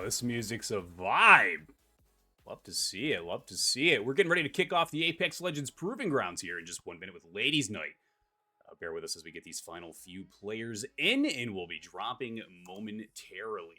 This music's a vibe. Love to see it. Love to see it. We're getting ready to kick off the Apex Legends Proving Grounds here in just 1 minute with Ladies Night. Bear with us as we get these final few players in, and we'll be dropping momentarily.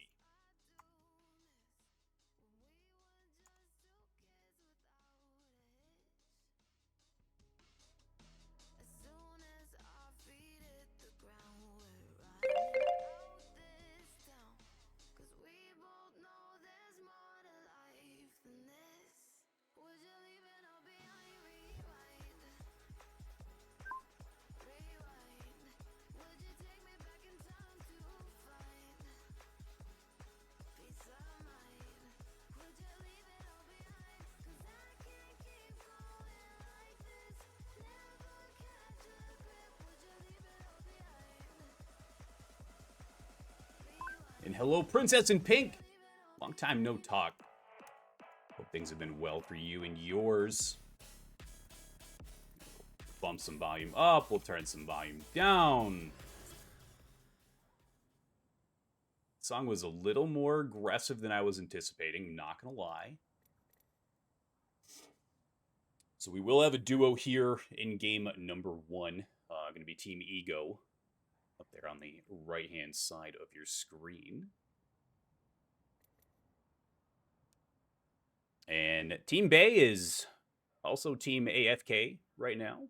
And hello, Princess in Pink. Long time no talk. Hope things have been well for you and yours. Bump some volume up. We'll turn some volume down. The song was a little more aggressive than I was anticipating. Not gonna lie. So we will have a duo here in game number 1. Going to be Team Ego. Up there on the right-hand side of your screen. And Team Bay is also Team AFK right now.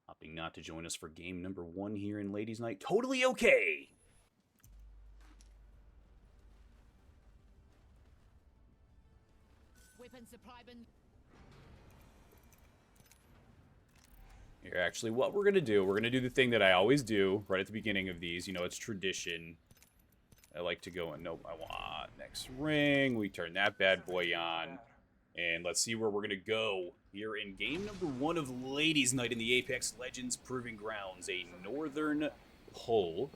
Opting not to join us for game number 1 here in Ladies Night. Totally okay! Weapon supply bin. Here, actually, what we're going to do the thing that I always do right at the beginning of these. You know, it's tradition. I like to go and, nope, I want next ring. We turn that bad boy on. And let's see where we're going to go here in game number 1 of Ladies Night in the Apex Legends Proving Grounds. A northern pull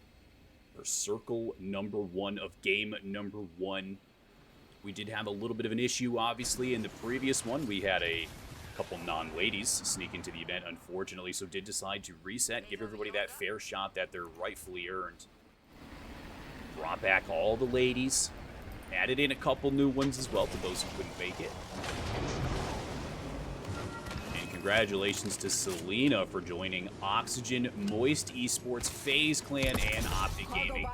for circle number 1 of game number 1. We did have a little bit of an issue, obviously, in the previous one. We had a couple non-ladies sneak into the event, unfortunately, so did decide to reset, give everybody that fair shot that they're rightfully earned. Brought back all the ladies, added in a couple new ones as well to those who couldn't make it. And congratulations to Selena for joining Oxygen, Moist Esports, FaZe Clan, and Optic Gaming.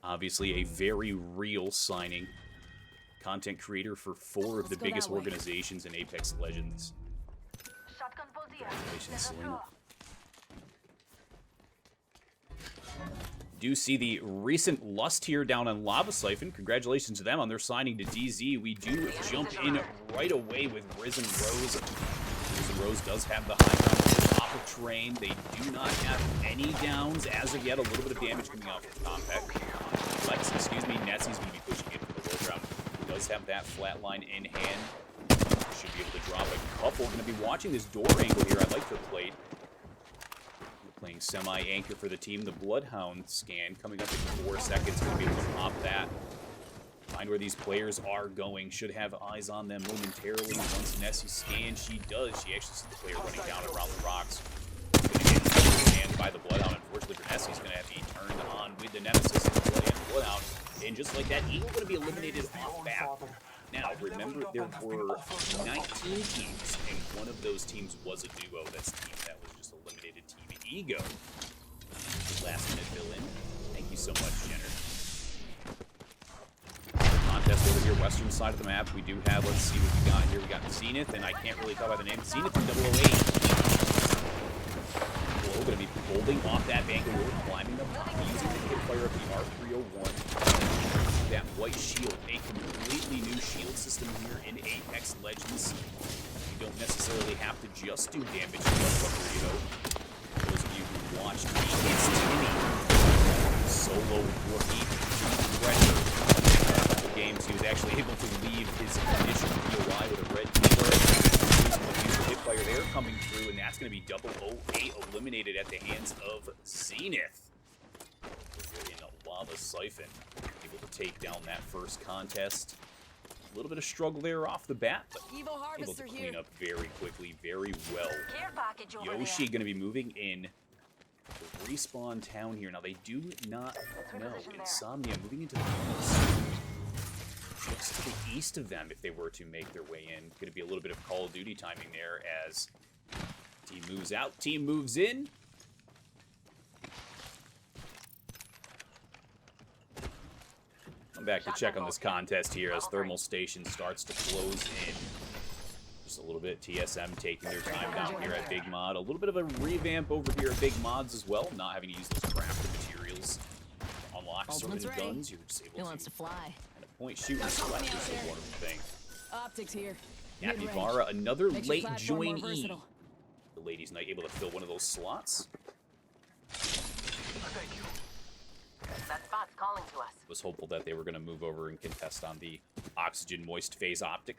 Obviously a very real signing. Content creator for 4 of the biggest organizations in Apex Legends. Congratulations, Selena. Do see the recent Lust here down on Lava Siphon. Congratulations to them on their signing to DZ. We do jump in right away with Risen Rose. Risen Rose does have the high ground at the top of Train. They do not have any downs as of yet. A little bit of damage coming out from Compact. Lex, excuse me, Nessie's going to be pushing in for the low ground. Does have that flat line in hand. Should be able to drop a couple. Going to be watching this door angle here. I like the plate. We're playing semi-anchor for the team. The Bloodhound scan coming up in 4 seconds. Going to be able to pop that. Find where these players are going. Should have eyes on them momentarily. Once Nessie scans, she does. She actually sees the player running down around the rocks. Going to get scanned by the Bloodhound. Unfortunately for Nessie, he's going to have to be turned on with the Nemesis and the Bloodhound. And just like that, Eagle going to be eliminated off bat. Now, remember, there were 19 teams, and one of those teams was a duo. That's the team that was just eliminated, Team Ego. Last minute fill in. Thank you so much, Jenner. Contest over here, western side of the map. We do have, let's see what we got here. We got Zenith, and I can't really tell by the name. Zenith from 008. Going to be holding off that banker, climbing up, using the hipfire of the R301. That white shield, a completely new shield system here in Apex Legends. You don't necessarily have to just do damage to R301. Those of you who watched the It's Timmy solo rookie Treasure games, he was actually able to leave his initial POI with a red t-shirt. Hipfire there coming through, and that's going to be 008 eliminated at the hands of Zenith. In a Lava Siphon, able to take down that first contest. A little bit of struggle there off the bat, but able to clean up very quickly, very well. Yoshi going to be moving in the respawn town here. Now, they do not know. Insomnia moving into the tunnels. Just to the east of them if they were to make their way in. Going to be a little bit of Call of Duty timing there as team moves out, team moves in. I'm back to check on this contest here as Thermal Station starts to close in. Just a little bit. TSM taking their time down here at Big Mod. A little bit of a revamp over here at Big Mods as well. Not having to use those crafted materials to unlock certain guns. You're just able to fly. Kind of point, shoot, and select is a wonderful thing. Optics here. Capybara, another late joinee. The Ladies' Night able to fill one of those slots. Thank you. That spot's calling to us. Was hopeful that they were going to move over and contest on the Oxygen Moist Phase Optic.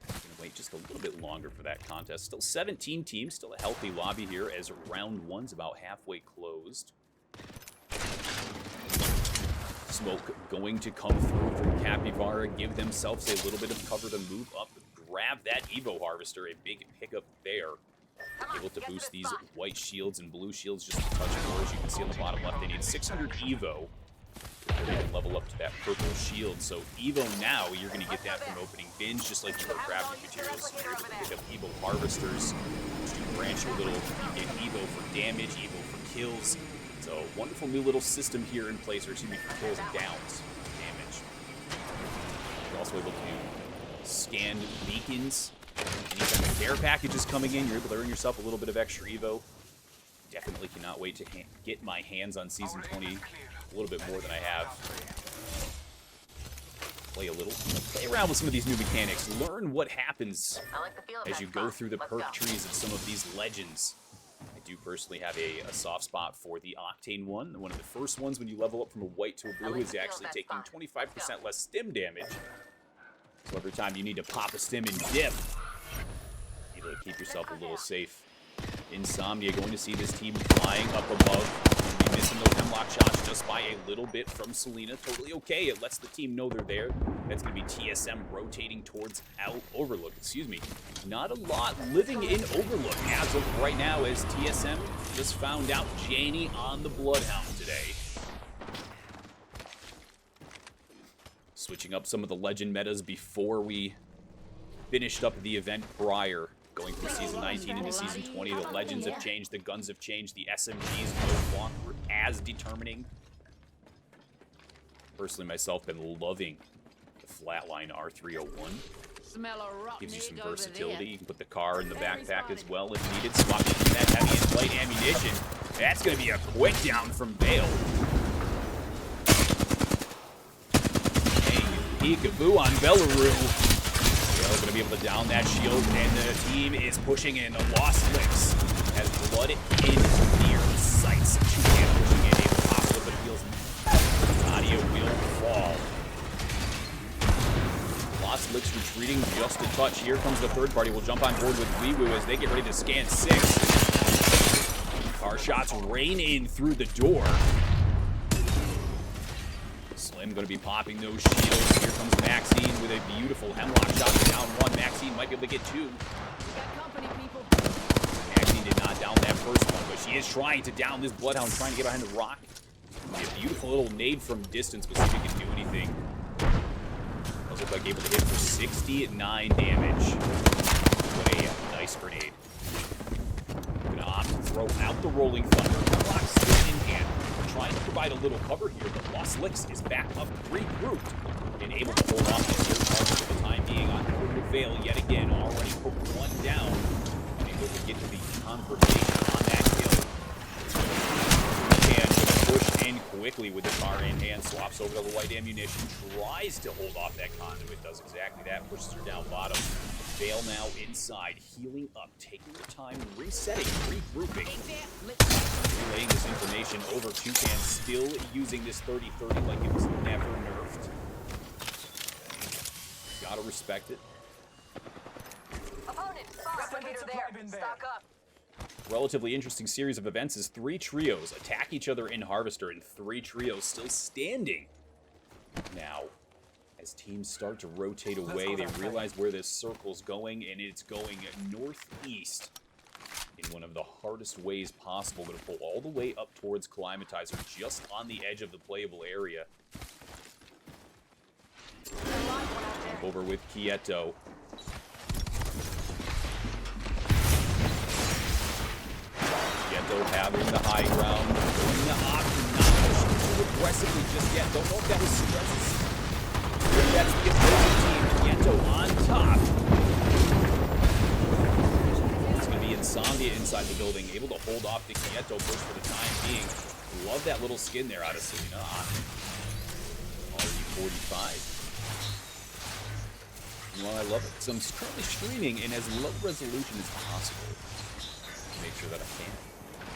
Gonna wait just a little bit longer for that contest. Still 17 teams, still a healthy lobby here as round one's about halfway closed. Smoke going to come through from Capybara, give themselves a little bit of cover to move up, grab that Evo Harvester, a big pickup there. Able to boost these white shields and blue shields just a touch more. As you can see on the bottom left, they need 600 Evo to level up to that purple shield. So Evo now, you're going to get that from opening bins, just like you were crafting materials. You're able to pick up Evo Harvesters to branch your little, you get Evo for damage, Evo for kills. So wonderful new little system here in place, or excuse me, for kills and downs damage. You're also able to scan beacons. Anytime the care package is coming in, you're able to earn yourself a little bit of extra Evo. Definitely cannot wait to get my hands on Season 20 a little bit more than I have. Play a little. Play around with some of these new mechanics. Learn what happens as you go through the perk trees of some of these legends. I do personally have a soft spot for the Octane one. One of the first ones when you level up from a white to a blue is actually taking 25% less stim damage. So every time you need to pop a stim and dip, able to keep yourself a little safe. Insomnia going to see this team flying up above. Be missing those hemlock shots just by a little bit from Selena. Totally okay. It lets the team know they're there. That's going to be TSM rotating towards Overlook. Excuse me. Not a lot living in Overlook as of right now, as TSM just found out Janie on the Bloodhound today. Switching up some of the legend metas before we finished up the event prior. Going from Season 19 into Season 20, the legends have changed, the guns have changed, the SMGs no longer as determining. Personally, myself, been loving the Flatline R301. Gives you some versatility. You can put the car in the backpack as well if needed. Swap into that heavy and light ammunition. That's going to be a quick down from Vale. Peekaboo on Belarus. Vale going to be able to down that shield, and the team is pushing in. Lost Licks has blood in near sights. Toucan pushing in, able to pop a little bit of heals. Nadia will fall. Lost Licks retreating just a touch. Here comes the third party. We'll jump on board with Weewoo as they get ready to scan 6. Car shots rain in through the door. Slim going to be popping those shields. Here comes Maxine with a beautiful hemlock shot to down 1. Maxine might be able to get 2. Maxine did not down that first one, but she is trying to down this Bloodhound, trying to get behind the rock. A beautiful little nade from distance, but see if he can do anything. Does look like able to hit for 69 damage. What a nice grenade. Going to opt to throw out the Rolling Thunder. Hemlock still in hand. Trying to provide a little cover here, but Lost Licks is back up, regrouped, and able to hold off the third target for the time being on Overlook Vale yet again. Already put one down, and able to get to the confirmation on that kill. And push in quickly with the car in hand, swaps over to the white ammunition, tries to hold off that conduit, does exactly that, pushes her down bottom. Vale now inside, healing up, taking their time, resetting, regrouping. Relaying this information over Toucan, still using this 30-30 like it was never nerfed. Gotta respect it. Opponent, replicator there. Stock up. Relatively interesting series of events is 3 trios attack each other in Harvester, and 3 trios still standing. Now, as teams start to rotate away, they realize where this circle's going, and it's going northeast. in one of the hardest ways possible. Going to pull all the way up towards Climatizer, just on the edge of the playable area. Over with Quieto. Quieto having the high ground, going the option, not pushing too aggressively just yet. Don't know if that was Surez's. That's the opposing team. Quieto on top. It's going to be Insomnia inside the building, able to hold off the Quieto push for the time being. Love that little skin there out of Selena on RE45. Well, I love it. So I'm currently streaming in as low resolution as possible to make sure that I can.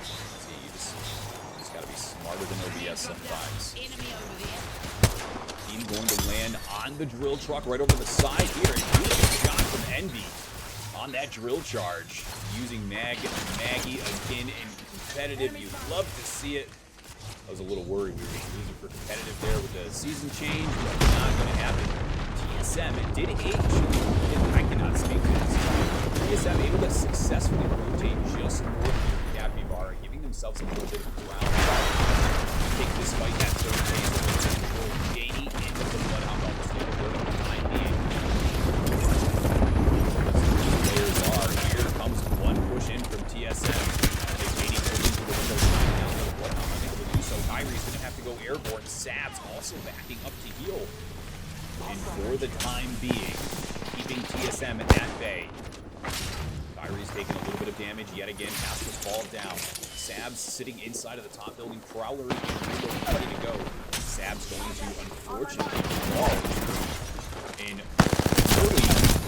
See, you just gotta be smarter than OBS sometimes. Team going to land on the drill truck right over the side here. And beautiful shot from Envy on that drill charge. Using Maggie again in competitive. You love to see it. I was a little worried we were just losing for competitive there with the season change, but not going to happen. TSM, it did age. I cannot speak to this. TSM able to successfully rotate just north of Capybara, giving themselves a little bit of ground. Take this fight that third base, gaining into the Bloodhound almost able to the time being. Players are. Here comes one push in from TSM. Gaining into the window down to the Bloodhound. Unable to do so. Kyrie's going to have to go airborne. Sabs also backing up to heal. And for the time being, keeping TSM at bay. Kyrie's taking a little bit of damage yet again. Has to fall down. Sabs sitting inside of the top building. Prowler ready to go. Sabs going to unfortunately fall in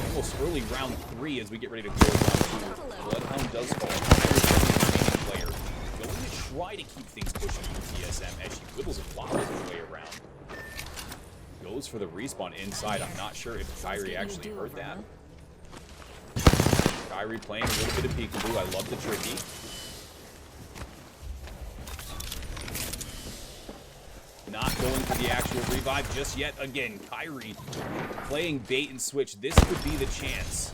almost early round 3 as we get ready to close round 2. Bloodhound does fall. Kyrie's player going to try to keep things pushing for TSM as she wibbles and wobbles her way around. Goes for the respawn inside. I'm not sure if Kyrie actually heard that. Kyrie playing a little bit of peekaboo. I love the tricky. Not going for the actual revive just yet. Again, Kyrie playing bait and switch. This could be the chance.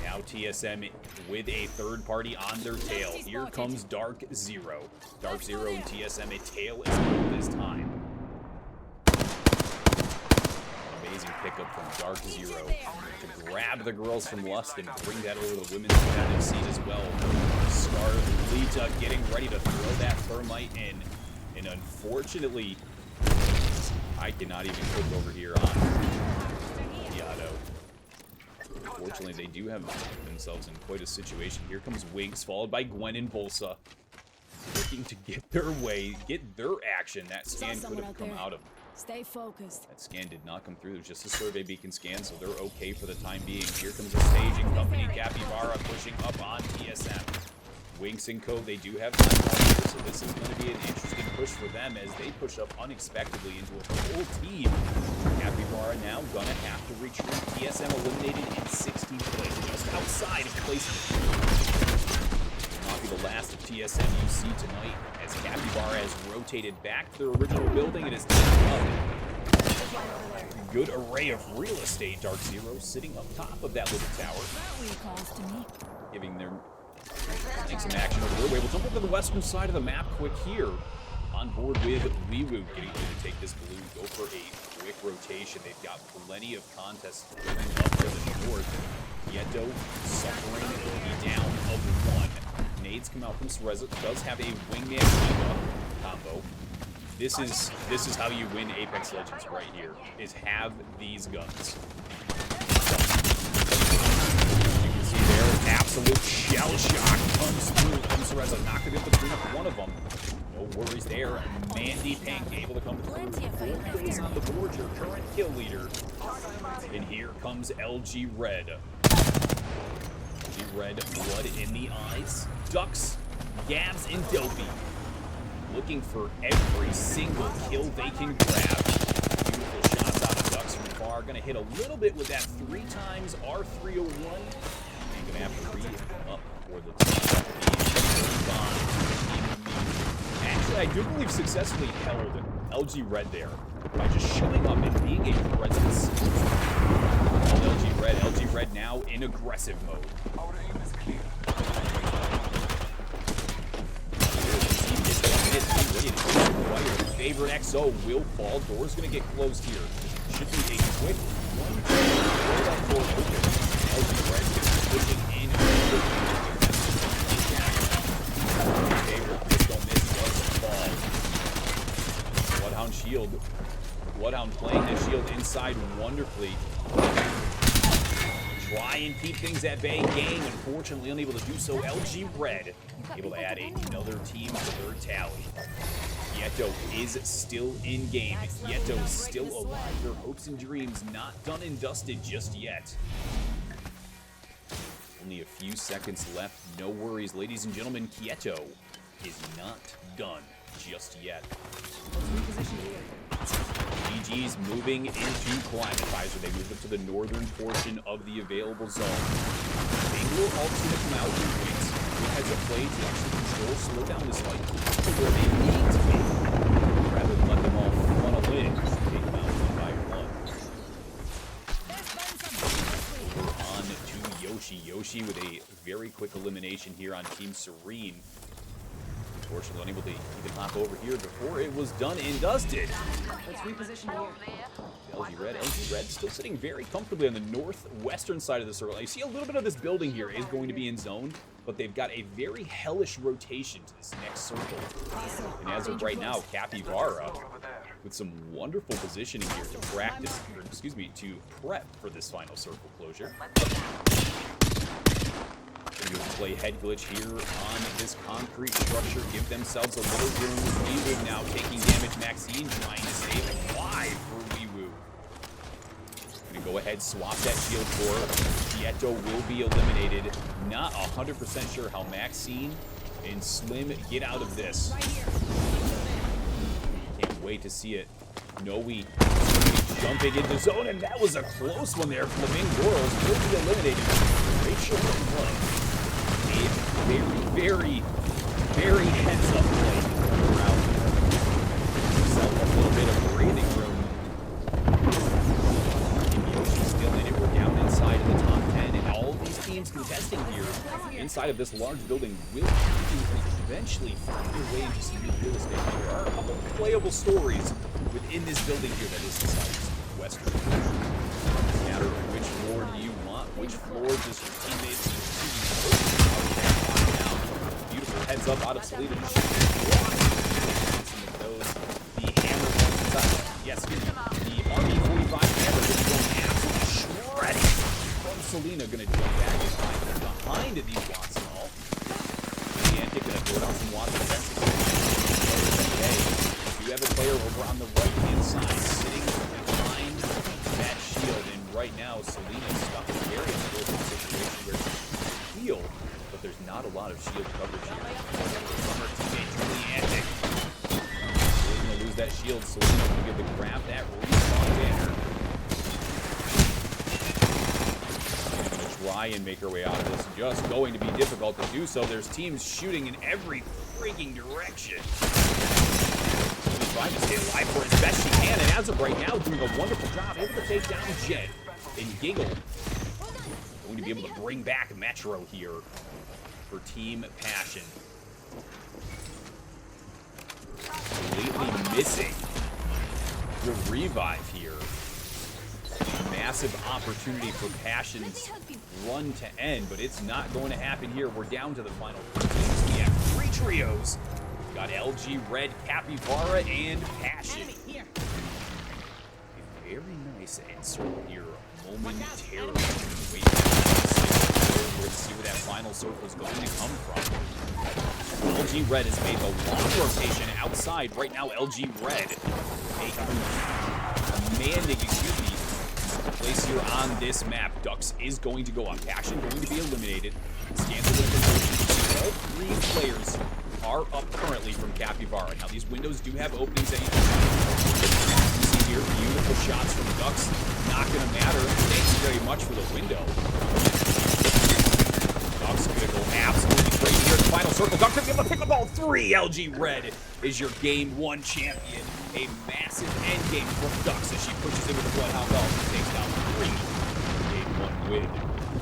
Now TSM with a third party on their tail. Here comes Dark Zero. Dark Zero and TSM, a tail is on this time. Amazing pickup from Dark Zero to grab the girls from Lust and bring that over to the women's competitive scene as well. Scarlita getting ready to throw that thermite in. And unfortunately, I cannot even click over here on Yado. Unfortunately, they do have themselves in quite a situation. Here comes Winx, followed by Gwen and Bolsa. Looking to get their way, get their action. That scan could have come out of. Stay focused. That scan did not come through. It was just a survey beacon scan, so they're okay for the time being. Here comes the staging company, Capybara, pushing up on TSM. Winx and Co, they do have time here, so this is going to be an interesting push for them as they push up unexpectedly into a full team. Capybara now going to have to retreat. TSM eliminated in 16th place, just outside of placement. Not be the last of TSM you see tonight, as Capybara has rotated back to their original building and is taken up. Good array of real estate. Dark Zero sitting up top of that little tower, giving their some action over their way. We'll jump over to the western side of the map quick here. On board with Liwu, getting ready to take this blue, go for a quick rotation. They've got plenty of contests going up to the north. Quieto suffering the down of 1. Nades come out from Cereza. Does have a wingman Eva combo. This is how you win Apex Legends right here, is have these guns. Absolute shell shock comes through from Cereza. Not going to be able to clean up one of them. No worries there. Mandy Pink able to come through. 4 kills on the board, your current kill leader. And here comes LG Red. LG Red, blood in the eyes. Ducks, Gabs, and Dopey. Looking for every single kill they can grab. Beautiful shots out of Ducks from far. Going to hit a little bit with that 3 times R301. Gonna have to read up for the team. Actually, I do believe successfully held LG Red there by just showing up and being a presence. LG Red now in aggressive mode. Hydra and XO will fall. Door's going to get closed here. Should be a quick 1, 2, pull that door open. LG Red is pushing in. Okay, just don't miss, does fall. Bloodhound shield. Bloodhound playing the shield inside wonderfully. Try and keep things at bay. Gang, unfortunately, unable to do so. LG Red able to add another team to their tally. Kieto is still in game. Kieto still alive. Their hopes and dreams not done and dusted just yet. Only a few seconds left. No worries, ladies and gentlemen. Kieto is not done just yet. GG's moving into Climatizer. They moved up to the northern portion of the available zone. Bangalore Hulk's going to come out and wait. It has a play to actually control, slow down this fight to where they need to be, rather than let them all funnel in and take them out one by one. We're on to Yoshi. Yoshi with a very quick elimination here on Team Serene. Unfortunately, unable to even hop over here before it was done and dusted. Let's reposition here. LG Red still sitting very comfortably on the northwestern side of the circle. You see a little bit of this building here is going to be in zone, but they've got a very hellish rotation to this next circle. And as of right now, Capybara with some wonderful positioning here to practice, or excuse me, to prep for this final circle closure. You'll play head glitch here on this concrete structure. Give themselves a little room. Weewoo now taking damage. Maxine trying to save it. Why for Weewoo? Gonna go ahead, swap that shield for her. Kieto will be eliminated. Not 100% sure how Maxine and Slim get out of this. Can't wait to see it. Noe jumping into zone, and that was a close one there. Flamingorals will be eliminated. Rachel Love. A very heads up play to turn around. Yourself a little bit of breathing room. Yoshi's still in it. We're down inside of the top 10, and all these teams contesting here inside of this large building will eventually find their way into some new real estate. There are a couple of playable stories within this building here that is inside this western. No matter which floor do you want, which floor does your teammates need to beautiful heads up out of Selena. The hammer points inside. Yes, the RB45 hammer is going absolutely shredding from Selena. Going to jump back behind these Watson all. And they're going to throw down some Watson fences. You have a player over on the right hand side sitting behind that shield. And right now, Selena's stuck in a very unfortunate situation where she can heal. There's not a lot of shield coverage here. From her teammate, Juliantic. We're going to lose that shield, so we're going to be able to grab that respawn banner. We're going to try and make our way out of this. Just going to be difficult to do so. There's teams shooting in every freaking direction. She's trying to stay alive for as best she can, and as of right now, doing a wonderful job, able to take down Jet and Giggle. Going to be able to bring back Metro here for Team Passion. Completely missing the revive here. Massive opportunity for Passion's run to end, but it's not going to happen here. We're down to the final 3 We have 3 trios. We've got LG Red, Capybara, and Passion. A very nice answer here. Momentarily. Let's see where that final circle is going to come from. LG Red has made the long rotation outside. Right now, LG Red, commanding, place here on this map. Dux is going to go up. Passion going to be eliminated. Scans the windows. All 3 players are up currently from Capybara. Now, these windows do have openings that you can see here. Beautiful shots from Dux. Not going to matter. Thank you very much for the window. Dux going to go absolutely crazy here in the final circle. Dux going to be able to pick up all 3. LG Red is your Game 1 champion. A massive end game from Dux as she pushes into the Bloodhound Belt and takes down 3. Game 1 win.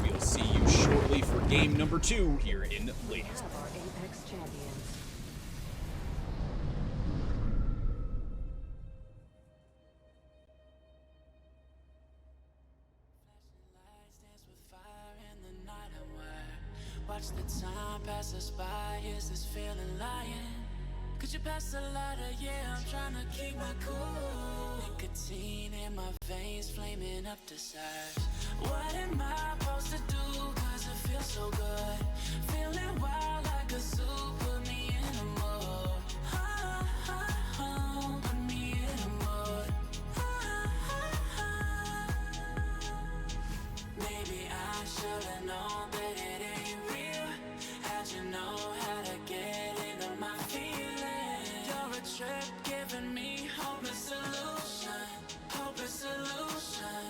We'll see you shortly for game number 2 here in Ladies. watch the time pass us by. Is this feeling lying? Could you pass the lighter? Yeah, I'm trying to keep my cool. Nicotine in my veins, flaming up the sides. What am I supposed to do? Cause it feels so good. Feeling wild like a zoo, put me in a mood. Put me in a mood. Maybe I should've known that it ain't real. How'd you know how to get into my feelings? You're a trip giving me hopeless solution. Hopeless solution.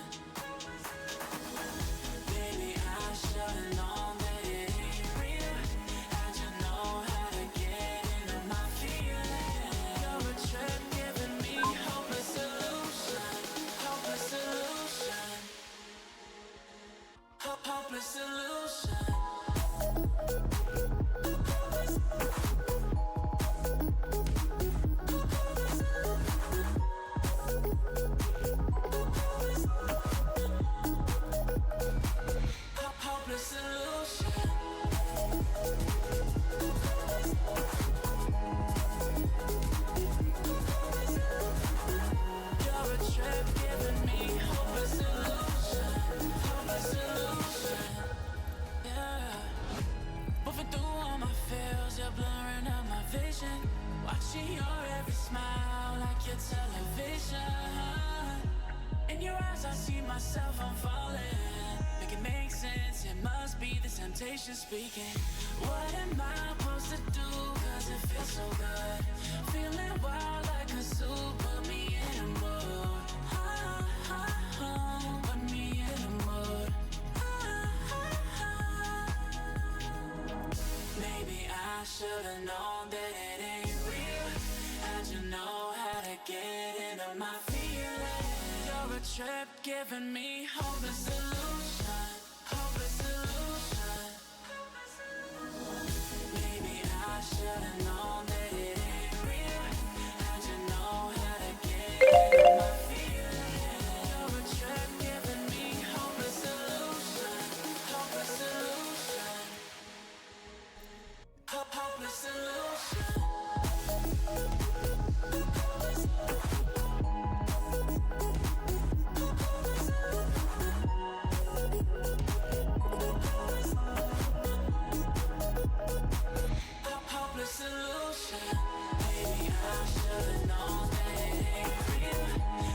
Baby, I should've known that it ain't real. How'd you know how to get into my feelings? You're a trip giving me hopeless solution. Hopeless solution. Hopeless solution. Hopeless solution. You're a trip giving me hopeless solution. Hopeless solution. Yeah. Moving through all my feels, you're blurring out my vision. Watching your every smile like your television. In your eyes I see myself, I'm falling. Make it make sense, it must be the temptation speaking. What am I supposed to do? Cause it feels so good. Feeling wild like a zoo, put me in a mood. Put me in a mood. Maybe I should've known that it ain't real. How'd you know how to get into my feelings? You're a trip giving me hopeless solution. Hopeless solution. Maybe I should've known that it ain't real. How'd you know how to get into my feelings? You're a trip giving me hopeless solution. Hopeless solution. Hopeless solution. Hopeless solution. Maybe I should've known that it ain't real.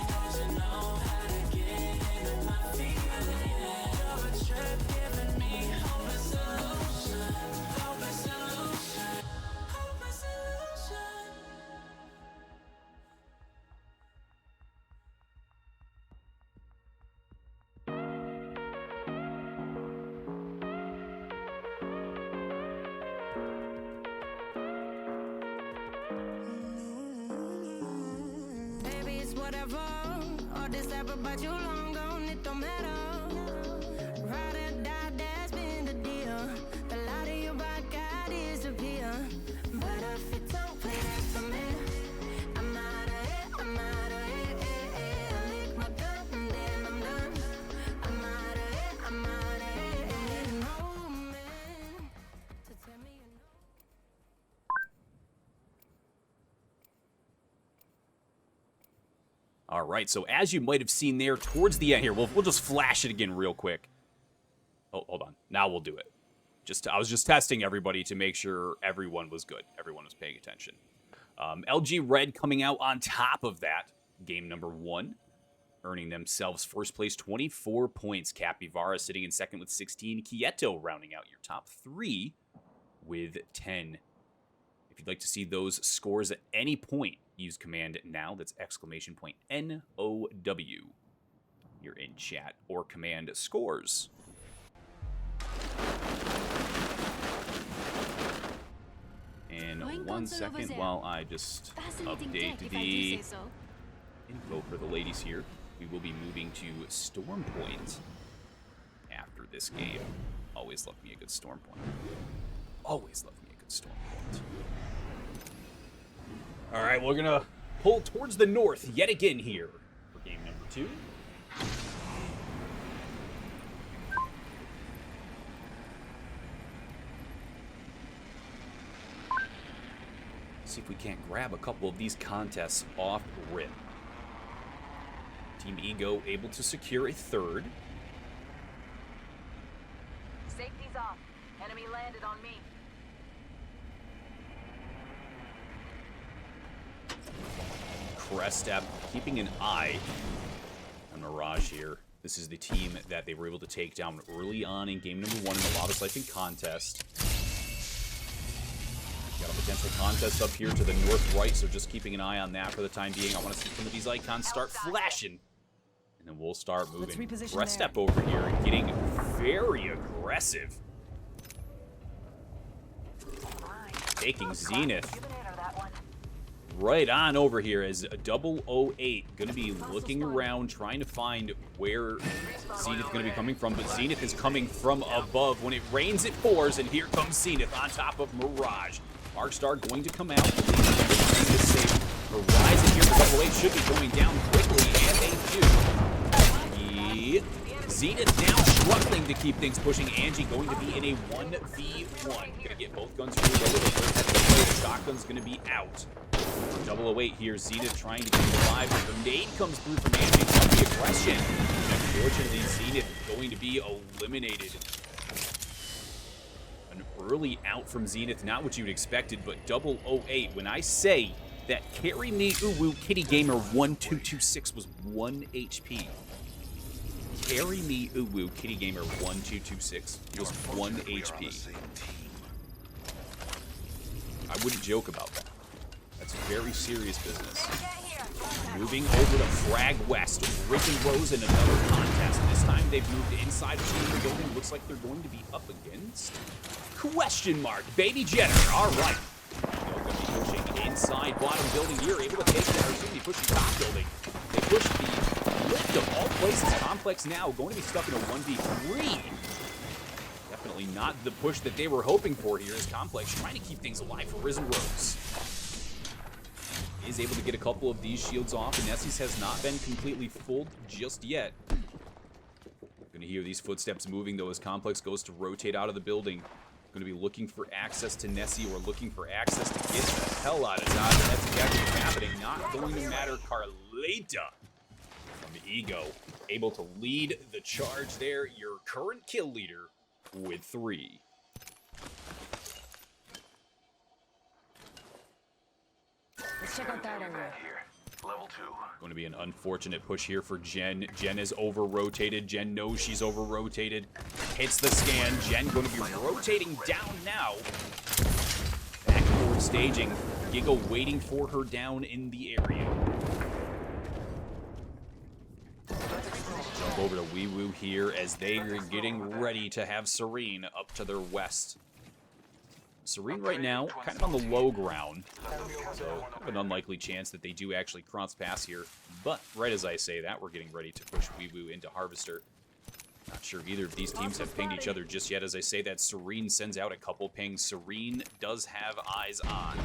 How'd you know how to get into my feelings? You're a trip giving me hopeless solution. Hopeless solution. Hopeless solution. Baby, it's whatever. All this ever about you long gone, it don't matter. Ride or die, that's been the deal. The light of your back, I disappear. But if it don't play that for me, I'm out of it, I'm out of it. Lick my gun and then I'm done. I'm out of it, I'm out of it. And no man to tell me you know. All right, so as you might have seen there towards the end here, we'll just flash it again real quick. Oh, hold on. Now we'll do it. I was just testing everybody to make sure everyone was good. Everyone was paying attention. LG Red coming out on top of that. Game number 1. Earning themselves first place, 24 points. Capybara sitting in second with 16. Quieto rounding out your top 3 with 10. If you'd like to see those scores at any point, use command now. That's !NOW. You're in chat, or command scores. And Going 1 console over second there. while I just Fascinating update tech, if I the do say so. info for the ladies here. We will be moving to Storm Point after this game. Always love me a good Storm Point. Always love me a good Storm Point. All right, we're going to pull towards the north yet again here for game number 2. See if we can't grab a couple of these contests off rip. Team Ego able to secure a third. Safety's off. Enemy landed on me. Crest Step keeping an eye on Mirage here. This is the team that they were able to take down early on in game number 1 in the Lava Siphon contest. Got a potential contest up here to the north right, so just keeping an eye on that for the time being. I want to see some of these icons start flashing. And then we'll start moving. Crest Step over here getting very aggressive. Taking Zenith right on over here as 008 going to be looking around, trying to find where Zenith going to be coming from. But Zenith is coming from above. When it rains, it pours, and here comes Zenith on top of Mirage. Arcstar going to come out. Horizon here for 008 should be going down quickly, and they do. Zenith now struggling to keep things pushing. Angie going to be in a 1v1. Going to get both guns reloaded. The shotgun's going to be out. 008 here. Zenith trying to get alive. The grenade comes through from Angie. It's going to be aggression. Unfortunately, Zenith going to be eliminated. An early out from Zenith. Not what you would expected, but 008. When I say that Carry Me Uwu Kitty Gamer 1226 was 1 HP. Carry Me Uwu Kitty Gamer 1226 was 1 HP. I wouldn't joke about that. That's very serious business. Moving over to Frag West. Risen Rose in another contest. This time they've moved inside of the building. Looks like they're going to be up against question mark. Baby Jenner. All right. They're going to be pushing inside bottom building here. Able to take that. They're going to be pushing top building. They push the lift of all places. Complex now going to be stuck in a 1v3. Definitely not the push that they were hoping for here as Complex trying to keep things alive for Risen Rose. Is able to get a couple of these shields off, and Nessie's has not been completely fooled just yet. Gonna hear these footsteps moving though as Complex goes to rotate out of the building. Gonna be looking for access to Nessie or looking for access to get the hell out of Dodge, and that's exactly what's happening. Not going to matter. Carleta from Ego able to lead the charge there. Your current kill leader with 3. Let's check out that area. Level 2. Going to be an unfortunate push here for Jen. Jen is over-rotated. Jen knows she's over-rotated. Hits the scan. Jen going to be rotating down now. Back forward staging. Giga waiting for her down in the area. Jump over to Wee-Woo here as they are getting ready to have Serene up to their west. Serene right now, kind of on the low ground, so kind of an unlikely chance that they do actually cross pass here. But right as I say that, we're getting ready to push Wee-Woo into Harvester. Not sure either of these teams have pinged each other just yet. As I say that, Serene sends out a couple pings. Serene does have eyes on.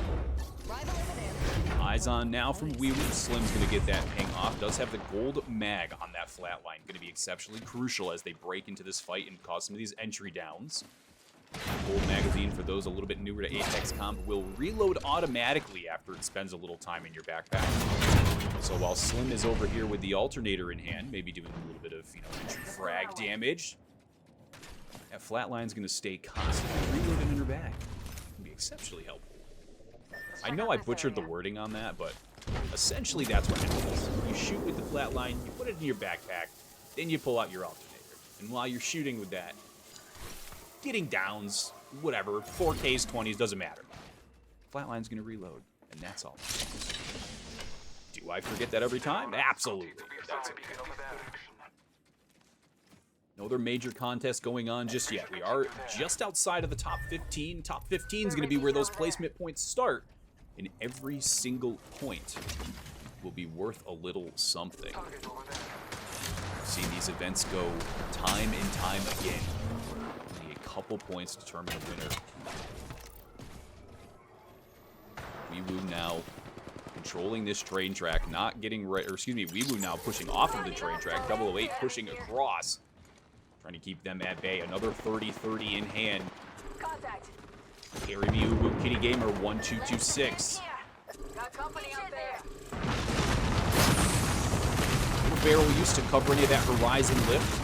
Eyes on now from Wee-Woo. Slim's going to get that ping off. Does have the gold mag on that flat line. Going to be exceptionally crucial as they break into this fight and cause some of these entry downs. Gold magazine, for those a little bit newer to Apex Comp, will reload automatically after it spends a little time in your backpack. So while Slim is over here with the alternator in hand, maybe doing a little bit of, entry frag damage, that flatline's going to stay constantly reloaded in her bag. It can be exceptionally helpful. I know I butchered the wording on that, but essentially that's what happens. You shoot with the flatline, you put it in your backpack, then you pull out your alternator. And while you're shooting with that, getting downs, whatever, 4Ks, 20s, doesn't matter. Flatline's going to reload, and that's all. Do I forget that every time? Absolutely. That's okay. No other major contest going on just yet. We are just outside of the top 15. Top 15 is going to be where those placement points start, and every single point will be worth a little something. I've seen these events go time and time again. Couple points to determine a winner. Wee-Woo now controlling this train track, not getting right, or excuse me, Wee-Woo now pushing off of the train track. 008 pushing across, trying to keep them at bay. Another 30-30 in hand. Contact. Carry Me Uwu Kitty Gamer 1226. Got company out there. Barrel used to cover any of that horizon lift.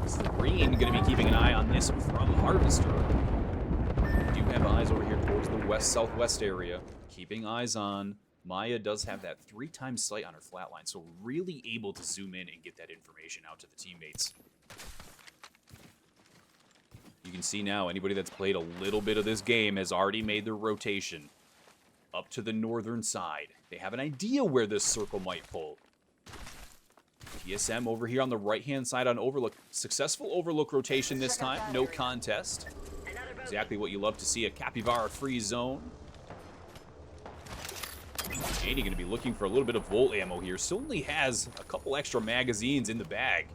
It's the Green going to be keeping an eye on this from Harvester. We do have eyes over here towards the west-southwest area. Keeping eyes on. Maya does have that 3-time sight on her flatline, so really able to zoom in and get that information out to the teammates. You can see now, anybody that's played a little bit of this game has already made their rotation up to the northern side. They have an idea where this circle might pull. TSM over here on the right-hand side on Overlook. Successful Overlook rotation this time. No contest. Exactly what you love to see, a Capybara free zone. Janie going to be looking for a little bit of Volt ammo here. Still only has a couple extra magazines in the bag.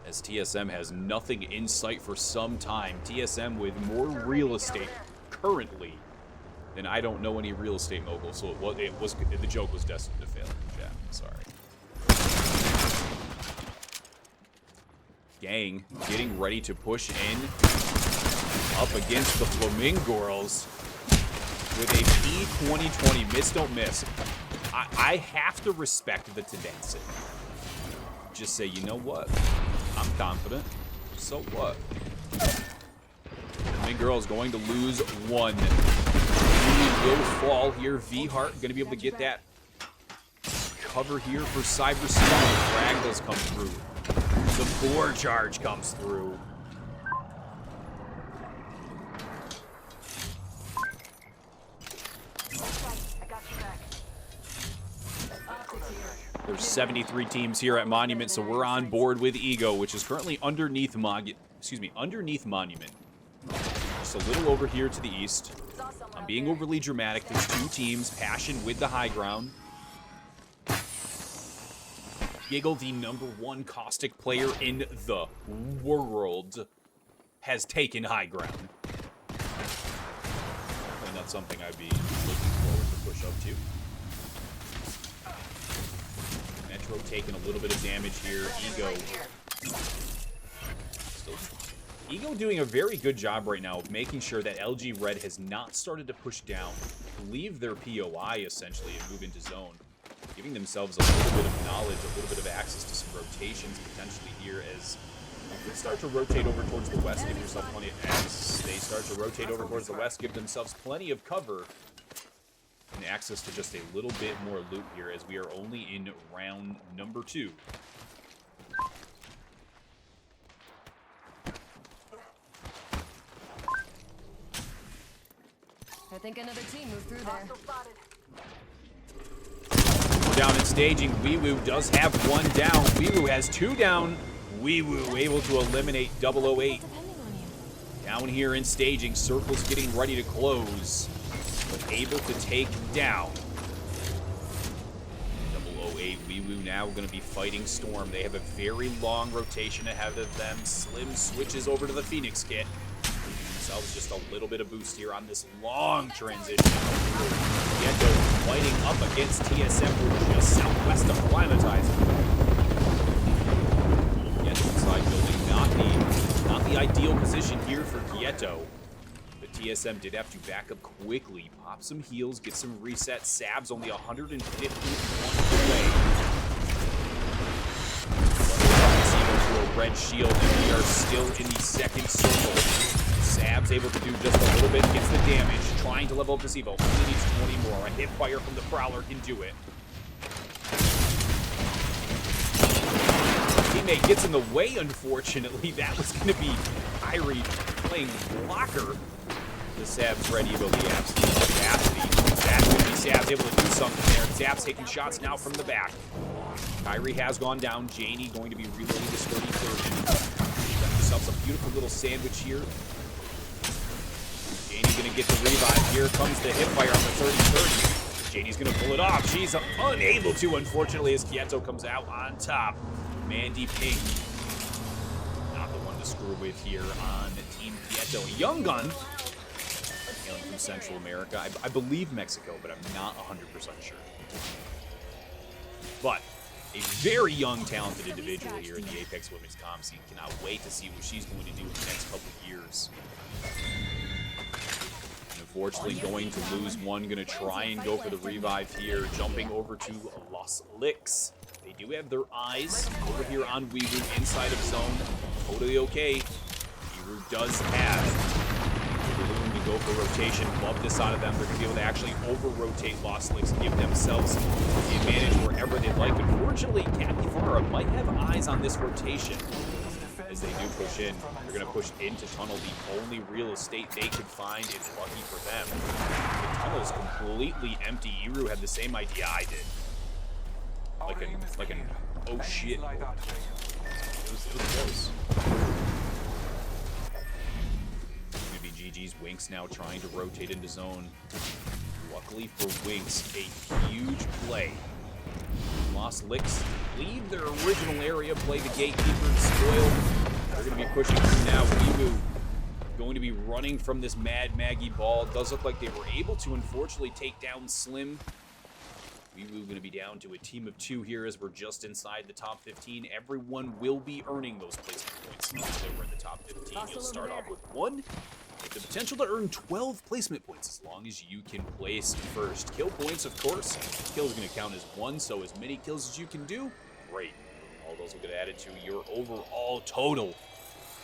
As TSM has nothing in sight for some time. TSM with more real estate currently than I don't know any real estate mogul. So the joke was destined to fail. Yeah, sorry. Gang getting ready to push in up against the Flamingorals with a P2020 miss don't miss. I have to respect the tendency. Just say, you know what? I'm confident. So what? Flamingorals going to lose one. He will fall here. V-Heart going to be able to get that cover here for Cyber Sky. Frag does come through. The 4 charge comes through. There's 73 teams here at Monument, so we're on board with Ego, which is currently underneath Monument. Just a little over here to the east. I'm being overly dramatic. There's 2 teams. Passion with the high ground. Giggle, the #1 caustic player in the world, has taken high ground. Definitely not something I'd be looking forward to push up to. Metro taking a little bit of damage here. Ego doing a very good job right now of making sure that LG Red has not started to push down, leave their POI essentially, and move into zone. Giving themselves a little bit of knowledge, a little bit of access to some rotations potentially here as they start to rotate over towards the west. Give yourself plenty of access. They start to rotate over towards the west, give themselves plenty of cover and access to just a little bit more loot here as we are only in round number 2. I think another team moved through there. Down in staging, Weewoo does have 1 down. Weewoo has 2 down. Weewoo able to eliminate 008. Down here in staging, Circle's getting ready to close, but able to take down 008. Weewoo now going to be fighting Storm. They have a very long rotation ahead of them. Slim switches over to the Phoenix kit. Themselves just a little bit of boost here on this long transition. Ghetto fighting up against TSM, who are just southwest of Climatizer. Ghetto inside building, not the ideal position here for Ghetto. But TSM did have to back up quickly, pop some heals, get some resets. Sab's only 150 away. To a red shield, and we are still in the second circle. Sab's able to do just a little bit, gets the damage, trying to level up this Evo. Only needs 20 more. A hip fire from the Prowler can do it. Teammate gets in the way, unfortunately. That was going to be Kyrie playing blocker. The Sab's Red Evo, the absolute audacity. That's going to be Sab's able to do something there. Sab's taking shots now from the back. Kyrie has gone down. Janie going to be reloading this 30-30. Got themselves a beautiful little sandwich here. Janie's going to get the revive. Here comes the hip fire on the 30-30. Janie's going to pull it off. She's unable to, unfortunately, as Kieto comes out on top. Mandy Pink, not the one to screw with here on Team Kieto. Young Gun, hailing from Central America. I believe Mexico, but I'm not 100% sure. But a very young, talented individual here in the Apex Women's Comm scene. Cannot wait to see what she's going to do in the next couple of years. And unfortunately going to lose one. Going to try and go for the revive here. Jumping over to Los Licks. They do have their eyes over here on Weewu inside of zone. Totally okay. Iru does have the room to go for rotation. Love this out of them. They're going to be able to actually over-rotate Lost Licks and give themselves the advantage wherever they'd like. Unfortunately, Capybara might have eyes on this rotation. As they do push in, they're going to push into tunnel, the only real estate they could find. It's lucky for them. The tunnel is completely empty. Iru had the same idea I did. Like an oh shit. It was close. Could be GG's. Winx now trying to rotate into zone. Luckily for Winx, a huge play. Lost Licks leave their original area, play the gatekeeper and spoil. They're going to be pushing through now. Weewu going to be running from this Mad Maggie ball. It does look like they were able to, unfortunately, take down Slim. Weewu going to be down to a team of 2 here as we're just inside the top 15. Everyone will be earning those placement points. If they were in the top 15, you'll start off with 1. With the potential to earn 12 placement points as long as you can place first. Kill points, of course. Kill is going to count as 1, so as many kills as you can do, great. All those will get added to your overall total.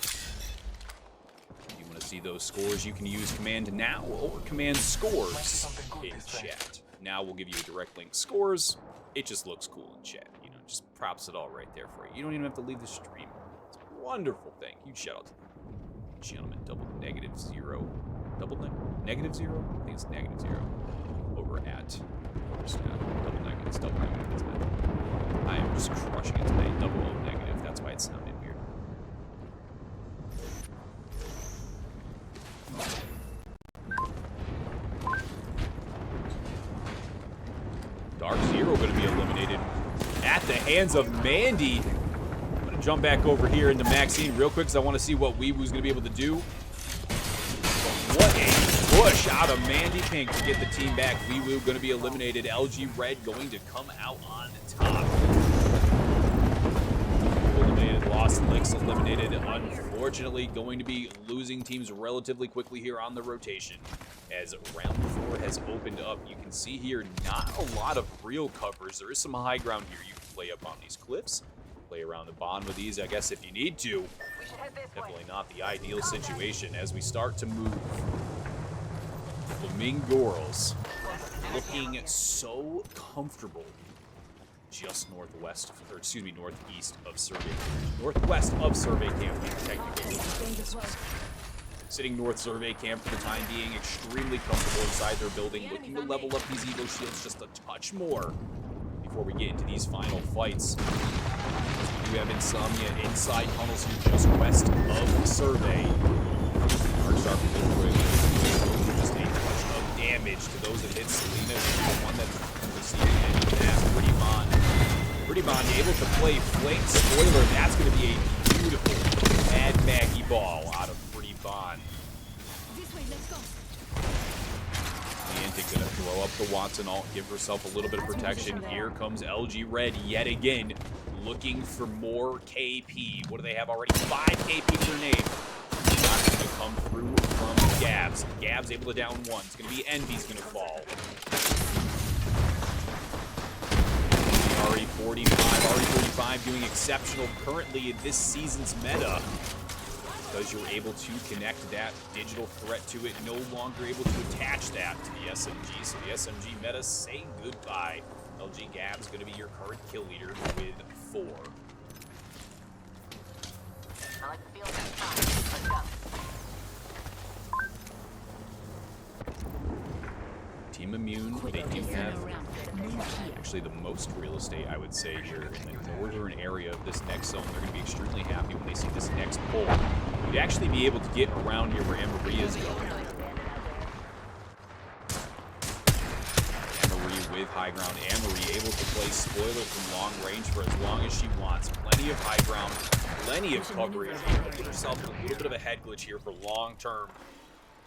If you want to see those scores, you can use Command Now or Command Scores in chat. Now we'll give you a direct link scores. It just looks cool in chat. You know, just props it all right there for you. You don't even have to leave the stream. It's a wonderful thing. Huge shout out to them. Gentlemen, double -0. Double negative 0? I think it's -0 over at double negatives, double negatives. I am just crushing it today. Double O negative. That's why it sounded weird. Dark Zero going to be eliminated at the hands of Mandy. Jump back over here into Maxine real quick because I want to see what Weewoo's going to be able to do. What a push out of Mandy Pink to get the team back. Weewoo going to be eliminated. LG Red going to come out on top. Eliminated. Lost Licks eliminated. Unfortunately, going to be losing teams relatively quickly here on the rotation. As round 4 has opened up, you can see here not a lot of real covers. There is some high ground here. You can play up on these cliffs. Play around the bond with these, I guess, if you need to. Definitely not the ideal situation as we start to move. Flamingorals looking so comfortable just northwest, or excuse me, northeast of Survey. Northwest of Survey Camp, technically. Sitting north Survey Camp for the time being, extremely comfortable inside their building, looking to level up these Evo shields just a touch more before we get into these final fights. We have Insomnia inside tunnels here just west of the Survey. Darkstar just a touch of damage to those that hit Selena. The one that's receiving any pass. Pretty Bond able to play Flank Spoiler. That's going to be a beautiful Mad Maggie ball out of Pretty Bond. Niantic going to throw up the Watson ult, give herself a little bit of protection. Here comes LG Red yet again, looking for more KP. What do they have already? 5 KP to their name. Not going to come through from Gabs. Gabs able to down 1. It's going to be Envy's going to fall. RE45 doing exceptional currently in this season's meta. Because you're able to connect that digital threat to it, no longer able to attach that to the SMG. So the SMG meta say goodbye. LG Gab's going to be your current kill leader with 4. I like the feel of that spot. Let's go. Team Immune, they do have actually the most real estate, I would say, here in the northern area of this next zone. They're going to be extremely happy when they see this next pull. You'd actually be able to get around here where Anne-Marie is going. Anne-Marie with high ground. Anne-Marie able to play Spoiler from long range for as long as she wants. Plenty of high ground, plenty of coverage. Give herself a little bit of a head glitch here for long term.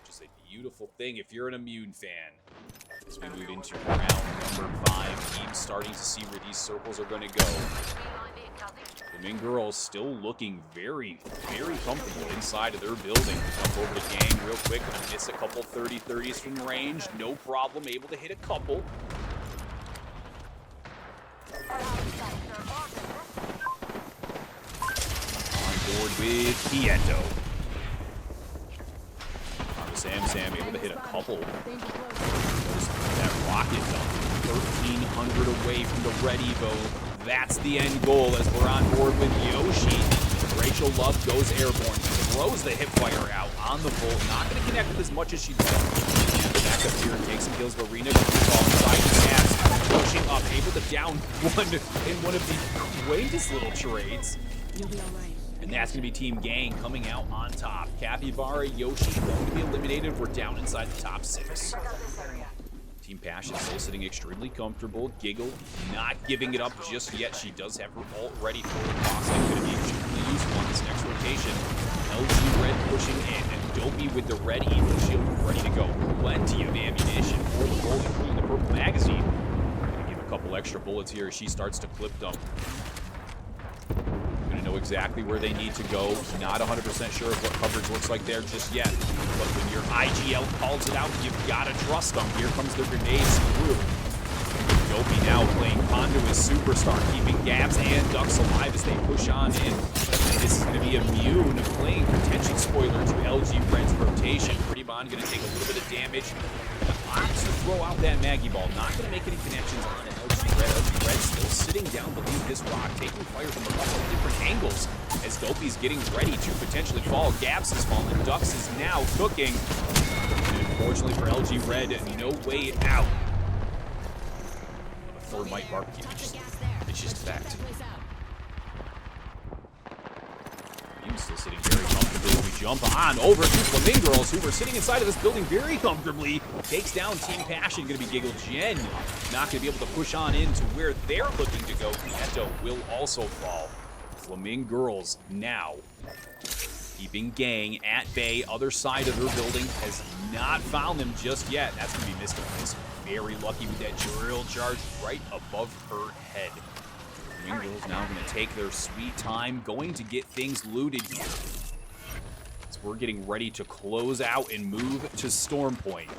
Just a beautiful thing if you're an Immune fan. As we move into round number 5, teams starting to see where these circles are going to go. Flamingo Girls still looking very, very comfortable inside of their building. Jump over to Gang real quick. Gonna miss a couple 30-30s from range. No problem. Able to hit a couple. On board with Quieto. On to Sam able to hit a couple. That rocket dump. 1,300 away from the Red Evo. That's the end goal as we're on board with Yoshi. Rachel Love goes airborne. Throws the hip fire out on the Volt. Not going to connect with as much as she'd like. Back up here and take some kills. Arena side stabs. Pushing up. Able to down one in one of the greatest little trades. You'll be alright. And that's going to be Team Gang coming out on top. Capybara, Yoshi going to be eliminated. We're down inside the top 6. Team Passion still sitting extremely comfortable. Giggle not giving it up just yet. She does have her ult ready for the boss. That's going to be extremely useful on this next rotation. LG Red pushing in. And Dopey with the red Evo shield ready to go. Plenty of ammunition for the goal, including the purple magazine. Gonna give a couple extra bullets here as she starts to clip them. Gonna know exactly where they need to go. Not 100% sure of what coverage looks like there just yet. But when your IGL calls it out, you've got to trust them. Here comes the grenades through. Dopey now playing Kondo as Superstar, keeping Gabs and Ducks alive as they push on in. And this is going to be Immune playing protection spoiler to LG Red's rotation. Pretty Bond going to take a little bit of damage. Opts to throw out that Maggie Ball. Not going to make any connections on LG Red. LG Red still sitting down beneath this rock, taking fire from a couple of different angles as Dopey's getting ready to potentially fall. Gabs has fallen. Ducks is now cooking. And unfortunately for LG Red, no way out. Third Mike Barbecue. It's just a fact. He's still sitting very comfortably. We jump on over to Flamingo Girls, who were sitting inside of this building very comfortably. Takes down Team Passion. Going to be Giggle Jen. Not going to be able to push on into where they're looking to go. Quieto will also fall. Flamingo Girls now keeping Gang at bay. Other side of their building has not found them just yet. That's going to be Mr. Is very lucky with that drill charge right above her head. Flamingo Girls now going to take their sweet time, going to get things looted here. So we're getting ready to close out and move to Storm Point.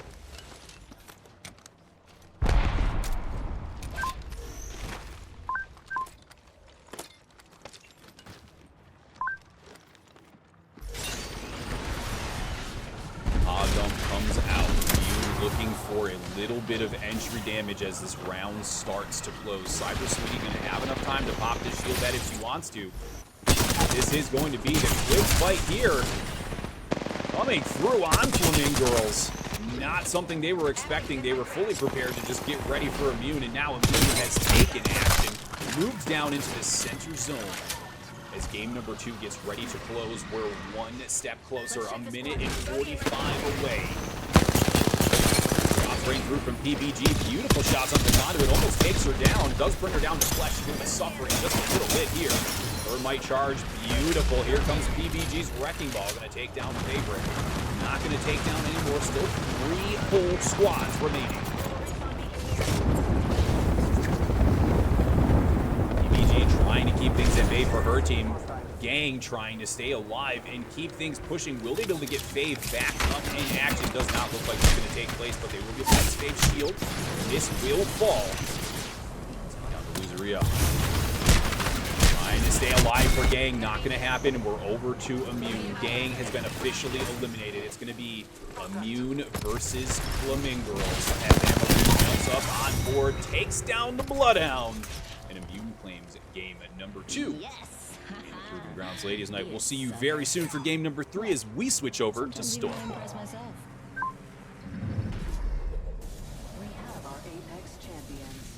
Comes out. You looking for a little bit of entry damage as this round starts to close. Cyber Sweetie going to have enough time to pop this shield that if she wants to. This is going to be the quick fight here. Coming through on Flamingo Girls. Not something they were expecting. They were fully prepared to just get ready for Immune, and now Immune has taken action. Moved down into the center zone. As game number 2 gets ready to close, we're one step closer, a minute and 45 away. Offering through from PBG, beautiful shots on the conduit, almost takes her down, does bring her down to flesh. She's going to be suffering just a little bit here. Third might charge, beautiful. Here comes PBG's Wrecking Ball, going to take down the favorite. Not going to take down anymore, still 3 whole squads remaining. Trying to keep things at bay for her team. Gang trying to stay alive and keep things pushing. Will they be able to get Fave back up in action? Does not look like it's going to take place, but they will get past Fave's shield. This will fall. Down to Loseria. Trying to stay alive for Gang. Not going to happen. We're over to Immune. Gang has been officially eliminated. It's going to be Immune versus Flamingo Girls. As Emily jumps up on board, takes down the Bloodhound. And Immune claims game number 2. Yes. In the Proving Grounds Ladies Night. We'll see you very soon for game number 3 as we switch over to Storm. We have our Apex champions.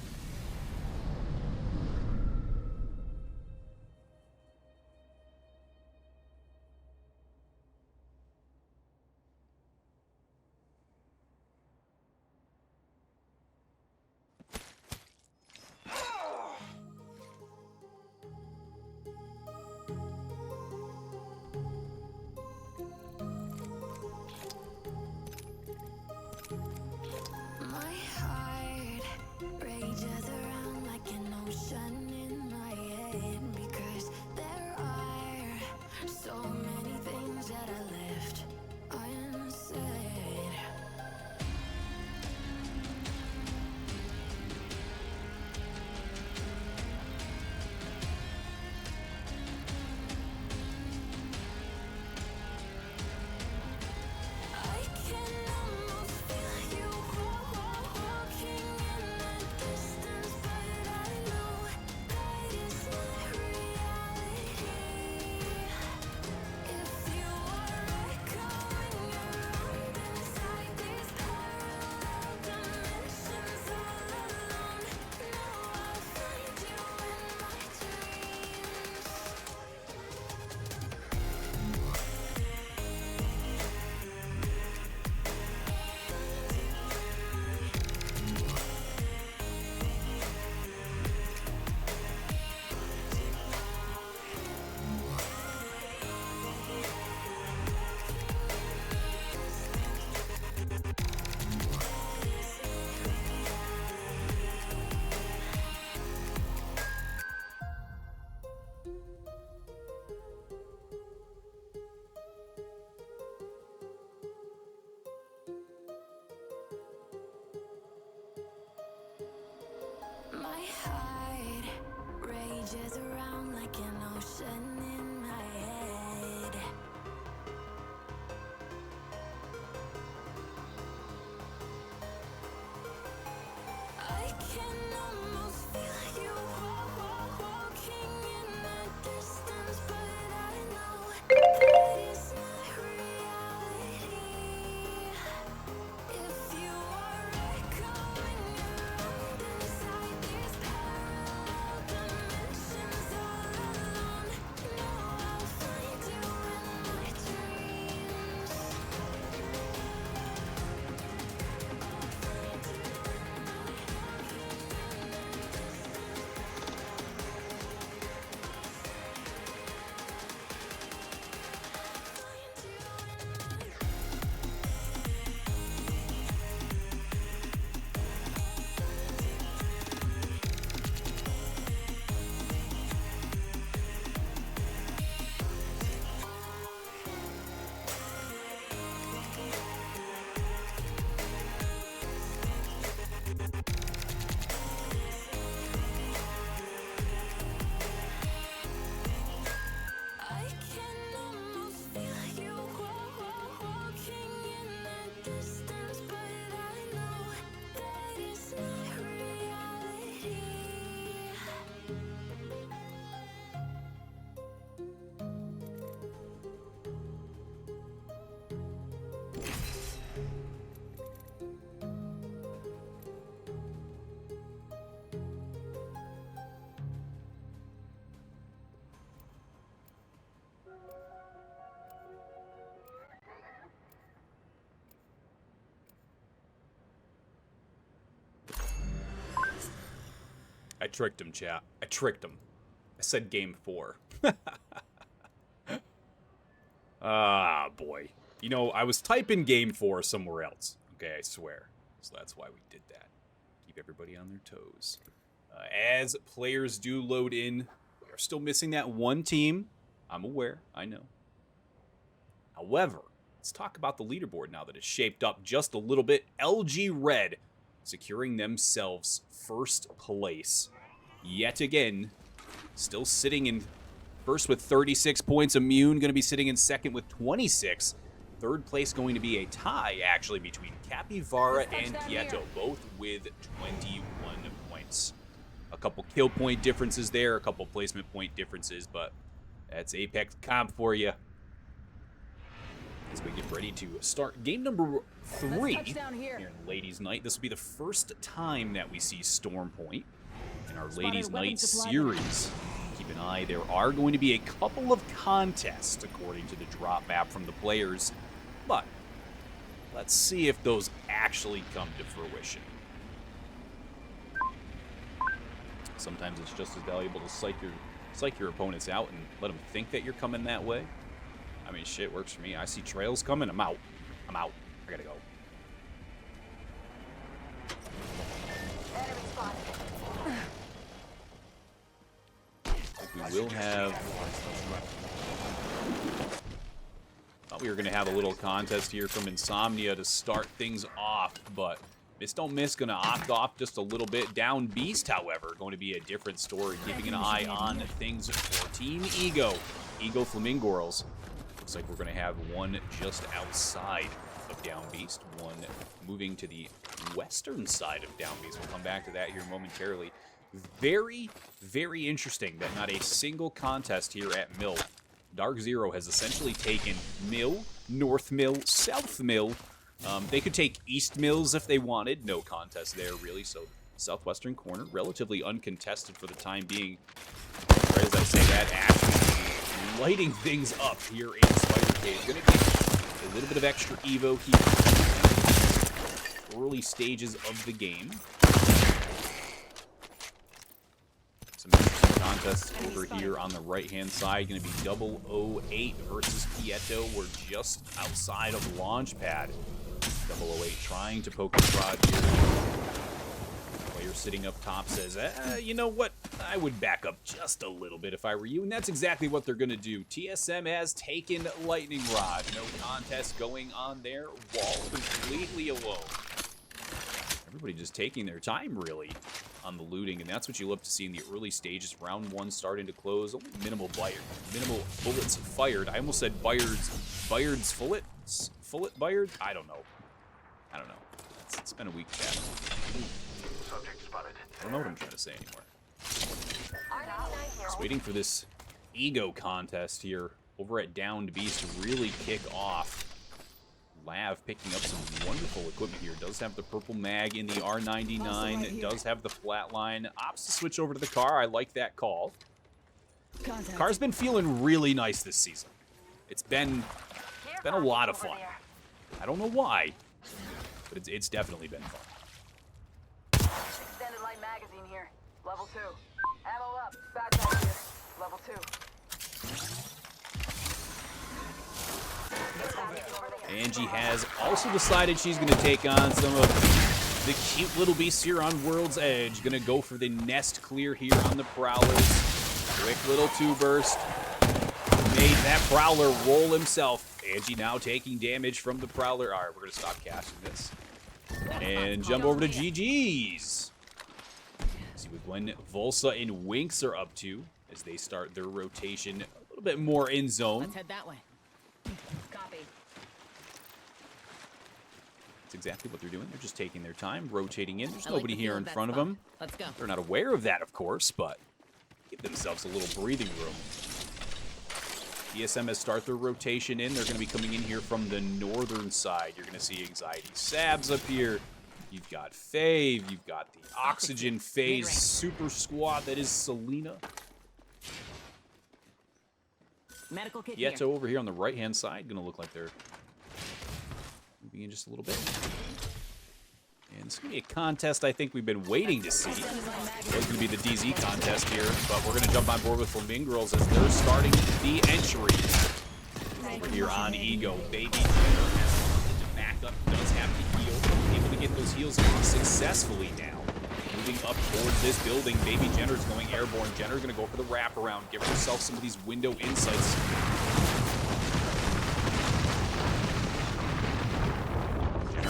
around like an ocean in my head. I can almost feel you walking in the distance, but I know that it's not reality. If you are echoing around inside these parallel dimensions all alone, know I'll find you in my dreams. I can almost feel you walking in the distance, but I know that it's not reality. I tricked him, chat. I tricked him. I said game 4. Ah, boy. You know, I was typing game 4 somewhere else. Okay, I swear. So that's why we did that. Keep everybody on their toes. As players do load in, we are still missing that one team. I'm aware. I know. However, let's talk about the leaderboard now that it's shaped up just a little bit. LG Red securing themselves first place. Yet again, still sitting in first with 36 points. Immune going to be sitting in second with 26. Third place going to be a tie, actually, between Capivara and Quieto, both with 21 points. A couple kill point differences there, a couple placement point differences, but that's Apex Comp for you. As we get ready to start game number 3 here in Ladies' Night. This will be the first time that we see Storm Point in our Ladies' Night series. Keep an eye. There are going to be a couple of contests, according to the drop map from the players. But let's see if those actually come to fruition. Sometimes it's just as valuable to psych your opponents out and let them think that you're coming that way. I mean, shit works for me. I see trails coming. I'm out. I'm out. I gotta go. Enemy spotted. We will have... Thought we were going to have a little contest here from Insomnia to start things off, but Miss Don't Miss going to opt off just a little bit. Down Beast, however, going to be a different story, keeping an eye on things for Team Ego. Ego Flamingorals. Looks like we're going to have one just outside of Down Beast, one moving to the western side of Down Beast. We'll come back to that here momentarily. Very, very interesting that not a single contest here at Mill. Dark Zero has essentially taken Mill, North Mill, South Mill. They could take East Mills if they wanted. No contest there, really. So southwestern corner, relatively uncontested for the time being. Or as I say that, actually lighting things up here in Spider Cave. Going to get a little bit of extra Evo here. Early stages of the game. Some interesting contests over here on the right-hand side. Going to be 008 versus Quieto. We're just outside of Launchpad. 008 trying to poke a prod here. Player sitting up top says, you know what? I would back up just a little bit if I were you. And that's exactly what they're going to do. TSM has taken Lightning Rod. No contest going on there. Wall completely alone. Everybody just taking their time, really, on the looting, and that's what you love to see in the early stages. Round 1 starting to close. Only minimal bullets fired. I almost said Bayard's Bayard? I don't know. It's been a week, chat. Subject spotted. I don't know what I'm trying to say anymore. Just waiting for this ego contest here over at Downed Beast to really kick off. Lav picking up some wonderful equipment here. Does have the purple mag in the R99. Does have the flatline. Opts to switch over to the car. I like that call. Car's been feeling really nice this season. It's been a lot of fun. I don't know why, but it's definitely been fun. Extended light magazine here. Level 2. Ammo up. Backpack here. Level 2. Angie has also decided she's going to take on some of the cute little beasts here on World's Edge. Going to go for the nest clear here on the Prowlers. Quick little 2-burst. Made that Prowler roll himself. Angie now taking damage from the Prowler. All right, we're going to stop casting this. And jump over to GG's. See what Gwen, Volsa, and Winks are up to as they start their rotation a little bit more in zone. Let's head that way. Copy. That's exactly what they're doing. They're just taking their time, rotating in. There's nobody here in front of them. them. Let's go. They're not aware of that, of course, but give themselves a little breathing room. DSM has start their rotation in. They're going to be coming in here from the northern side. You're going to see Anxiety Sabs up here. You've got Fave. You've got the Oxygen Phase super squad that is Selena. Medical kit Yeto over here on the right-hand side. Going to look like they're moving in just a little bit. And it's going to be a contest I think we've been waiting to see. It's going to be the DZ contest here, but we're going to jump on board with Flamingirls as they're starting the entry over here on Ego. Baby Jenner has to back up, does have to heal, able to get those heals off successfully now. Moving up towards this building, Baby Jenner's going airborne. Jenner's going to go for the wraparound, give herself some of these window insights.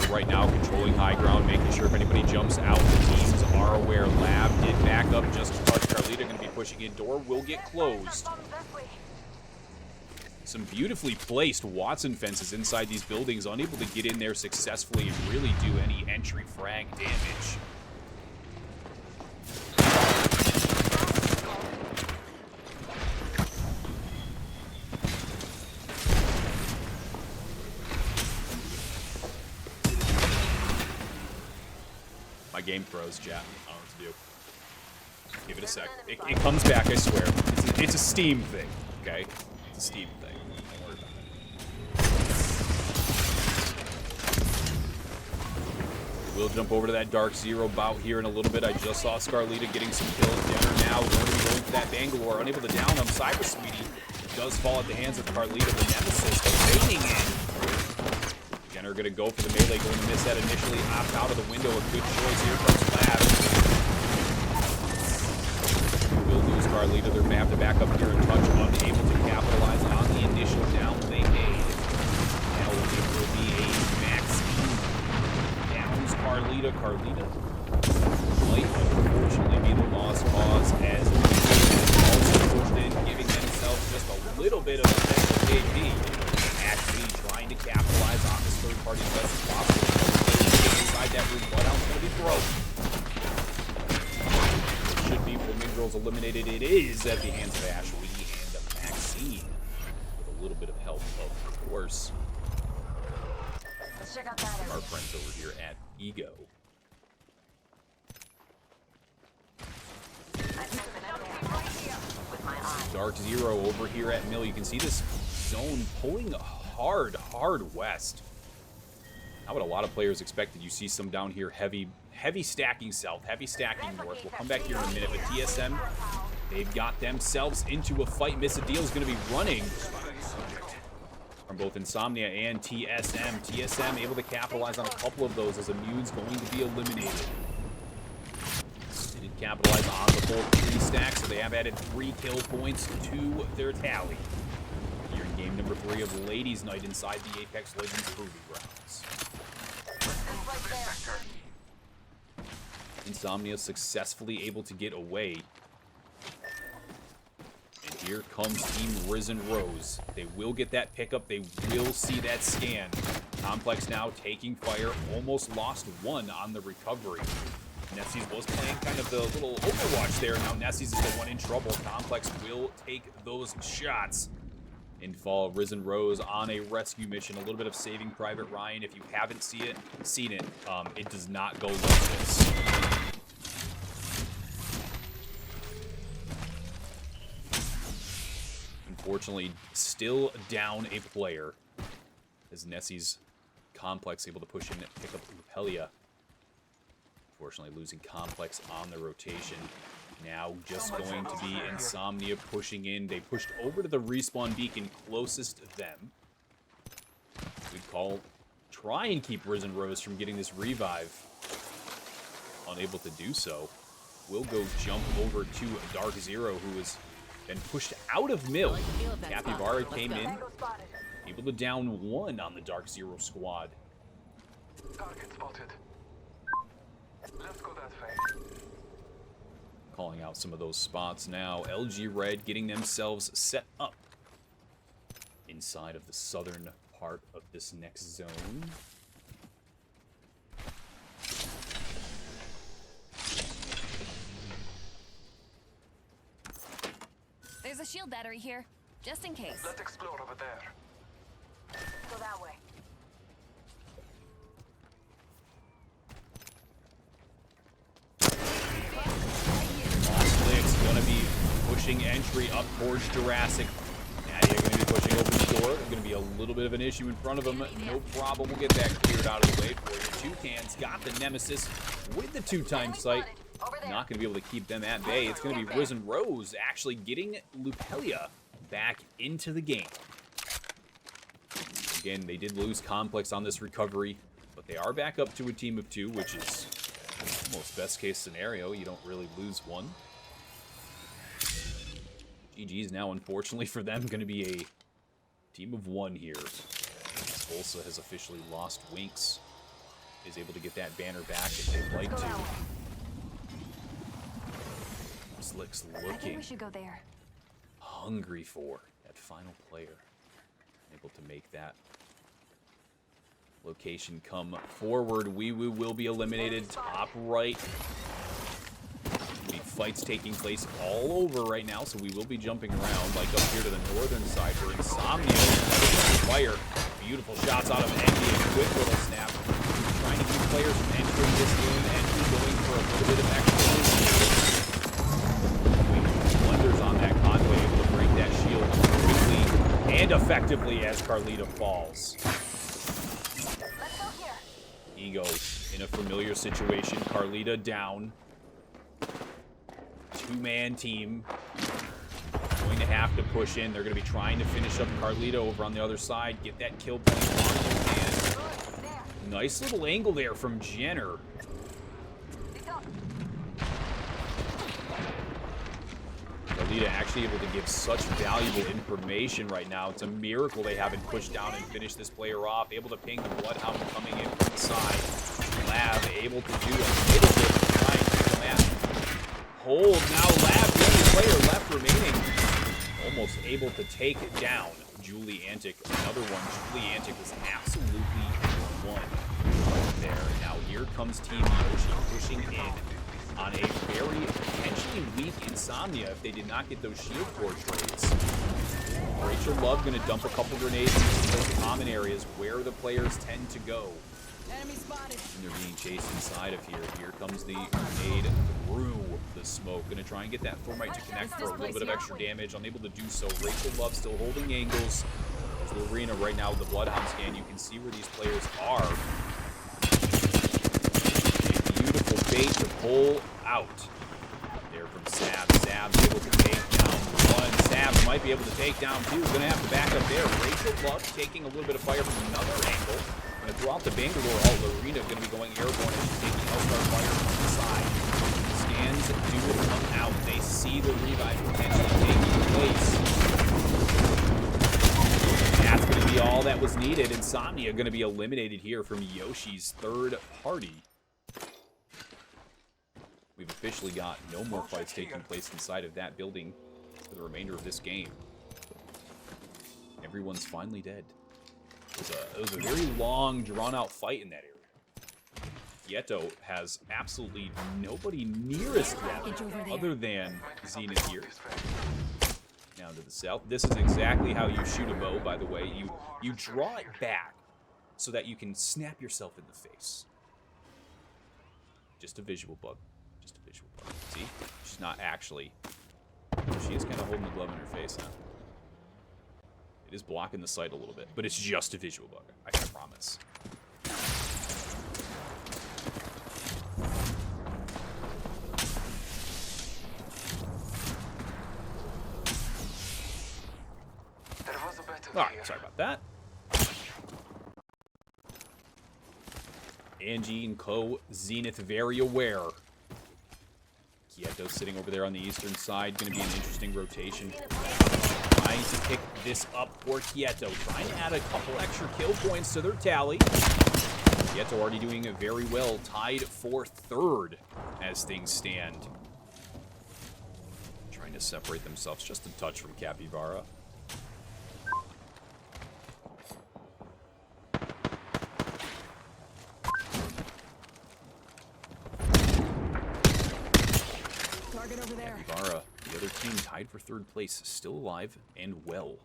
Right now controlling high ground, making sure if anybody jumps out, the teams are aware. Lab did back up just as much. Carlita going to be pushing in. Door will get closed. Some beautifully placed Watson fences inside these buildings, unable to get in there successfully and really do any entry frag damage. My game froze, chat. I don't know what to do. Give it a sec. It comes back, I swear. It's a Steam thing, okay? It's a Steam thing. Don't worry about it. We'll jump over to that Dark Zero bout here in a little bit. I just saw Scarlita getting some kills. Jenner now going to be going for that Bangalore. Unable to down him. Cyber Sweetie does fall at the hands of Carlita. The Nemesis fading in. Jenner going to go for the melee, going to miss that initially. Opt out of the window. A good choice here from Lab. Will lose Carlita. They're going to have to back up here and touch, unable to capitalize on the initial down they made. Now it will be a Maxine. Downs Carlita. Carlita might unfortunately be the lost cause as also pushed in, giving themselves just a little bit of extra KP. Actually trying to capitalize on this third party as best as possible. Inside that room, Bloodhound's going to be thrown. It should be Flamingirls eliminated. It is at the hands of Ashley and Maxine. With a little bit of help, of course. Let's check out that area. Our friends over here at Ego. Dark Zero over here at Mill. You can see this zone pulling hard west. Not what a lot of players expected. You see some down here heavy stacking south, heavy stacking north. We'll come back here in a minute, but TSM, they've got themselves into a fight. Misadeal is going to be running from both Insomnia and TSM. TSM able to capitalize on a couple of those as Immune's going to be eliminated. They did capitalize on the full 3 stacks, so they have added 3 kill points to their tally. Here in game number 3 of Ladies' Night inside the Apex Legends Proving Grounds. Insomnia successfully able to get away. And here comes Team Risen Rose. They will get that pickup. They will see that scan. Complex now taking fire. Almost lost one on the recovery. Nessies was playing kind of the little Overwatch there. Now Nessies is the one in trouble. Complex will take those shots and fall. Risen Rose on a rescue mission. A little bit of Saving Private Ryan. If you haven't seen it, it does not go like this. Unfortunately, still down a player. As Nessie's Complex able to push in and pick up Lupelia. Unfortunately, losing Complex on the rotation. Now just going to be Insomnia pushing in. They pushed over to the respawn beacon closest to them. We'd try and keep Risen Rose from getting this revive. Unable to do so. We'll go jump over to Dark Zero, who has been pushed out of Mill. Capybara came in, able to down one on the Dark Zero squad. Target spotted. Let's go that way. Calling out some of those spots now. LG Red getting themselves set up inside of the southern part of this next zone. There's a shield battery here, just in case. Let's explore over there. Go that way. Oslix gonna be pushing entry up towards Jurassic. Nadia gonna be pushing open the door. Gonna be a little bit of an issue in front of him. No problem. We'll get that cleared out of the way for you. Toucans got the Nemesis with the 2-time sight. Not gonna be able to keep them at bay. It's gonna be Risen Rose actually getting Lupelia back into the game. Again, they did lose Complex on this recovery, but they are back up to a team of 2, which is almost best case scenario. You don't really lose one. GG's now, unfortunately for them, going to be a team of 1 here. Ulsa has officially lost Winx. Is able to get that banner back if they'd like to. Slick's I think looking we should go there. hungry for that final player. Able to make that location come forward. We will be eliminated top right. The fight's taking place all over right now, so we will be jumping around, like up here to the northern side for Insomnia. Fire. Beautiful shots out of Envy. A quick little snap. Trying to keep players from entering this game. Envy going for a little bit of extra blunders on that convoy, able to break that shield quickly and effectively as Carlita falls. Let's go here. Ego in a familiar situation. Carlita down. 2-man team. Going to have to push in. They're going to be trying to finish up Carlita over on the other side. Get that kill point on the hand. Nice little angle there from Jenner. Carlita actually able to give such valuable information right now. It's a miracle they haven't pushed down and finished this player off. Able to ping the Bloodhound coming in from the side. Lab able to do a little bit of trying to come at. Hold now. Lab, the only player left remaining. Almost able to take it down. Julie Antic, another one. Julie Antic was absolutely one right there. Now here comes Team Yoshi pushing in on a very potentially weak Insomnia if they did not get those shield core trades. Rachel Love going to dump a couple grenades into those common areas where the players tend to go. Enemy spotted. And they're being chased inside of here. Here comes the grenade through the smoke. Going to try and get that Thermite to connect for a little bit of extra damage. Unable to do so. Rachel Love still holding angles. There's the arena right now with the Bloodhound scan. You can see where these players are. Beautiful bait to pull out. There from Sab. Sab's able to take down one. Sab might be able to take down two. Gonna have to back up there. Rachel Love taking a little bit of fire from another angle. Gonna throw out the Bangalore All Arena. Gonna be going airborne and she's taking Hellstar fire from the side. Scans do come out. They see the revive potentially taking place. That's gonna be all that was needed. Insomnia gonna be eliminated here from Yoshi's third party. We've officially got no more fights taking place inside of that building for the remainder of this game. Everyone's finally dead. It was a very long, drawn-out fight in that area. Quieto has absolutely nobody near his threat other than Zenith here. Now to the south. This is exactly how you shoot a bow, by the way. You draw it back so that you can snap yourself in the face. Just a visual bug. Just a visual bug. See? She's not actually. She is kind of holding the glove in her face, huh? It is blocking the sight a little bit, but it's just a visual bug. I promise. Alright, sorry about that. Angie and Co. Zenith very aware. Quieto sitting over there on the eastern side. Going to be an interesting rotation. Trying to pick this up for Quieto. Trying to add a couple extra kill points to their tally. Quieto already doing it very well. Tied for third as things stand. Trying to separate themselves just a touch from Capybara. Capybara, the other team tied for third place, still alive and well.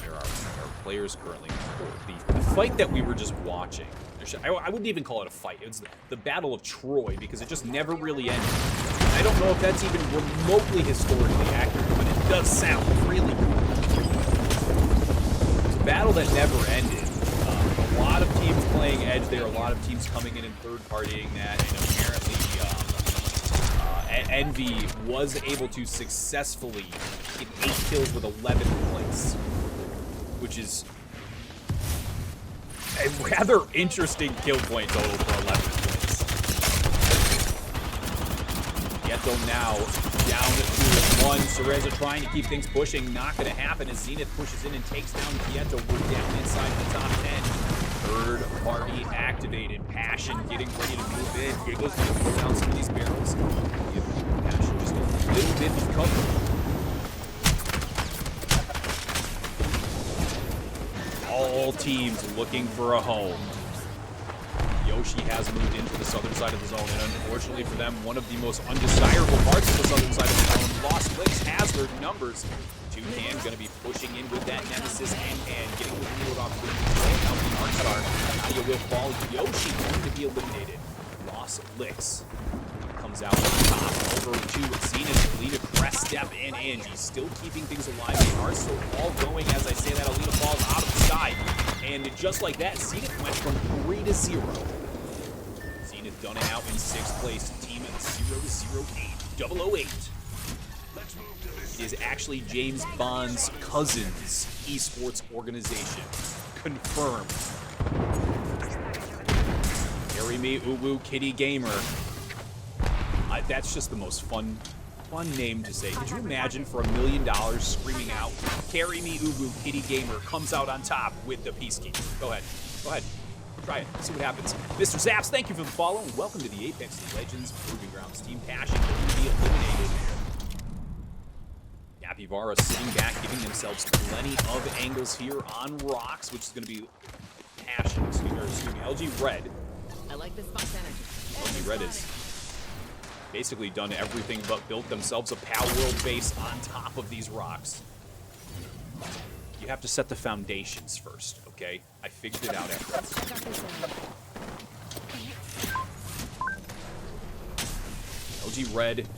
There are players currently. The fight that we were just watching, I wouldn't even call it a fight. It was the Battle of Troy because it just never really ended. I don't know if that's even remotely historically accurate, but it does sound really good. Battle that never ended. A lot of teams playing Edge there, a lot of teams coming in and third-partying that, and apparently Envy was able to successfully get 8 kills with 11th place, which is a rather interesting kill point total for 11th place. Quieto now down to 1. Cereza trying to keep things pushing. Not going to happen as Zenith pushes in and takes down Quieto. We're down inside the top 10. Third party activated. Passion getting ready to move in. Here goes to pull down some of these barrels. Give Passion just a little bit of cover. All teams looking for a home. Yoshi has moved into the southern side of the zone, and unfortunately for them, one of the most undesirable parts of the southern side of the zone. Lost Licks has their numbers. Toucan going to be pushing in with that Nemesis and getting the field off with control. Now the Arcstar, Nadia will fall. Yoshi going to be eliminated. Lost Licks comes out on top over to Zenith. Alina, Crest, Step, and Angie still keeping things alive. They are still all going. As I say that, Alina falls out of the sky. And just like that, Zenith went from 3 to 0. Zenith done it out in 6th place. Team 008. 008. It is actually James Bond's cousin's esports organization. Confirmed. Carry me, Uwu Kitty Gamer. That's just the most fun name to say. Could you imagine for $1 million screaming out, "Carry me, Uwu Kitty Gamer" comes out on top with the Peacekeeper? Go ahead. Try it. See what happens. Mr. Zaps, thank you for the follow, and welcome to the Apex Legends Proving Grounds. Team Passion will be eliminated. Capybara sitting back, giving themselves plenty of angles here on rocks, which is going to be Passion, excuse me, LG Red. I like this box energy. LG Red is basically done everything but built themselves a Pal World base on top of these rocks. You have to set the foundations first, okay? I figured it out after. LG Red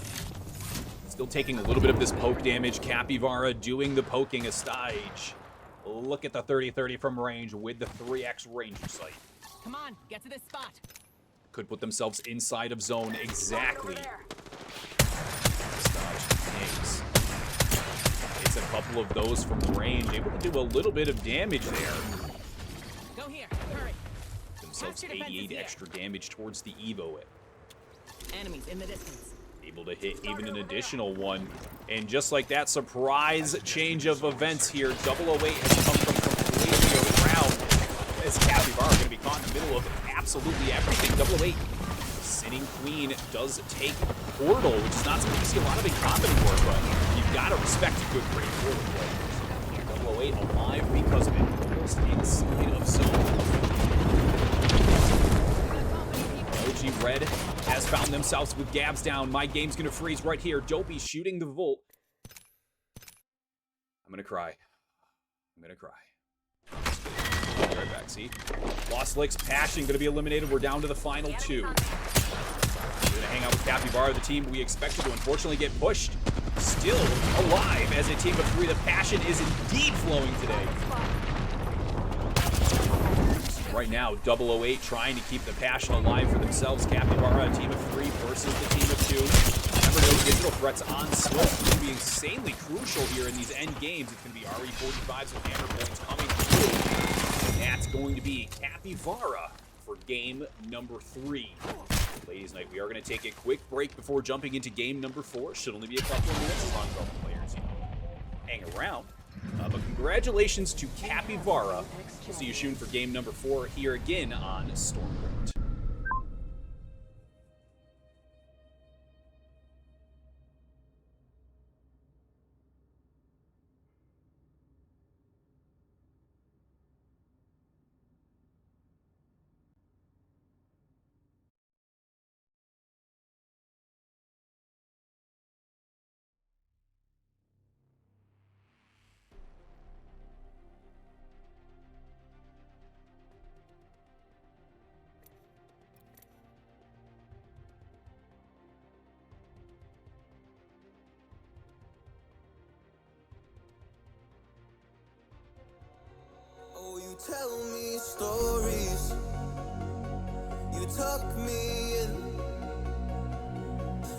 still taking a little bit of this poke damage. Capybara doing the poking a stage. Look at the 30-30 from range with the 3x Ranger sight. Come on, get to this spot. Could put themselves inside of zone exactly. It's a couple of those from range, able to do a little bit of damage there. Go here, hurry. Themselves 88 extra damage towards the Evo. Enemies in the distance. Able to hit even an additional one. And just like that, surprise change of events here. 008 has come from completely around as Capybara going to be caught in the middle of absolutely everything. 008, Sinning Queen does take Portal, which is not something you see a lot of in combat work, but you've got to respect a good great Portal play. 008 alive because of it, almost inside of zone. OG Red has found themselves with Gabs down. My game's gonna freeze right here. Dopey shooting the Volt. I'm gonna cry. I'm gonna cry. I'll be right back, see? Lost Licks, Passion gonna be eliminated. We're down to the final two. We're gonna hang out with Capybara, the team we expected to unfortunately get pushed. Still alive as a team of three. The Passion is indeed flowing today. Right now, 008 trying to keep the Passion alive for themselves. Capybara, a team of three versus the team of two. Remember, no digital threats on Swift. It's going to be insanely crucial here in these end games. It's going to be RE45s with hammer points coming through. And that's going to be Capybara for game number 3. Ladies' night, we are going to take a quick break before jumping into game number 4. Should only be a couple of minutes as long as all the players, hang around. But congratulations to Capybara. We'll see you soon for game number 4 here again on Stormpoint. You tell me stories, you tuck me in,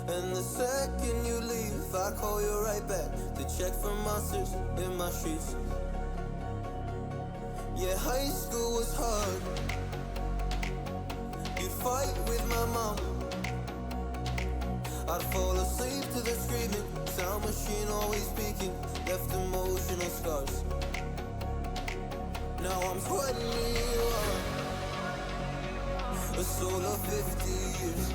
and the second you leave, I call you right back to check for monsters in my streets. Yeah, high school was hard. You'd fight with my mom. I'd fall asleep to the screaming, sound machine always speaking, left emotional scars. Now I'm 21, a soul of 50 years.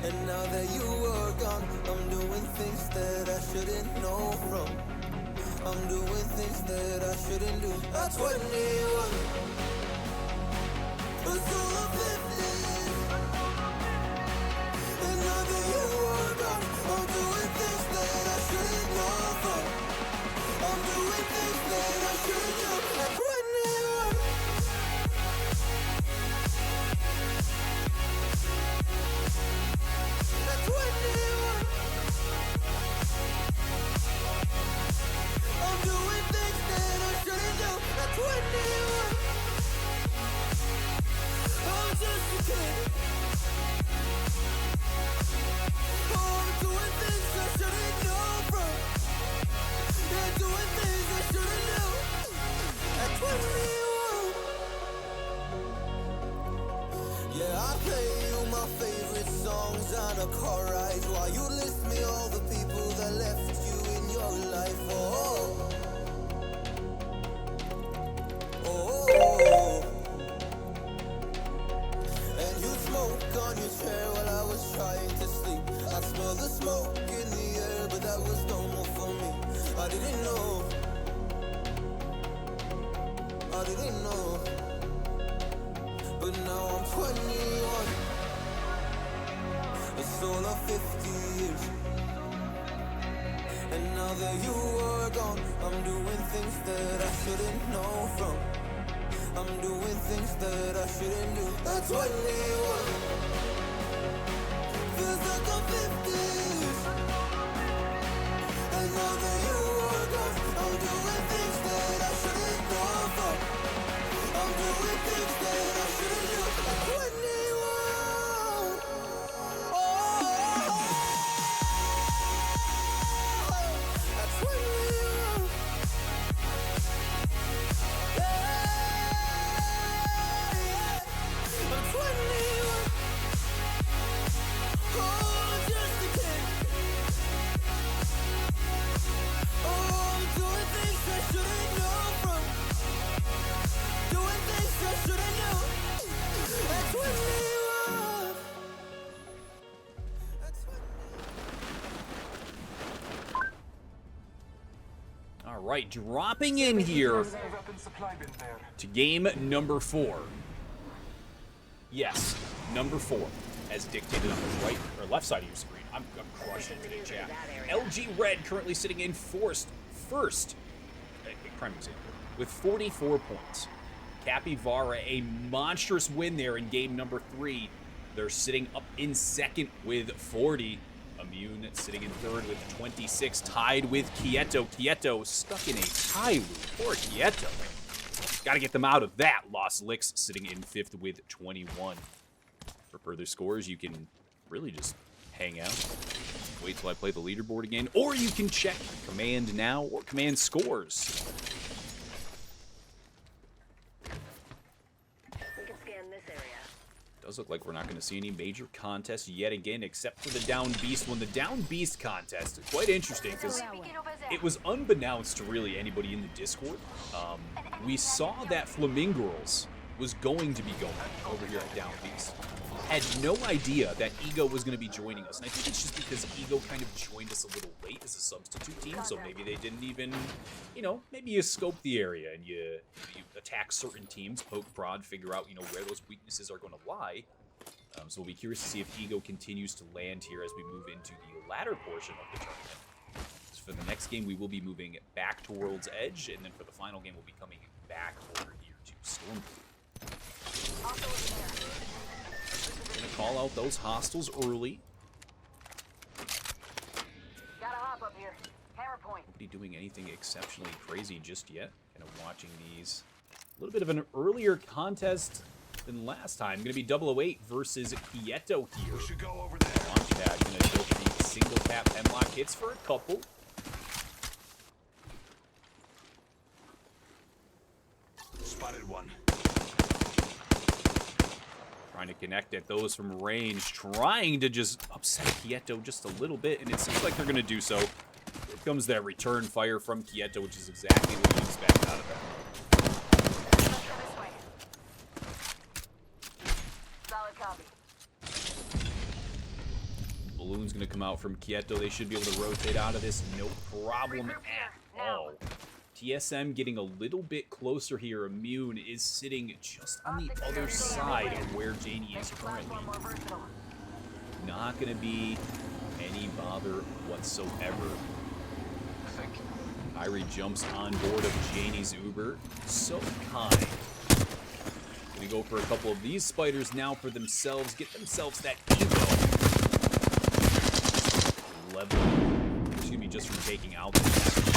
And now that you are gone, I'm doing things that I shouldn't know from. I'm doing things that I shouldn't do. At 21, a soul of 50 years. And now that you are gone, I'm doing things that I shouldn't know from. I'm doing things that I shouldn't do. At 21. At 21. I'm doing things that I shouldn't do. At 21. I'm just a kid. Oh, I'm doing things I shouldn't know from. Yeah, doing things I shouldn't do. At 21. Yeah, I play you my favorite songs on a car ride while you list me all the people that left you in your life. Oh, oh, oh. And you smoke on your chair while I was trying to sleep. I smell the smoke in the air, but that was normal for me. I didn't know. I didn't know. But now I'm 21. A soul of 50 years. And now that you are gone, I'm doing things that I shouldn't know from. I'm doing things that I shouldn't do. At 21. Feels like I'm 50 years. And now that you are gone, I'm doing things that I shouldn't know from. I'm doing things that I shouldn't do. At 21. Oh, at 21. Yeah, I'm 21. Oh. right, dropping in here There's a weapon supply bin there. to game number 4. Yes, number 4, as dictated on the right or left side of your screen. I'm crushing today, chat. LG Red currently sitting in first, crime example, with 44 points. Capybara, a monstrous win there in game number 3. They're sitting up in second with 40. Immune sitting in third with 26, tied with Quieto. Quieto stuck in a tie loop. Poor Quieto. Got to get them out of that. Lost Licks sitting in fifth with 21. For further scores, you can really just hang out. Wait till I play the leaderboard again. Or you can check Command Now or Command Scores. We can scan this area. Does look like we're not going to see any major contests yet again, except for the Down Beast one. The Down Beast contest is quite interesting because it was unbeknownst to really anybody in the Discord. We saw that Flamingirls was going to be going over here at Down Beast. Had no idea that Ego was going to be joining us, and I think it's just because Ego kind of joined us a little late as a substitute team, so maybe they didn't even, you know, maybe you scope the area and you attack certain teams, poke, prod, figure out, you know, where those weaknesses are going to lie. So we'll be curious to see if Ego continues to land here as we move into the latter portion of the tournament. So for the next game, we will be moving back to World's Edge, and then for the final game, we'll be coming back over here to Stormbrew. Gonna call out those hostiles early. Gotta hop up here. Hammer point. Nobody doing anything exceptionally crazy just yet. Kind of watching these. A little bit of an earlier contest than last time. Gonna be 008 versus Quieto here. We should go over there. Launchpad gonna go for the single tap hemlock hits for a couple. Spotted one. Trying to connect at those from range, trying to just upset Quieto just a little bit, and it seems like they're going to do so. Here comes that return fire from Quieto, which is exactly what you expect out of them. Let's go this way. Solid copy. Balloon's going to come out from Quieto. They should be able to rotate out of this, no problem Regroup here, at now. all. TSM getting a little bit closer here. Immune is sitting just on the other side of where Janie is currently. Platform more versatile. Not going to be any bother whatsoever. Thank you. Irie jumps on board of Janie's Uber. So kind. Gonna go for a couple of these spiders now for themselves. Get themselves that Ego level. Excuse me, just from taking out the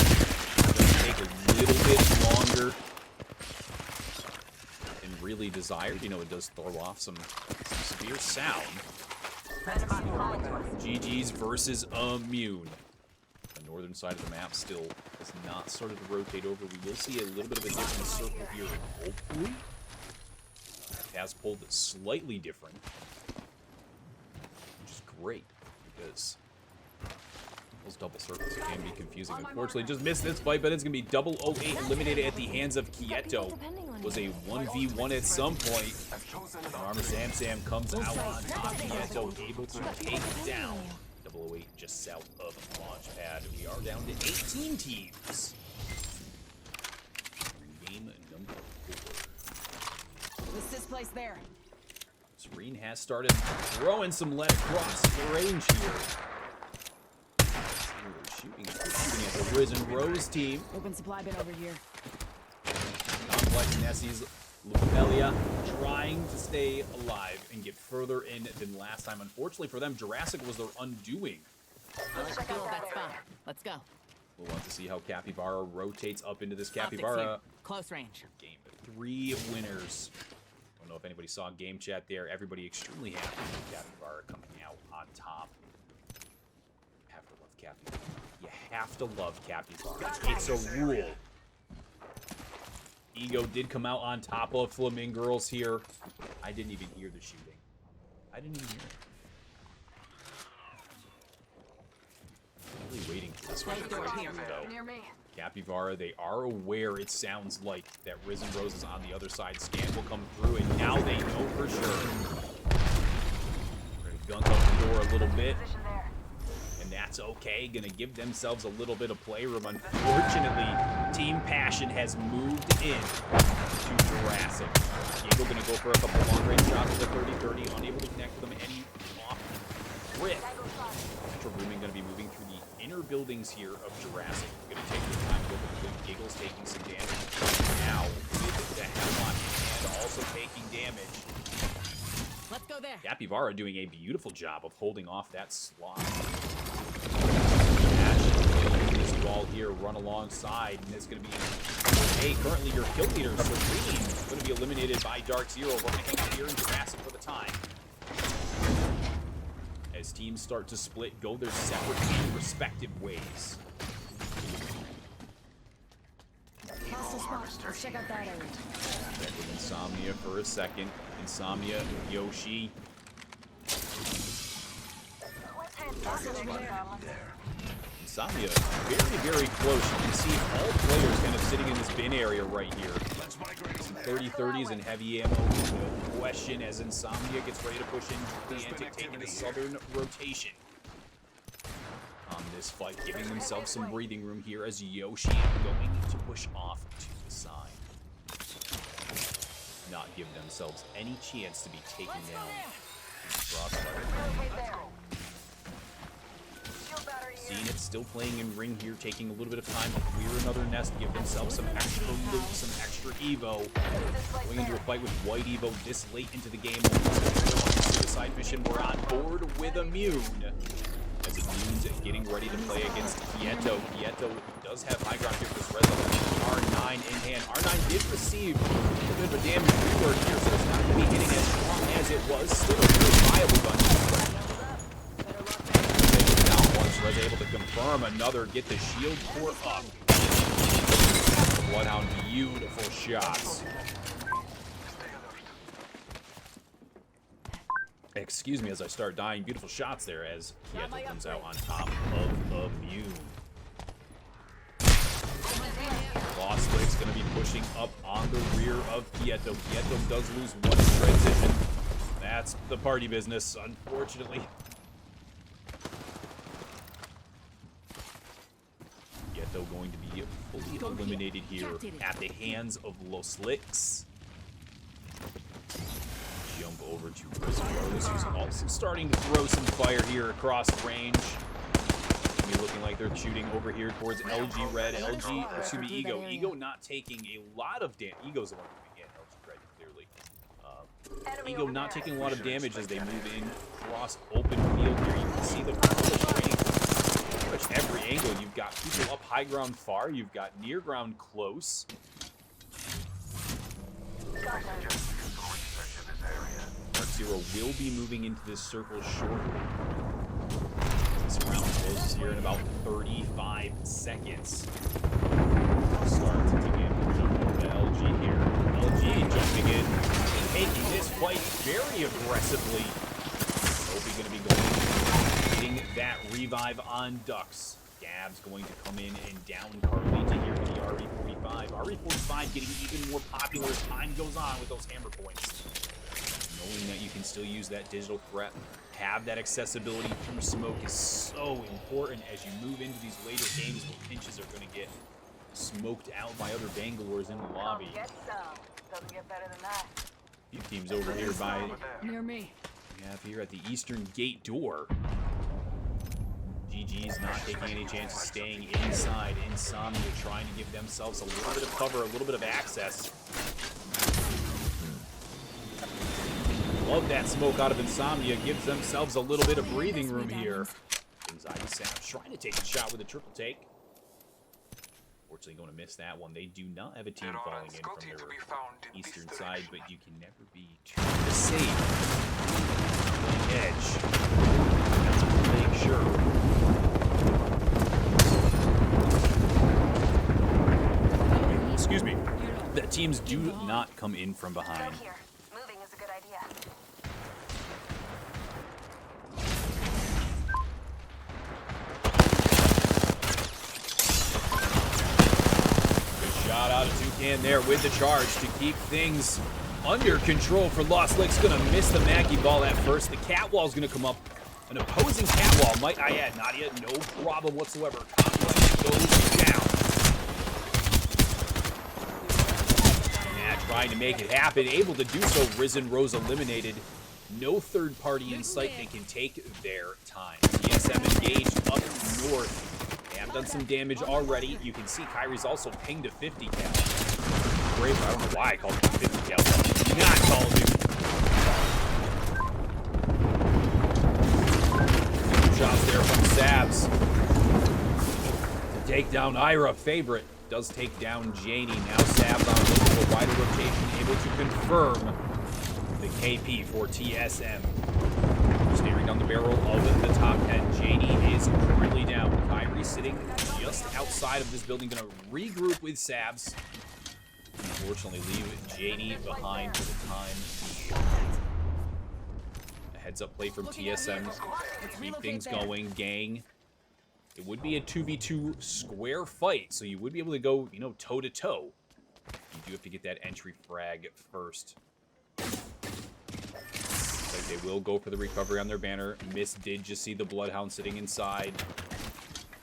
take a little bit longer than really desired. You know, it does throw off some severe sound. GG's versus Immune. The northern side of the map still has not started to rotate over. We will see a little bit of a different circle here, hopefully. It has pulled slightly different, which is great because those double circles can be confusing. Unfortunately, just missed this fight, but it's going to be 008 eliminated at the hands of Quieto. Was a 1v1 at some point. I've chosen an Armor Sam comes out on top. Quieto able to take it down. 008 just south of Launchpad. We are down to 18 teams. Game number 4. Let's place there. Serene has started throwing some lead across the range here. Shooting at the Risen Rose team. Open supply bin over here. Complex Nessie's Lupelia trying to stay alive and get further in than last time. Unfortunately for them, Jurassic was their undoing. Let's check out that spot. Let's go. We'll want to see how Capybara rotates up into this Optics Capybara here. Close range. game. 3 winners. Don't know if anybody saw game chat there. Everybody extremely happy with Capybara coming out on top. Have to love Capybara. You have to love Capybara. It's a rule. Ego did come out on top of Flamingirls here. I didn't even hear the shooting. I didn't even hear it. Really waiting for this one to Right here. go. Near me. Capybara, they are aware, it sounds like, that Risen Rose is on the other side. Scan will come through, and now they know for sure. We're gonna guns up the door a little bit. Position there. And and that's okay. Gonna give themselves a little bit of playroom. Unfortunately, Team Passion has moved in to Jurassic. Diego gonna go for a couple long-range shots with the 30-30, unable to connect them any off rip. Metro Booming gonna be moving through the inner buildings here of Jurassic. Gonna take the time to look at the Giggles taking some damage now with the Hemlock and also taking damage. Let's go there. Capybara doing a beautiful job of holding off that slot. This wall here, run alongside, and it's going to be hey, currently your kill leader, Serene, going to be eliminated by Dark Zero. We're going to hang out here in Jurassic for the time. As teams start to split, go their separate and respective ways. Hostile spot. Let's check out that area. Back with Insomnia for a second. Insomnia, Yoshi. Insomnia, very close. You can see all players kind of sitting in this bin area right here. Let's migrate Some over there. 30-30s and heavy ammo. No question as Insomnia gets ready to push into the Antic, taking the southern rotation. On this fight, giving themselves some breathing room here as Yoshi going to push off to the side. Not give themselves any chance to be taken down. Crossfire. Seeing it still playing in ring here, taking a little bit of time to clear another nest, give themselves some extra loot, some extra Evo. Going into a fight with White Evo this late into the game. Suicide mission, we're on board with Immune. As Immune's getting ready to play against Quieto. Quieto does have high ground here for this resolution. R9 in hand. R9 did receive a little bit of a damage rework here, so it's not going to be hitting as strong as it was. Still a very viable gun. Down once, was able to confirm another, get the shield core up. Bloodhound, beautiful shots. Excuse me as I start dying. Beautiful shots there as Quieto comes out on top of Immune. Lost Lake's going to be pushing up on the rear of Quieto. Quieto does lose one transition. That's the party business, unfortunately. Quieto going to be fully eliminated here at the hands of Los Licks. Jump over to Risen Rose, who's also starting to throw some fire here across range. Looking like they're shooting over here towards LG Red. LG, or excuse me, Ego. Ego not taking a lot of damage. Ego's the one moving in, LG Red, clearly. Ego not taking a lot of damage as they move in across open field here. You can see the pretty much every angle. You've got people up high ground far. You've got near ground close. Dark Zero will be moving into this circle shortly. This round closes here in about 35 seconds. Start to jump to LG here. LG jumping in, taking this fight very aggressively. Opie going to be getting that revive on Dux. Gab's going to come in and down Carly to here with the RE45. RE45 getting even more popular as time goes on with those hammer points. Knowing that you can still use that digital threat, have that accessibility through smoke is so important as you move into these later games where pinches are going to get smoked out by other Bangalores in the lobby. Get some. Doesn't get better than that. Few teams over here by Near me. we have here at the eastern gate door. GG's not taking any chances, staying inside. Insomnia trying to give themselves a little bit of cover, a little bit of access. Love that smoke out of Insomnia. Gives themselves a little bit of breathing room here. Anxiety Sap trying to take a shot with a triple take. Fortunately, going to miss that one. They do not have a team falling in from their eastern side, but you can never be too safe. Edge. Make sure. Excuse me. The teams do not come in from behind. Here. Moving is a good idea. Good shot out of Toucan there with the charge to keep things under control for Lost Lake's. Gonna miss the Maggie ball at first. The Catwall's gonna come up An opposing catwall, might I add. Nadia, no problem whatsoever. Conquest goes down. Trying to make it happen, able to do so. Risen Rose eliminated. No third party in sight. They can take their time. TSM engaged up north. They have done some damage already. You can see Kyrie's also pinged a 50 cal. Great, I don't know why I called it 50 cal. Not called it. Two shots there from Sabs to take down Ira. Favorite does take down Janie. Now Sabs on a little bit of a wider rotation, able to confirm the KP for TSM. Staring down the barrel of the top 10. Janie is currently down. Kyrie sitting just outside of this building, going to regroup with Sabs. Unfortunately, leave Janie behind for the time. A heads-up play from TSM. Keep things going, gang. It would be a 2v2 square fight, so you would be able to go, you know, toe-to-toe. You do have to get that entry frag first. Like they will go for the recovery on their banner. Miss did just see the Bloodhound sitting inside.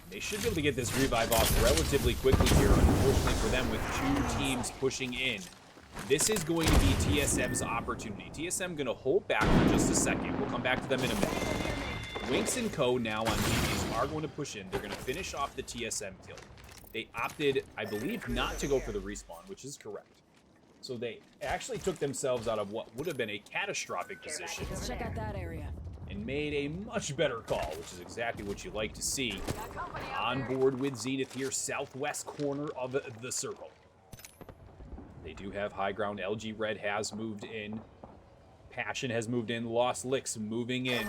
They should be able to get this revive off relatively quickly here, unfortunately for them, with two teams pushing in. This is going to be TSM's opportunity. TSM going to hold back for just a second. We'll come back to them in a minute. Winx and Co. now on TVs are going to push in. They're going to finish off the TSM kill. They opted, I believe, not to go for the respawn, which is correct. So they actually took themselves out of what would have been a catastrophic position Let's check out that area. and made a much better call, which is exactly what you like to see. On board with Zenith here, southwest corner of the circle. They do have high ground. LG Red has moved in. Passion has moved in. Lost Licks moving in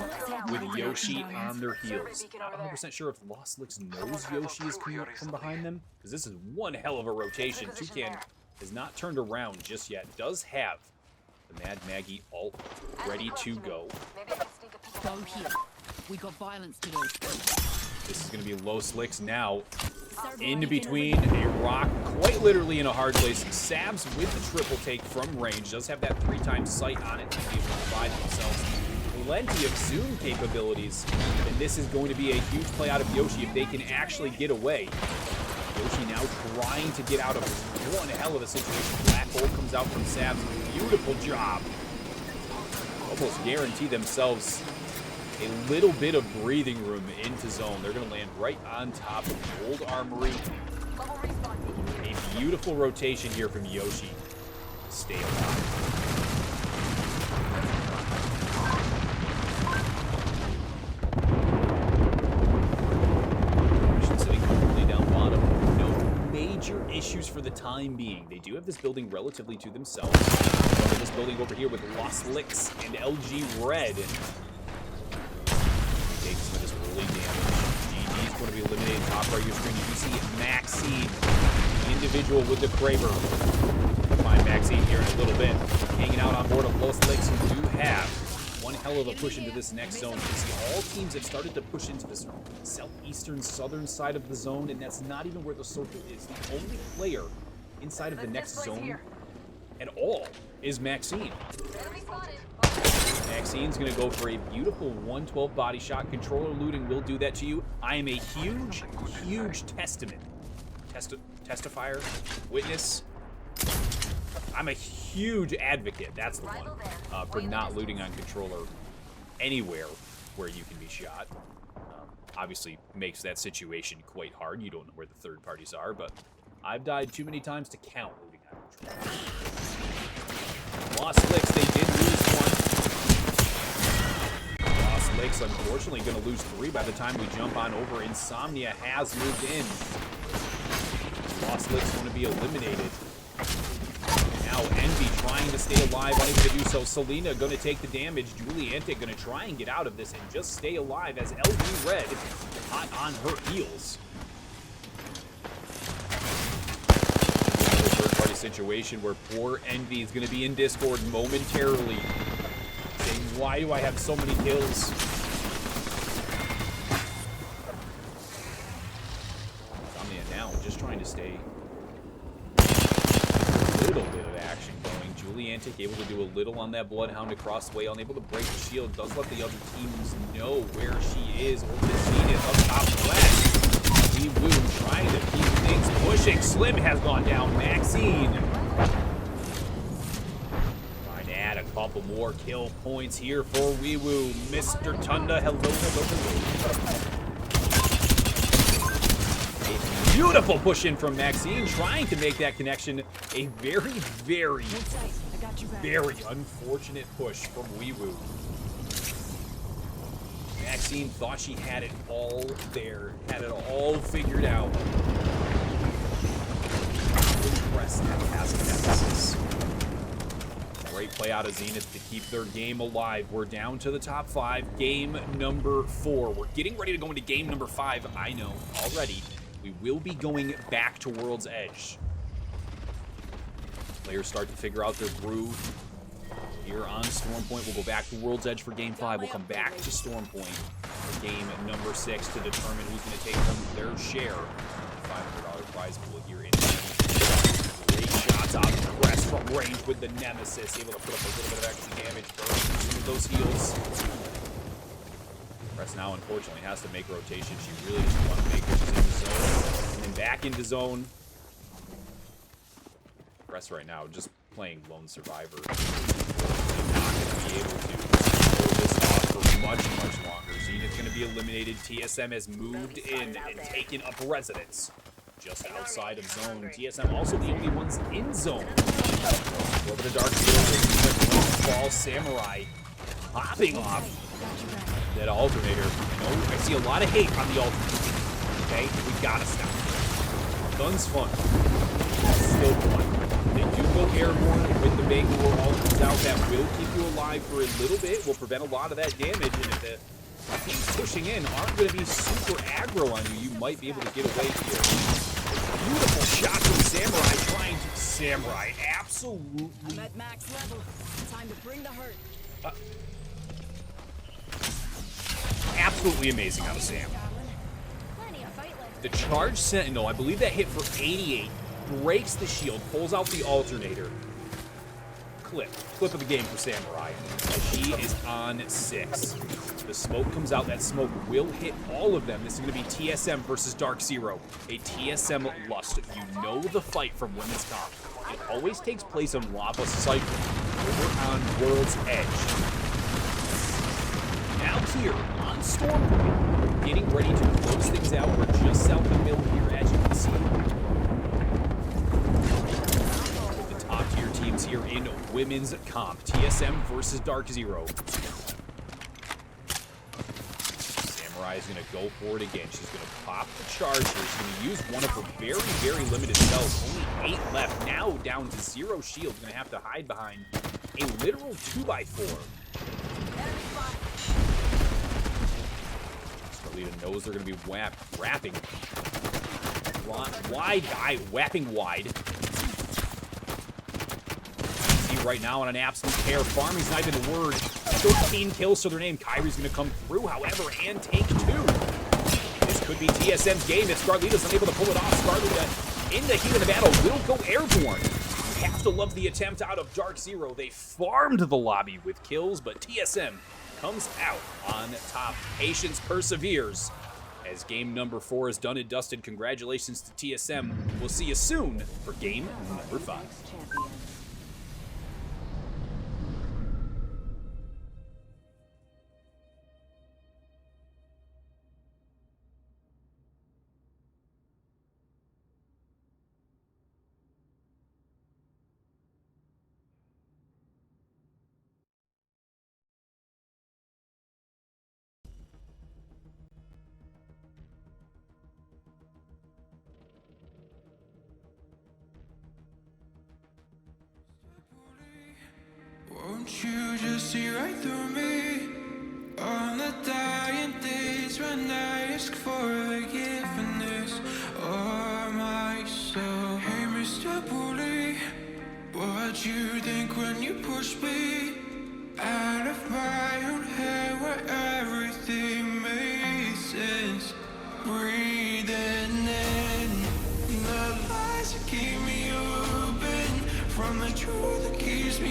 with Yoshi on their heels. Not 100% sure if Lost Licks knows Yoshi is coming up from behind them, because this is one hell of a rotation. Toucan has not turned around just yet. Does have the Mad Maggie ult ready to go. Go here. We got violence to do. This is going to be Los Licks now. In between a rock, quite literally in a hard place. Sabs with the triple take from range. Does have that 3x sight on it to be able to provide themselves plenty of zoom capabilities. And this is going to be a huge play out of Yoshi if they can actually get away. Yoshi now trying to get out of one hell of a situation. Black hole comes out from Sabs. Beautiful job. Almost guarantee themselves a little bit of breathing room into zone. They're going to land right on top of the old armory. A beautiful rotation here from Yoshi. Stay alive. Sitting comfortably down bottom. No major issues for the time being. They do have this building relatively to themselves. This building over here with Lost Licks and LG Red. Take some of this early damage. GG is going to be eliminated top right of your screen. You can see Maxine, the individual with the Kraber. Find Maxine here in a little bit. Hanging out on board of Lost Licks, who do have one hell of a push into this next zone. You can see all teams have started to push into this southeastern, southern side of the zone, and that's not even where the circle is. The only player inside of the next zone at all is Maxine. Maxine's going to go for a beautiful 112 body shot. Controller looting will do that to you. I am a huge, huge testifier, witness. I'm a huge advocate, that's the one, for not looting on controller anywhere where you can be shot. Obviously makes that situation quite hard. You don't know where the third parties are, but I've died too many times to count looting on controller. Lost Licks, they did lose one. Lost Licks, unfortunately, going to lose 3 by the time we jump on over. Insomnia has moved in. Lost Licks going to be eliminated. Now Envy trying to stay alive, unable to do so. Selena going to take the damage. Julie Antic going to try and get out of this and just stay alive as LG Red hot on her heels. Third-party situation where poor Envy is going to be in Discord momentarily, saying, "Why do I have so many kills?" Insomnia now just trying to stay a little bit of action going. Juliantic able to do a little on that Bloodhound across the way, unable to break the shield. Does let the other teams know where she is. Or the Zenith up top left. WeeWoo trying to keep things pushing. Slim has gone down. Maxine trying to add a couple more kill points here for WeeWoo. Mr. Tunda, hello. A beautiful push in from Maxine, trying to make that connection. A very, very, very unfortunate push from WeeWoo. Maxine thought she had it all there, had it all figured out. Impressed at passing that Nemesis. Great play out of Zenith to keep their game alive. We're down to the top 5. Game number 4. We're getting ready to go into game number 5. I know already. We will be going back to World's Edge. Players start to figure out their groove. Here on Stormpoint, we'll go back to World's Edge for Game 5. We'll come back to Stormpoint for Game number 6 to determine who's going to take home their share of the $500 prize pool here in great shots out of the crest from range with the Nemesis, able to put up a little bit of extra damage for some of those heals. Press now, unfortunately, has to make rotation. She really doesn't want to make it into zone. And then back into zone. Press right now, just playing Lone Survivor. They're not going to be able to hold this off for much, much longer. Zenith's going to be eliminated. TSM has moved in and taken up residence just outside of zone. TSM also the only ones in zone. Over the Dark Field, Ball Samurai popping off that alternator. I see a lot of hate on the alternator. Okay, we gotta stop. Gun's fun. Still fun. They do go airborne with the Bangalore alternates out. That will keep you alive for a little bit. Will prevent a lot of that damage. And if the teams pushing in aren't going to be super aggro on you, you might be able to get away here. Beautiful shot from Samurai trying to... Samurai, absolutely... I'm at max level. Time to bring the hurt. Absolutely amazing out of Sam. The Charge Sentinel, I believe that hit for 88, breaks the shield, pulls out the alternator. Clip of the game for Samurai. She is on 6. The smoke comes out. That smoke will hit all of them. This is going to be TSM versus Dark Zero. A TSM Lust. You know the fight from Women's Comp. It always takes place on Lava Cycle over on World's Edge. Now here on Stormpoint, getting ready to close things out. We're just south of Mill here, as you can see. The top tier teams here in Women's Comp. TSM versus Dark Zero. Samurai is going to go for it again. She's going to pop the charge here. She's going to use one of her very, very limited spells. Only 8 left. Now down to 0 shield. Going to have to hide behind a literal 2x4. Scarlita knows they're going to be wrapping wide. See right now on an absolute tear. Farming's not even a word. 13 kills to their name. Kyrie's going to come through, however, and take 2. This could be TSM's game if Scarlita's unable to pull it off. Scarlita, in the heat of the battle, will go airborne. You have to love the attempt out of Dark Zero. They farmed the lobby with kills, but TSM comes out on top. Patience perseveres as game number 4 is done and dusted. Congratulations to TSM. We'll see you soon for game number 5. Won't you just see right through me? On the dying days when I ask for forgiveness or my soul. Hey, Mr. Bully, what you think when you push me out of my own head where everything made sense? Breathing in the lies that keep me open from the truth that keeps me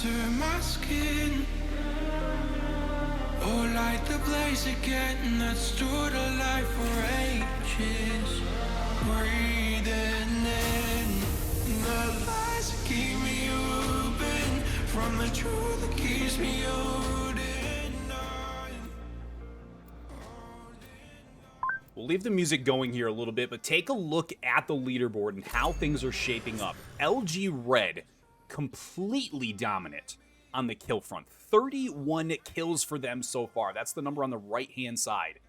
under my skin. Oh, light the blaze again that stood alive for ages. Breathing in the lies that keep me open from the truth that keeps me holding on. We'll leave the music going here a little bit, but take a look at the leaderboard and how things are shaping up. LG Red, completely dominant on the kill front. 31 kills for them so far. That's the number on the right-hand side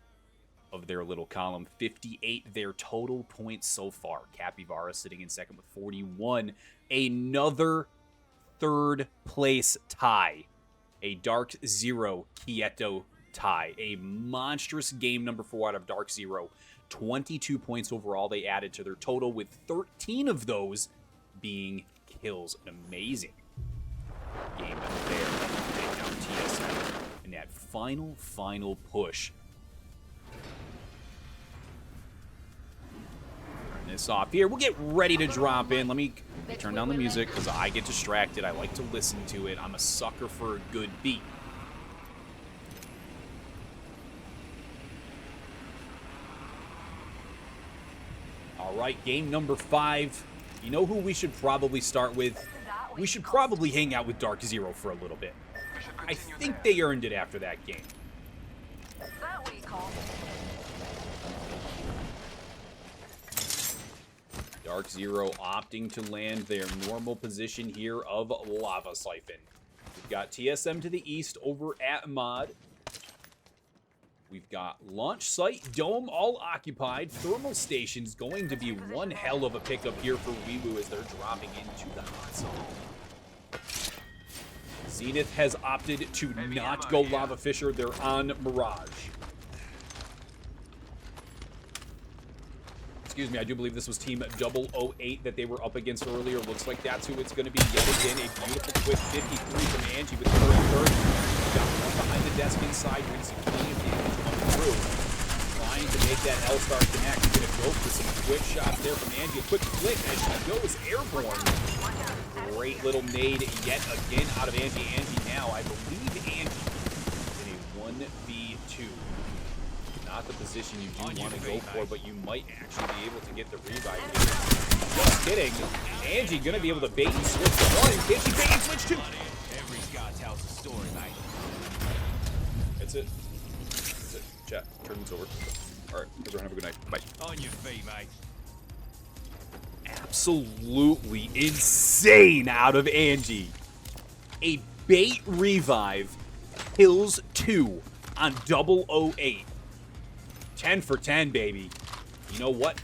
of their little column. 58 their total points so far. Capybara sitting in second with 41. Another third place tie. A Dark Zero Quieto tie. A monstrous game number 4 out of Dark Zero. 22 points overall they added to their total, with 13 of those being kills. An amazing game out there. Take down TSM in that final push. Turn this off here. We'll get ready to drop in. Let me turn down the music because I get distracted. I like to listen to it. I'm a sucker for a good beat. All right, game number 5. You know who we should probably start with? We should probably hang out with Dark Zero for a little bit. I think they earned it after that game. That what you call? Dark Zero opting to land their normal position here of Lava Siphon. We've got TSM to the east over at Mod. We've got launch site, dome all occupied. Thermal station's going to be one hell of a pickup here for Weewu as they're dropping into the hot zone. Zenith has opted to not go Lava Fisher. They're on Mirage. Excuse me, I do believe this was Team 008 that they were up against earlier. Looks like that's who it's going to be yet again. A beautiful quick 53 from Angie with 33. Got one behind the desk inside. You're going to see plenty of damage coming through. Trying to make that L-Star connect. Going to go for some quick shots there from Angie. A quick flick as she goes airborne. Great little nade yet again out of Angie. Angie now, I believe Angie in a 1v2. Not the position you do want to go for, but you might actually be able to get the revive here. Just kidding. Angie going to be able to bait and switch to 1. Can she bait and switch to? Every scar tells a story, mate. That's it. That's it. Chat, turn this over. All right, everyone have a good night. Bye. On your feet, mate. Absolutely insane out of Angie. A bait revive kills 2 on 008. 10 for 10, baby. You know what?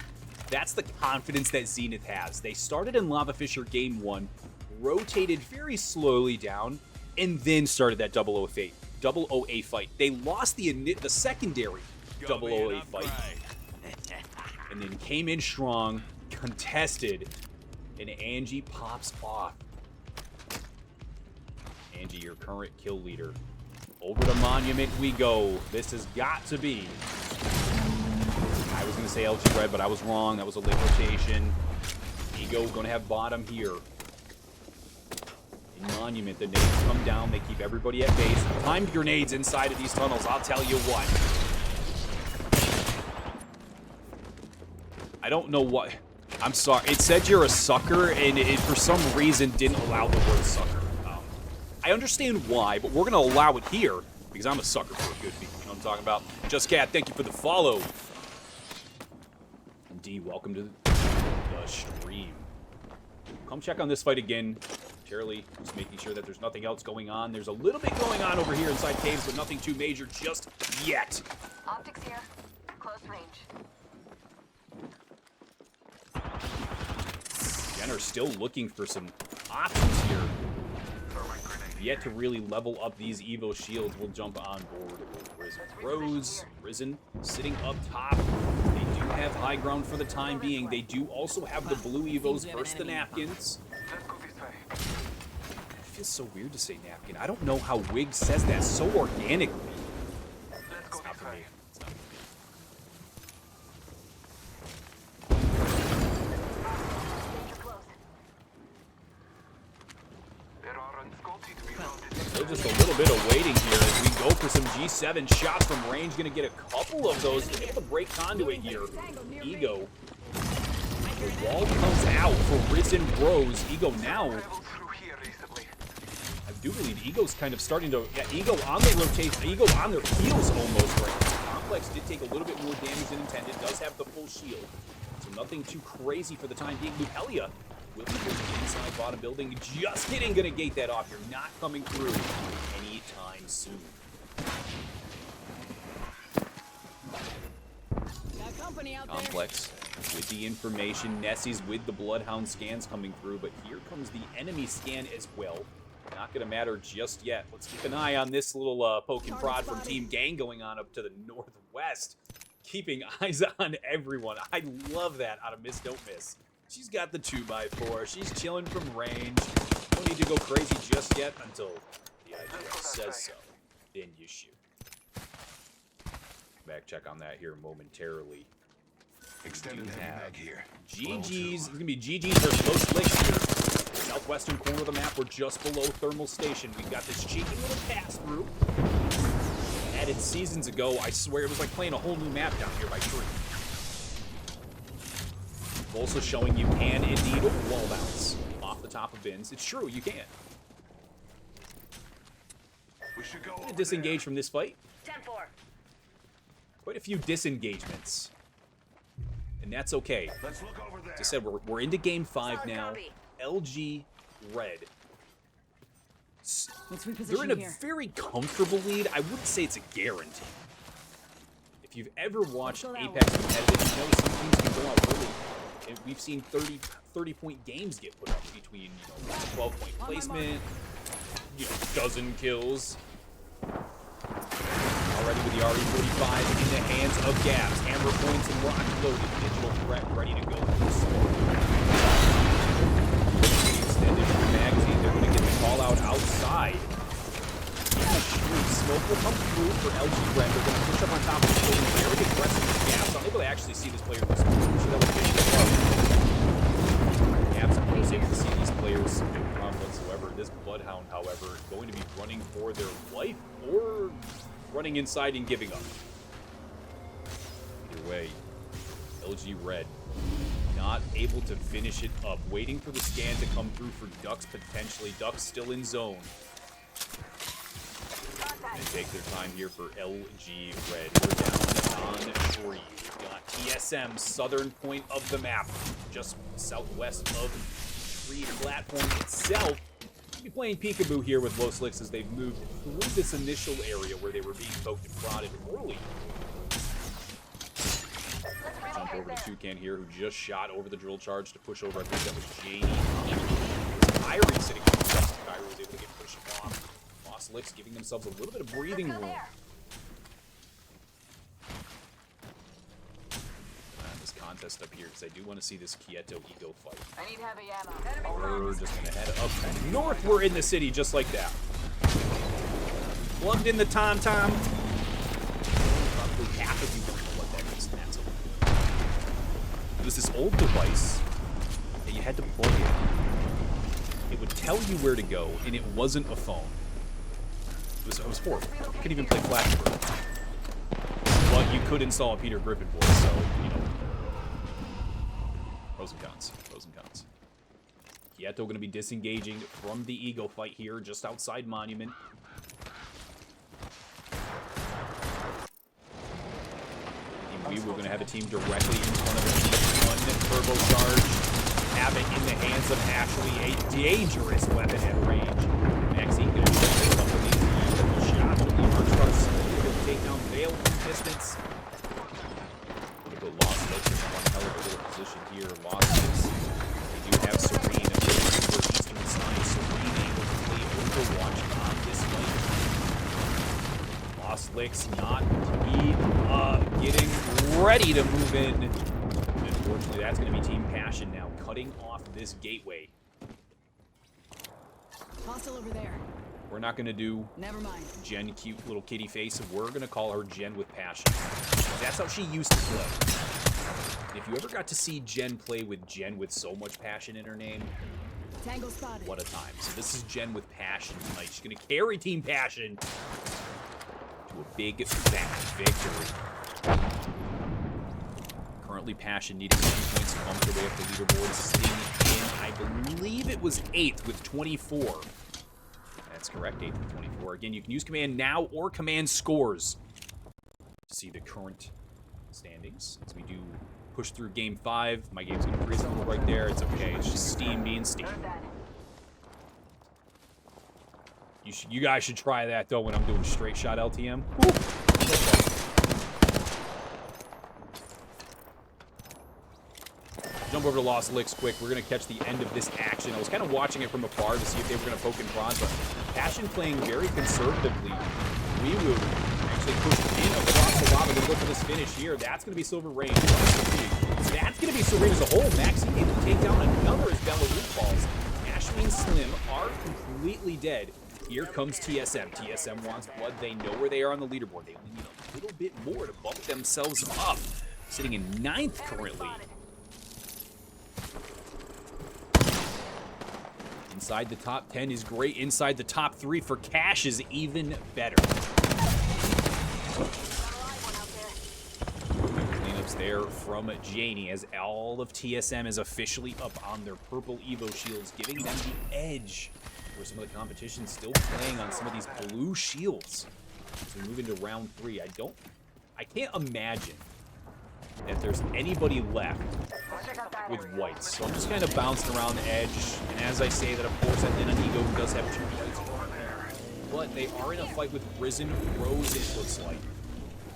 That's the confidence that Zenith has. They started in Lava Fisher game 1, rotated very slowly down, and then started that 008 fight. They lost the secondary 008 fight, and then came in strong, contested, and Angie pops off. Angie, your current kill leader. Over to Monument we go. This has got to be... I was going to say LG Red, but I was wrong. That was a late rotation. Ego going to have bottom here. In Monument, the nades come down. They keep everybody at base. Timed grenades inside of these tunnels, I'll tell you what. I don't know what... I'm sorry. It said you're a sucker, and it for some reason didn't allow the word sucker. I understand why, but we're going to allow it here because I'm a sucker for a good beat. You know what I'm talking about? Just Cat, thank you for the follow. And D, welcome to the stream. Come check on this fight again. Charlie, just making sure that there's nothing else going on. There's a little bit going on over here inside caves, but nothing too major just yet. Optics here. Close range. Jenner still looking for some options here. Yet to really level up these Evo shields. We'll jump on board with Risen Rose. Risen sitting up top. They do have high ground for the time being. They do also have the blue Evos versus the napkins. It feels so weird to say napkin. I don't know how Wig says that so organically. It's not for me. It's not for me. Danger close. There are unsculpted just a little bit of waiting here as we go for some G7 shots from range. Gonna get a couple of those. Able to break conduit here. Ego. The wall comes out for Risen Rose. Ego now. I do believe Ego's kind of starting to. Yeah, Ego on the rotation. Ego on their heels almost right now. Complex did take a little bit more damage than intended. Does have the full shield. So nothing too crazy for the time being. Lupelia will be pushing inside bottom building. Just kidding, gonna gate that off. You're not coming through anytime soon. Got company out there. Complex with the information. Nessie's with the Bloodhound scans coming through, but here comes the enemy scan as well. Not gonna matter just yet. Let's keep an eye on this little poke and prod from Team Gang going on up to the northwest. Keeping eyes on everyone. I love that out of Miss Don't Miss. She's got the 2x4. She's chilling from range. Don't need to go crazy just yet until the IGF says so. Then you shoot. Back check on that here momentarily. Extended heavy mag here. GG's. It's going to be GG's versus Los Lakes here. Southwestern corner of the map. We're just below Thermal Station. We've got this cheeky little pass-through. Added seasons ago. I swear it was like playing a whole new map down here by tree. Also showing you can indeed wall bounce off the top of bins. It's true, you can. We should go Disengage from this fight. 10-4. Quite a few disengagements. And that's okay. Let's look over there. As I said, we're into game 5 Solid now. copy. LG Red. Let's They're reposition in a here. very comfortable lead. I wouldn't say it's a guarantee. If you've ever watched Let's go that Apex competitive, you know some teams can go out early. And we've seen 30-point games get put up between, 12-point placement, dozen kills. Already with the RE45 in the hands of Gabs. Hammer points and rock loaded. Digital threat ready to go. Extended from the magazine. They're going to get the call out outside. Smoke will come through for LG Red. They're going to push up on top of the building. Very aggressive with Gabs. I'm able to actually see this player. Gabs is able to see these players no problem whatsoever. This Bloodhound, however, is going to be running for their life or running inside and giving up. Either way, LG Red not able to finish it up. Waiting for the scan to come through for Ducks potentially. Ducks still in zone. And take their time here for LG Red. We're down on 3. We've got TSM, southern point of the map, just southwest of Tree platform itself. We'll be playing peekaboo here with Los Licks as they've moved through this initial area where they were being poked and prodded early. Jump over to Toucan here, who just shot over the drill charge to push over. I think that was JD. Kyrie sitting on the steps. Kyrie was able to get pushed off. Los Licks giving themselves a little bit of breathing room. This contest up here, because I do want to see this Quieto Ego fight. I need heavy ammo. Enemy We're just going to head up north. We're in the city just like that. Plugged in the tom-tom. Probably half of you don't know what that is. That's okay. It was this old device that you had to plug in. It would tell you where to go, and it wasn't a phone. It was horrible. You couldn't even play Flash Bird. But you could install a Peter Griffin voice, so, pros and cons. Pros and cons. Quieto going to be disengaging from the Ego fight here, just outside Monument. Team we're going to have a team directly in front of the one turbocharge. Have it in the hands of actually a dangerous weapon at range. Maxine going to shoot a couple of these shots with the Archstars. Able to take down Veil from distance. Going to go Los Licks in one hell of a little position here. Los Licks, they do have Serene for Eastern side. Serene able to play Overwatch on this fight. Los Licks not getting ready to move in. Unfortunately, that's going to be Team Passion now, cutting off this gateway. Hostile over there. We're not going to do Never mind. Jen cute little kitty face. We're going to call her Jen with passion. That's how she used to play. And if you ever got to see Jen play with Jen with so much passion in her name, Tango spotted. What a time. So this is Jen with Passion tonight. She's going to carry Team Passion to a big, fat victory. Currently, Passion needing 10 points to bump their way up the leaderboard, sitting in, I believe it was 8th with 24. That's correct, 8th with 24. Again, you can use Command Now or Command Scores to see the current standings as we do push through Game 5. My game's going to freeze on right there. It's okay. It's just Steam being Steam. You guys should try that, though, when I'm doing straight shot LTM. Woo. Jump over to Lost Licks quick. We're going to catch the end of this action. I was kind of watching it from afar to see if they were going to poke and prod, but Passion playing very conservatively. Weewoo actually pushed in across the lava. Going to go for this finish here. That's going to be Silver Rain. That's going to be Serene as a whole. Maxine able to take down another as Belarus falls. Ashby and Slim are completely dead. Here comes TSM. TSM wants blood. They know where they are on the leaderboard. They only need a little bit more to bump themselves up. Sitting in 9th currently. Inside the top 10 is great. Inside the top 3 for Cash is even better. Cleanups there from Janie as all of TSM is officially up on their purple Evo shields, giving them the edge. Where some of the competition still playing on some of these blue shields. As we move into round 3, I can't imagine that there's anybody left with whites. So I'm just kind of bouncing around the edge. And as I say that, of course, that then Inigo does have 2 whites. But they are in a fight with Risen Rose, it looks like.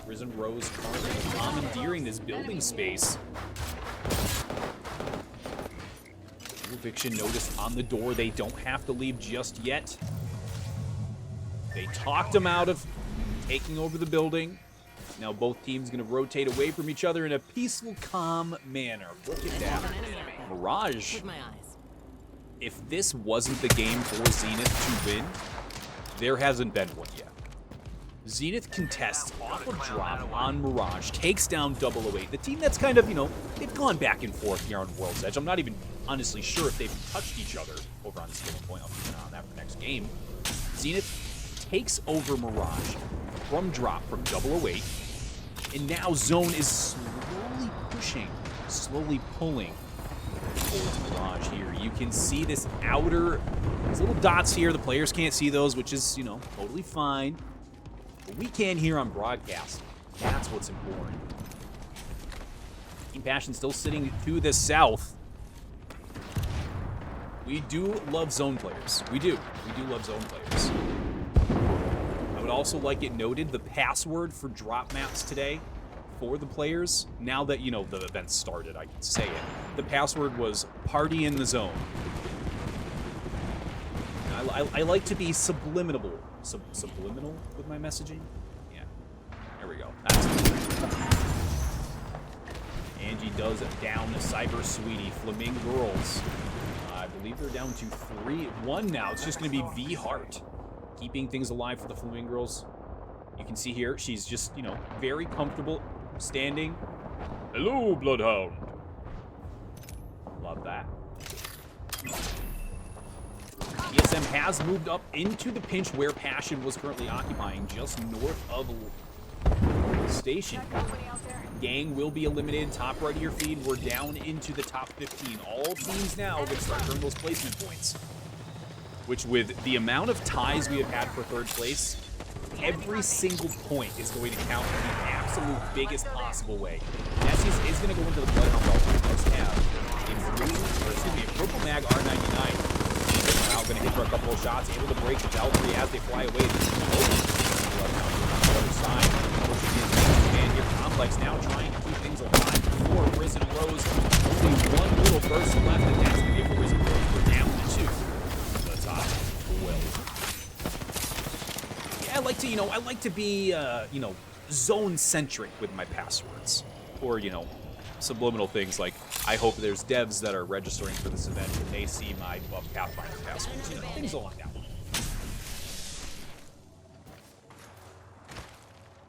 Risen Rose currently commandeering this building space. Eviction notice on the door. They don't have to leave just yet. They talked them out of taking over the building. Now both teams going to rotate away from each other in a peaceful, calm manner. Look at that. Mirage. With my eyes. If this wasn't the game for Zenith to win, there hasn't been one yet. Zenith contests off a drop on Mirage, takes down 008. The team that's kind of, they've gone back and forth here on World's Edge. I'm not even honestly sure if they've touched each other over on the skill point. I'll keep an eye on that for next game. Zenith takes over Mirage from drop from 008. And now Zone is slowly pushing, slowly pulling towards Mirage here. You can see this outer, these little dots here. The players can't see those, which is, totally fine. But we can here on broadcast. That's what's important. Team Passion still sitting to the south. We do love zone players. We do. We do love zone players. I would also like it noted the password for drop maps today for the players, now that, the event started, I can say it. The password was party in the zone. I like to be subliminal. Subliminal with my messaging? Yeah. There we go. That's it. Angie does down the Cyber Sweetie. Flaming Girls. I believe they're down to 3-1 now. It's just going to be V Heart keeping things alive for the Flaming Girls. You can see here, she's just, very comfortable standing. Hello, Bloodhound. Love that. TSM has moved up into the pinch where Passion was currently occupying, just north of Station. Gang will be eliminated. Top right of your feed. We're down into the top 15. All teams now are going to start earning those placement points. Which, with the amount of ties we have had for 3rd place, every single point is going to count in the absolute biggest possible way. Nessies is going to go into the Bloodhound belt. He does have a purple mag R99. Now going to hit for a couple of shots, able to break the Valkyrie as they fly away. Other side, and your Complex now trying to keep things alive for Risen Rose. Only one little burst left, and that's going to be for Risen Rose. We're down to 2. The top 12. Yeah, I like to be, zone-centric with my passwords. Or, subliminal things like, I hope there's devs that are registering for this event and they see my Pathfinder passwords, things along that line.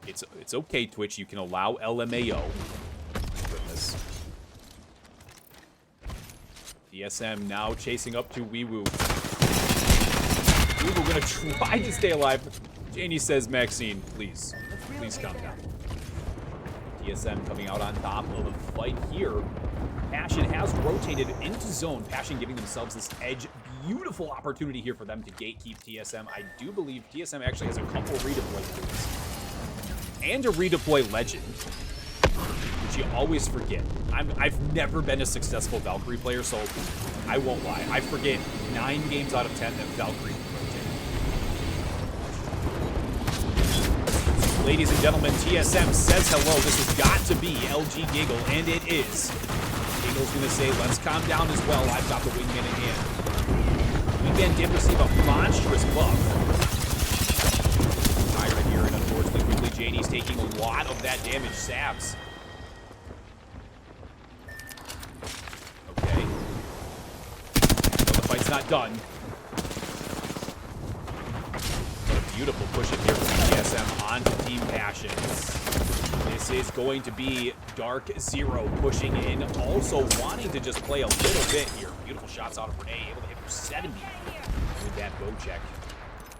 It's okay, Twitch, you can allow LMAO. Goodness. TSM now chasing up to Weewoo. Weewoo gonna try to stay alive. Janie says, Maxine, please calm down. TSM coming out on top of the fight here. Passion has rotated into zone. Passion giving themselves this edge. Beautiful opportunity here for them to gatekeep TSM. I do believe TSM actually has a couple redeploy tools. And a redeploy legend, which you always forget. I've never been a successful Valkyrie player, so I won't lie. I forget 9 games out of 10 that Valkyrie rotate. Ladies and gentlemen, TSM says hello. This has got to be LG Giggle, and it is. Giggle's gonna say, let's calm down as well. I've got the wingman in hand. Wingman did receive a monstrous buff. Tyra here, and unfortunately, quickly, Janie's taking a lot of that damage. Sabs. Okay. But the fight's not done. What a beautiful push in here from TSM onto Team Passion. This is going to be Dark Zero pushing in, also wanting to just play a little bit here. Beautiful shots out of Renee, able to hit for 70 with that bow check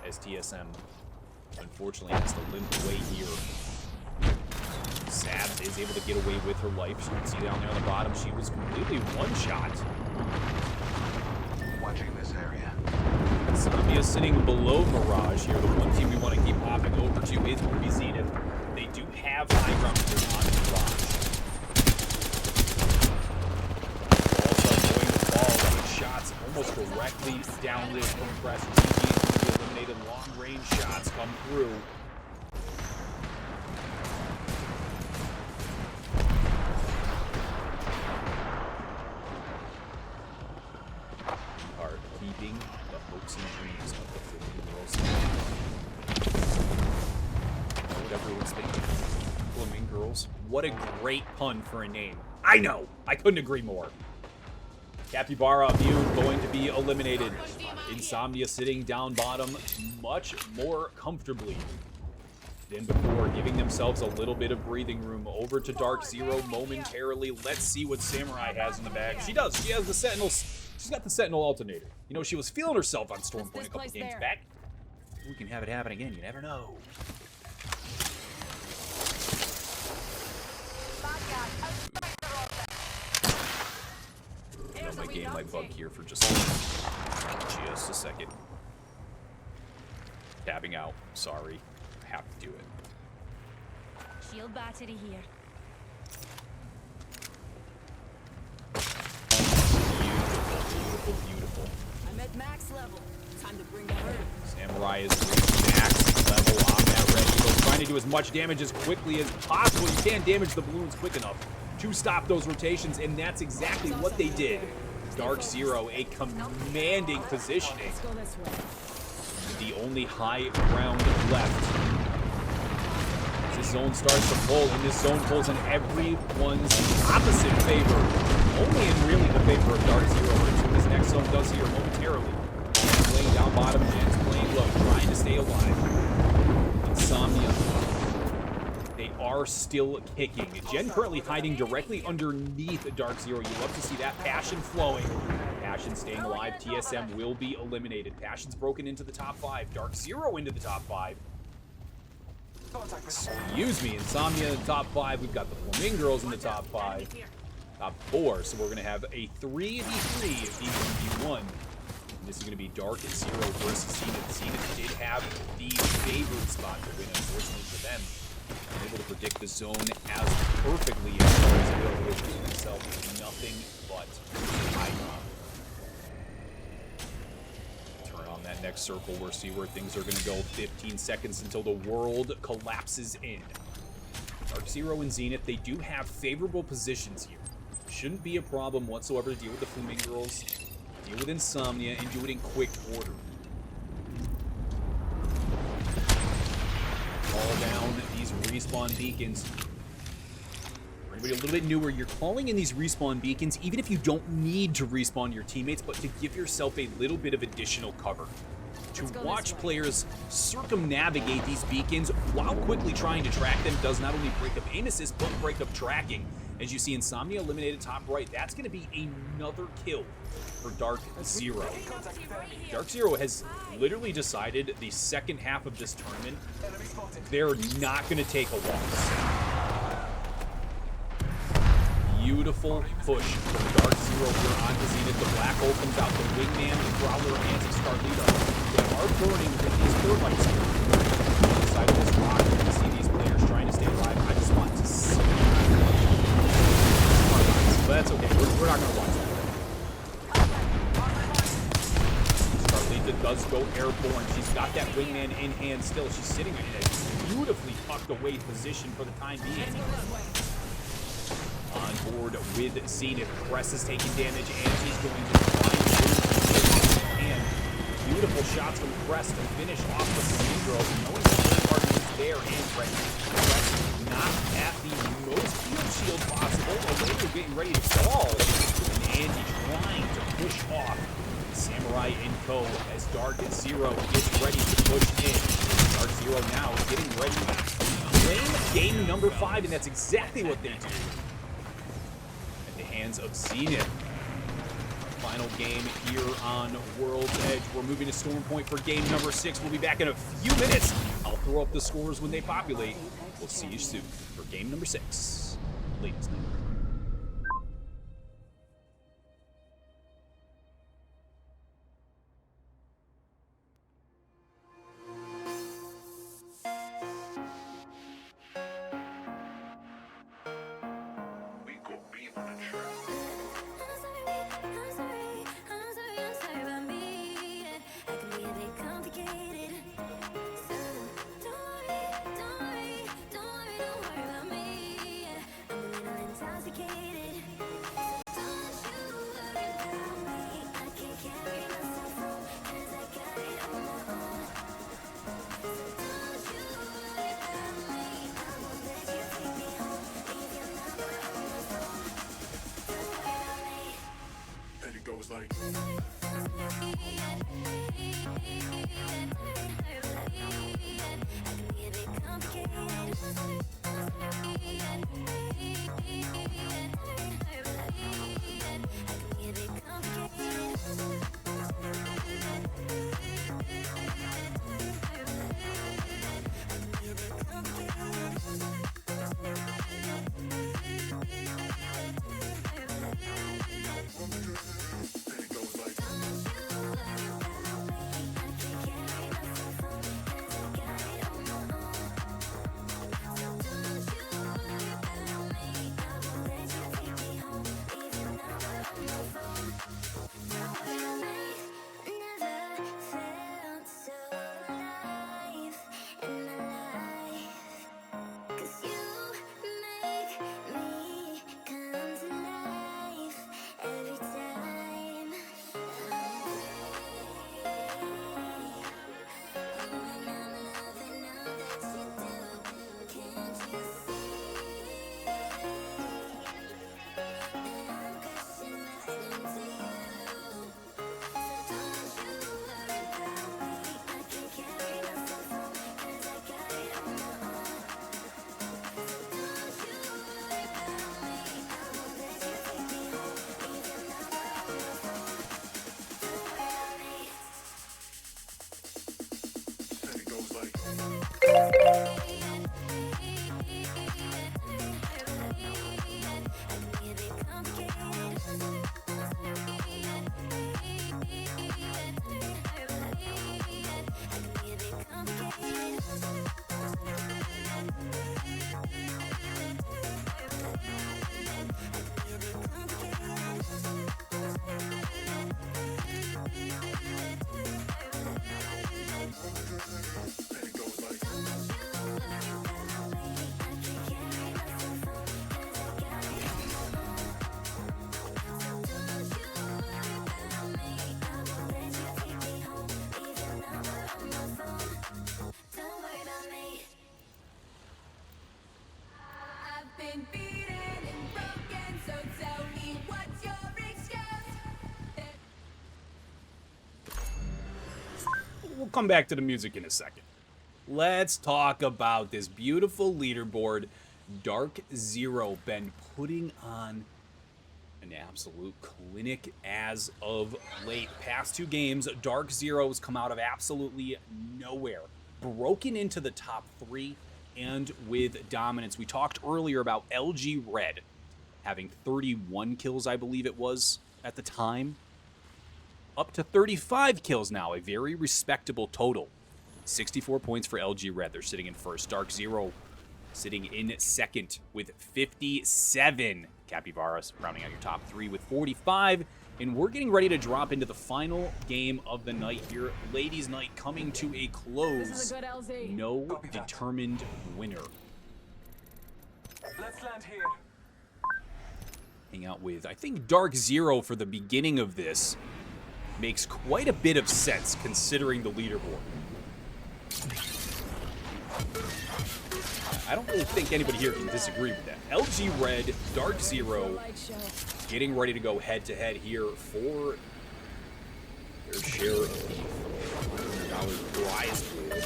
as TSM unfortunately has to limp away here. Sabs is able to get away with her life. You can see down there on the bottom, she was completely one-shot. Watching this area. Zambia sitting below Mirage here. The one team we want to keep popping over to is going to be Zenith. They do have high ground here on Mirage. Also going to fall with shots almost directly downwind from Press. GG is going to be eliminated. Long-range shots come through. Are keeping the hopes and dreams of the Flaming Girls. Whatever everyone's thinking. Flaming Girls. What a great pun for a name. I know! I couldn't agree more. Capybara immune going to be eliminated. Insomnia sitting down bottom much more comfortably than before, giving themselves a little bit of breathing room. Over to Dark Zero momentarily. Let's see what Samurai has in the bag. She does. She has the Sentinels. She's got the Sentinel alternator. You know, she was feeling herself on Stormpoint a couple games back. We can have it happen again. You never know. I might gain my bug here for just a second. Tapping out. Sorry. I have to do it. Shield battery here. Beautiful, beautiful. I'm at max level. Time to bring the herd. Samurai is reaching max level on that red eagle, trying to do as much damage as quickly as possible. You can't damage the balloons quick enough to stop those rotations, and that's exactly what they did. Dark Zero, a commanding positioning. Let's go this way. The only high ground left. As this zone starts to pull, and this zone pulls in everyone's opposite favor. Only in really the favor of Dark Zero, which this next zone does here momentarily. Playing down bottom, Jen's playing low, trying to stay alive. Insomnia. They are still kicking. Jen currently hiding directly underneath Dark Zero. You love to see that passion flowing. Passion staying alive. TSM will be eliminated. Passion's broken into the top 5. Dark Zero into the top 5. Excuse me. Insomnia in the top 5. We've got the Flaming Girls in the top 5. Top 4. So we're going to have a 3v3 if D1v1. And this is going to be Dark Zero versus Zenith. Zenith did have the favored spot to win, unfortunately for them. Able to predict the zone as perfectly as far as Will with himself. Nothing but high ground. Turn on that next circle. We'll see where things are going to go. 15 seconds until the world collapses in. Dark Zero and Zenith, they do have favorable positions here. Shouldn't be a problem whatsoever to deal with the Flaming Girls, deal with Insomnia, and do it in quick order. Call down these respawn beacons. For anybody a little bit newer, you're calling in these respawn beacons even if you don't need to respawn your teammates, but to give yourself a little bit of additional cover. To watch players circumnavigate these beacons while quickly trying to track them does not only break up aim assist, but break up tracking. As you see, Insomnia eliminated top right. That's going to be another kill for Dark Zero. Dark Zero has literally decided the second half of this tournament, they're not going to take a loss. Beautiful push from Dark Zero here onto Zenith. The black hole comes out. The wingman, the Prowler, and Scarlito. They are burning with these thermites here. On the side of this rock, you can see these players trying to stay alive. I just want to see. But that's okay. We're not going to watch that. Scarlita does go airborne. She's got that wingman in hand still. She's sitting in a beautifully tucked away position for the time being. On board with Zenith. Cress is taking damage, and she's going to try and beautiful shots from Cress to finish off the Sindro. Knowing the third party is there, and Cress not at the most shield possible. Later getting ready to fall. And Andy trying to push off Samurai and Co. as Dark Zero gets ready to push in. Dark Zero now getting ready to claim game number 5, and that's exactly what they do. Hands of Zenith. Final game here on World's Edge. We're moving to Storm Point for game number 6. We'll be back in a few minutes. I'll throw up the scores when they populate. We'll see you soon for game number 6. Ladies and gentlemen. We'll come back to the music in a second. Let's talk about this beautiful leaderboard. Dark Zero been putting on an absolute clinic as of late. Past 2 games, Dark Zero's come out of absolutely nowhere. Broken into the top 3 and with dominance. We talked earlier about LG Red having 31 kills, I believe it was, at the time. Up to 35 kills now, a very respectable total. 64 points for LG Red. They're sitting in first. Dark Zero sitting in second with 57. Capybaras rounding out your top 3 with 45. And we're getting ready to drop into the final game of the night here. Ladies' night coming to a close. This is a good LZ. No determined winner. Let's land here. Hang out with, I think, Dark Zero for the beginning of this makes quite a bit of sense considering the leaderboard. I don't really think anybody here can disagree with that. LG Red, Dark Zero, getting ready to go head-to-head here for their share of the $100 prize pool. Let's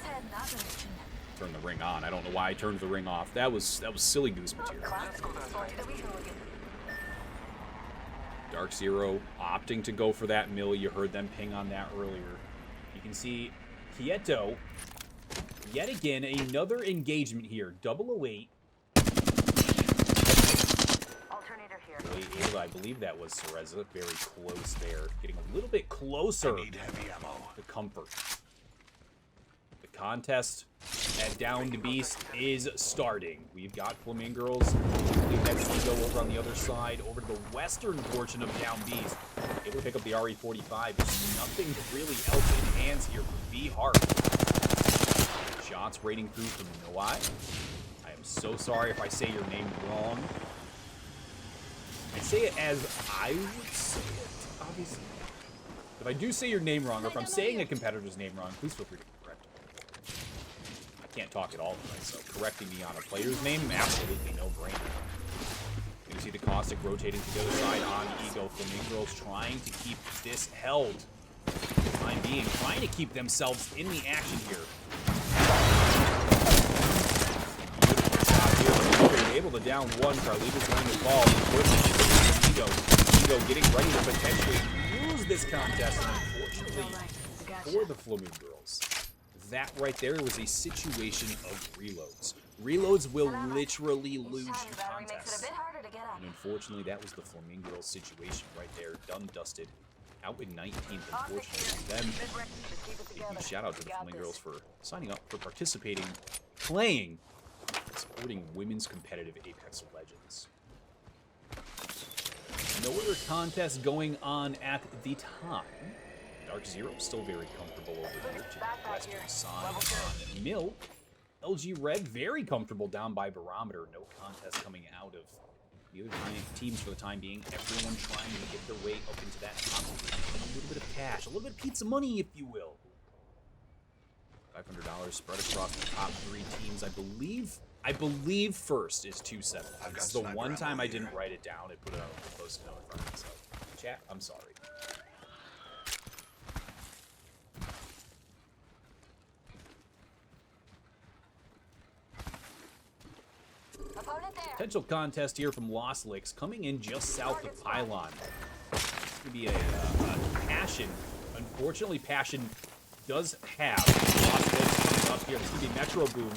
head in that direction. Turn the ring on. I don't know why I turned the ring off. That was silly goose material. Dark Zero opting to go for that mill. You heard them ping on that earlier. You can see Quieto, yet again, another engagement here. 008. Alternator here. Able, I believe that was Cereza. Very close there. Getting a little bit closer Need heavy ammo. to comfort. The contest at Down to Beast is starting. We've got Flamingirls. I believe that's Ego over on the other side, over to the western portion of Down Beast. Able to pick up the RE45. There's nothing really else in hands here for V Heart. Shots rating through from Noai. I am so sorry if I say your name wrong. I say it as I would say it, obviously. If I do say your name wrong, or if I'm saying a competitor's name wrong, please feel free to correct me. I can't talk at all tonight, so correcting me on a player's name, absolutely no brainer. You can see the Caustic rotating to the other side on Ego. Flamingirls trying to keep this held. For the time being, trying to keep themselves in the action here. Able to down one. Carlito's going to fall. Unfortunately, Ego getting ready to potentially lose this contest. And unfortunately, for the Flamingirls, that right there was a situation of reloads. Reloads will literally lose you contests. And unfortunately, that was the Flamingirls situation right there. Done, dusted. Out in 19th, unfortunately, for them. A huge shout out to the Flamingirls for signing up, for participating, playing, supporting women's competitive Apex Legends. No other contest going on at the time. Dark Zero still very comfortable over here to the western side on Mill. LG Red very comfortable down by Barometer. No contest coming out of the other teams for the time being. Everyone trying to get their way up into that top. A little bit of cash, a little bit of pizza money, if you will. $500 spread across the top 3 teams. I believe first is 270. This is the one time I didn't write it down and put it on a post-it note in front of myself. Chat, I'm sorry. Potential contest here from Lost Licks coming in just south of Pylon. It's going to be a Passion. Unfortunately, Passion does have Lost Licks coming up here. It's going to be Metro Boom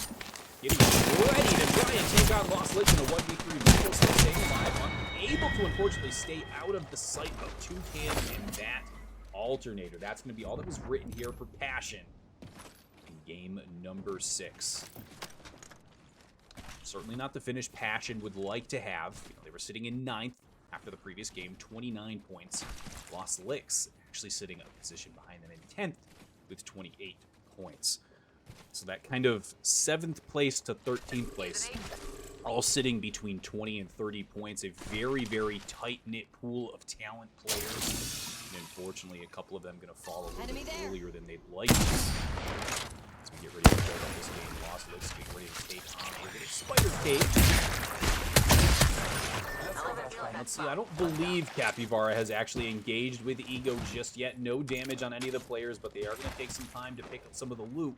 getting ready to try and take on Lost Licks in a 1v3. Metro still staying alive, unable to unfortunately stay out of the sight of Toucan and that alternator. That's going to be all that was written here for Passion in game number 6. Certainly not the finish Passion would like to have. You know, they were sitting in 9th after the previous game, 29 points. Lost Licks actually sitting a position behind them in 10th with 28 points. So that kind of 7th place to 13th place, all sitting between 20 and 30 points. A very, very tight-knit pool of talent players. And unfortunately, a couple of them going to fall a little bit earlier than they'd like to. As we get ready to build up this game, Lost Licks getting ready to take on a Spider Cave. Let's see, I don't believe Capybara has actually engaged with Ego just yet. No damage on any of the players, but they are going to take some time to pick up some of the loot.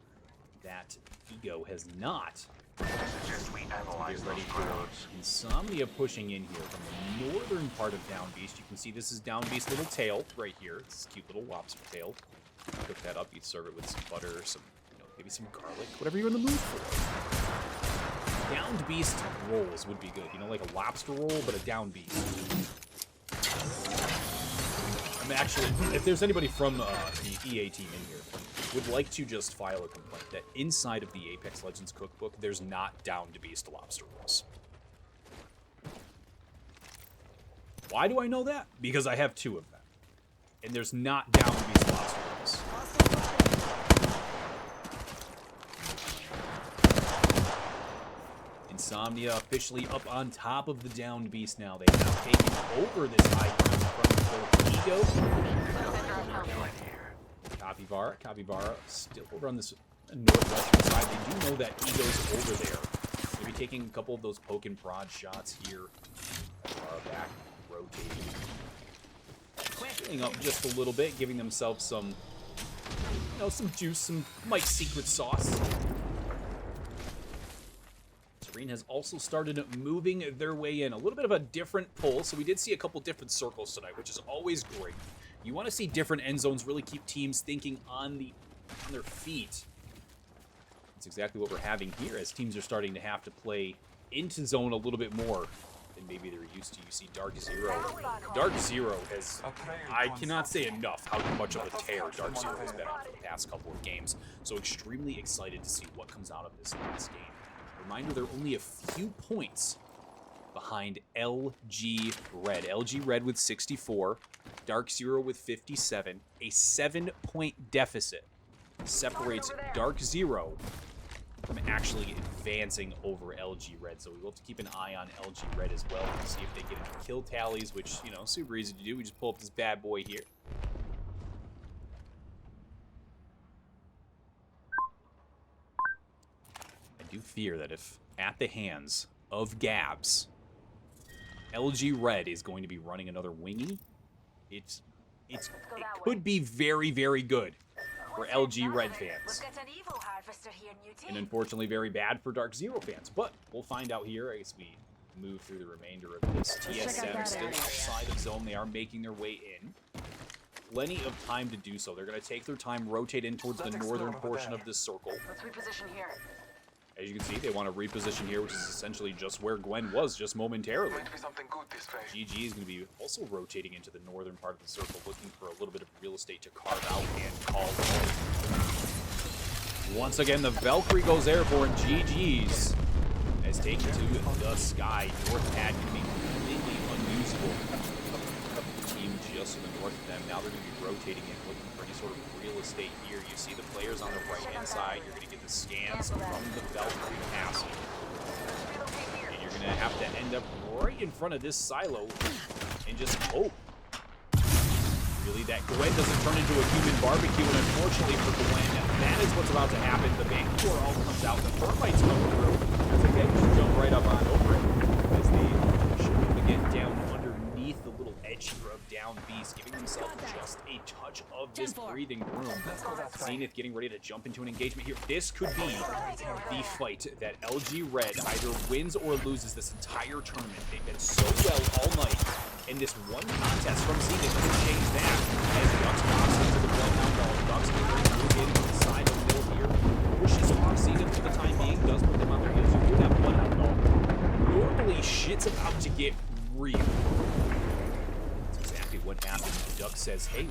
that Ego has not. Suggest we analyze Get ready those for crowds. Insomnia pushing in here from the northern part of Down Beast. You can see this is Down Beast's little tail right here. It's this cute little lobster tail. Cook that up. You serve it with some butter, some, maybe some garlic, whatever you're in the mood for. Downed Beast rolls would be good. Like a lobster roll, but a Down Beast. I'm actually, if there's anybody from the EA team in here, would like to just file a complaint that inside of the Apex Legends cookbook, there's not Downed Beast lobster rolls. Why do I know that? Because I have 2 of them. And there's not Downed Beast lobster rolls. Insomnia officially up on top of the Downed Beast now. They have taken over this high ground from both Ego. Capybara still over on this northwestern side. They do know that Ego's over there. Maybe taking a couple of those poke and prod shots here. Capybara back, rotating. Filling up just a little bit, giving themselves some, some juice, some Mike's secret sauce. Serene has also started moving their way in. A little bit of a different pull, so we did see a couple different circles tonight, which is always great. You want to see different end zones, really keep teams thinking on their feet. That's exactly what we're having here, as teams are starting to have to play into zone a little bit more than maybe they're used to. You see Dark Zero. Dark Zero has, I cannot say enough how much of a tear Dark Zero has been on for the past couple of games. So extremely excited to see what comes out of this game. Reminder, they're only a few points behind LG Red. LG Red with 64, Dark Zero with 57. A 7-point deficit separates Dark Zero from actually advancing over LG Red. So we will have to keep an eye on LG Red as well to see if they get any kill tallies, which, super easy to do. We just pull up this bad boy here. I do fear that if at the hands of Gabs, LG Red is going to be running another wingy, it could be very, very good for LG Red fans. And unfortunately very bad for Dark Zero fans. But we'll find out here as we move through the remainder of this. TSM still outside of zone. They are making their way in. Plenty of time to do so. They're going to take their time, rotate in towards the northern portion of this circle. Let's reposition here. As you can see, they want to reposition here, which is essentially just where Gwen was just momentarily. GG is going to be also rotating into the northern part of the circle, looking for a little bit of real estate to carve out and call it. Once again, the Valkyrie goes airborne. GG's as taken to the sky. North pad can be completely unusable. Team just to the north of them. Now they're going to be rotating in, looking for any sort of real estate here. You see the players on the right-hand side. You're going to get the scans from the Valkyrie passing. And you're going to have to end up right in front of this silo and just hope. Really, that Gwen doesn't turn into a human barbecue, and unfortunately for Gwen, that is what's about to happen. The Vancore all comes out, the Thermites come through. I think they just jump right up on over it as they should be able to get down underneath the little edge here of Down Beast, giving themselves just a touch of this breathing room. Zenith getting ready to jump into an engagement here. This could be the fight that LG Red either wins or loses this entire tournament. They've been so well all night. And this one contest from Zenith could change that as Ducks walks into the Bloodhound Ball. Ducks get ready to move in on the side of the middle here. Pushes off Zenith for the time being. Does put them on their heels. You do have Bloodhound Ball. Normally, shit's about to get real. That's exactly what happened. Ducks says, hey,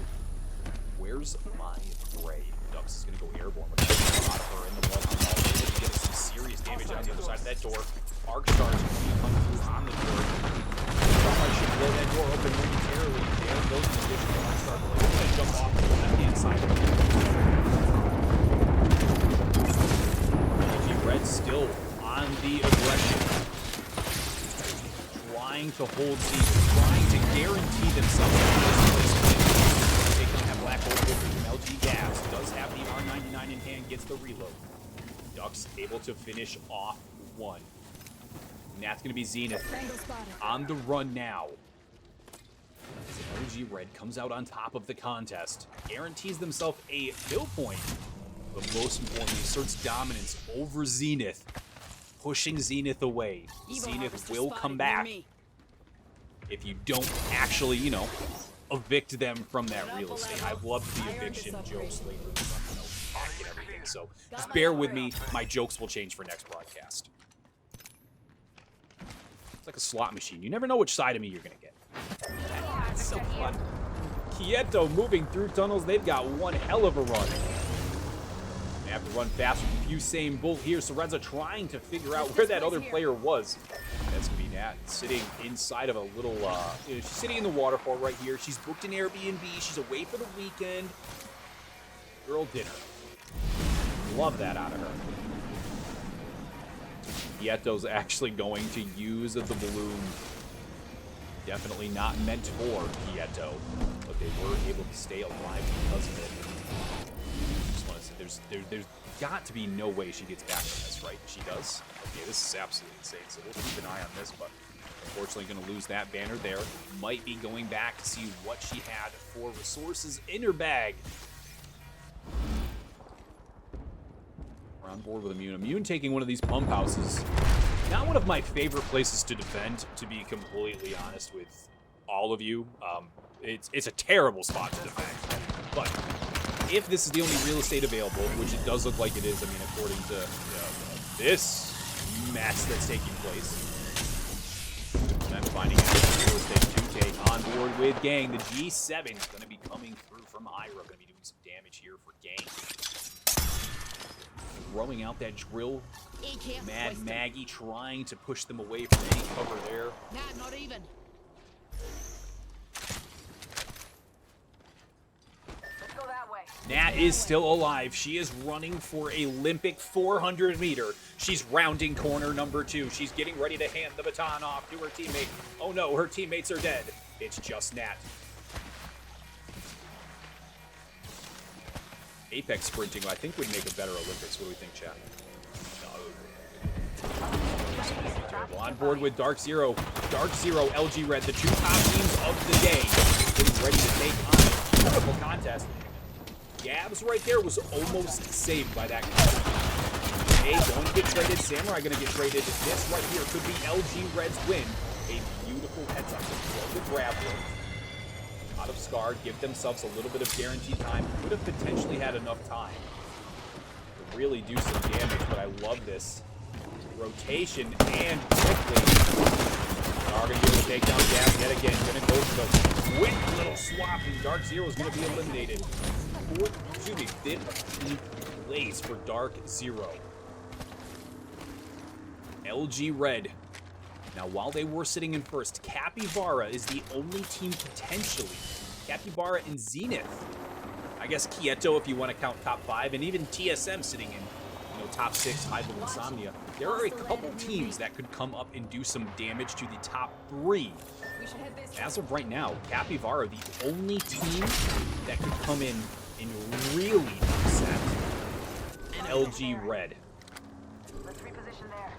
where's my prey? Ducks is going to go airborne with a lot of her in the Bloodhound Ball. Able to get some serious damage on the other side of that door. Arc Stars going to be coming through on the door. I should blow that door open momentarily. There goes the additional Arc Star. We're going to jump off the left-hand side. LG Red still on the aggression. Trying to hold seats, trying to guarantee themselves this win. They can have Black Hole from LG Gas. Does have the R99 in hand, gets the reload. Ducks able to finish off one. And that's going to be Zenith on the run now. As LG Red comes out on top of the contest, guarantees themselves a kill point. but most importantly, asserts dominance over Zenith, pushing Zenith away. Zenith will come back if you don't actually, you know, evict them from that real estate. I've loved the eviction jokes lately, you know, and everything. So just bear with me. My jokes will change for next broadcast. It's like a slot machine. You never know which side of me you're gonna get. That's so fun. Quieto moving through tunnels. They've got one hell of a run. They have to run fast with Usain Bolt here. So Reza trying to figure out where that other player was. That's gonna be Nat sitting inside of a little, you know, she's sitting in the waterfall right here. She's booked an Airbnb. She's away for the weekend. Girl dinner. Love that out of her. Quieto's actually going to use the balloon. Definitely not meant for Quieto, but they were able to stay alive because of it. I just want to say, there's got to be no way she gets back from this, right? She does? Okay, this is absolutely insane, so we'll keep an eye on this, but unfortunately going to lose that banner there. Might be going back to see what she had for resources in her bag. We're on board with Immune. Immune taking one of these pump houses. Not one of my favorite places to defend, to be completely honest with all of you. It's a terrible spot to defend. But if this is the only real estate available, which it does look like it is, I mean, according to this mess that's taking place, I'm finding out real estate to take on board with Gang. The G7 is going to be coming through from Ira. Going to be doing some damage here for Gang. Throwing out that drill. Mad Maggie trying to push them away from any cover there. Nah, not even. Let's go that way. Nat is still alive. She is running for a Olympic 400 meter. She's rounding corner number 2. She's getting ready to hand the baton off to her teammate. Oh no, her teammates are dead. It's just Nat. Apex sprinting, I think, would make a better Olympics. What do we think, chat? Terrible. On board with Dark Zero. Dark Zero, LG Red, the two top teams of the day, getting ready to take on a critical contest. Gabs right there was almost saved by that contest. A going to get traded. Samurai going to get traded. This right here could be LG Red's win. A beautiful heads up. The grab work. Out of Scarred, give themselves a little bit of guaranteed time. Could have potentially had enough time to really do some damage, but I love this rotation and quickly. Are going to be able to take down Gab yet again. Going to go for the quick little swap, and Dark Zero is going to be eliminated. Excuse me, 15th place for Dark Zero. LG Red. Now, while they were sitting in first, Capybara is the only team potentially. Capybara and Zenith. I guess Quieto, if you want to count top 5, and even TSM sitting in, top 6, Hybrid Insomnia. There are a couple teams that could come up and do some damage to the top 3. As of right now, Capybara, the only team that could come in and really upset LG Red. Let's reposition there.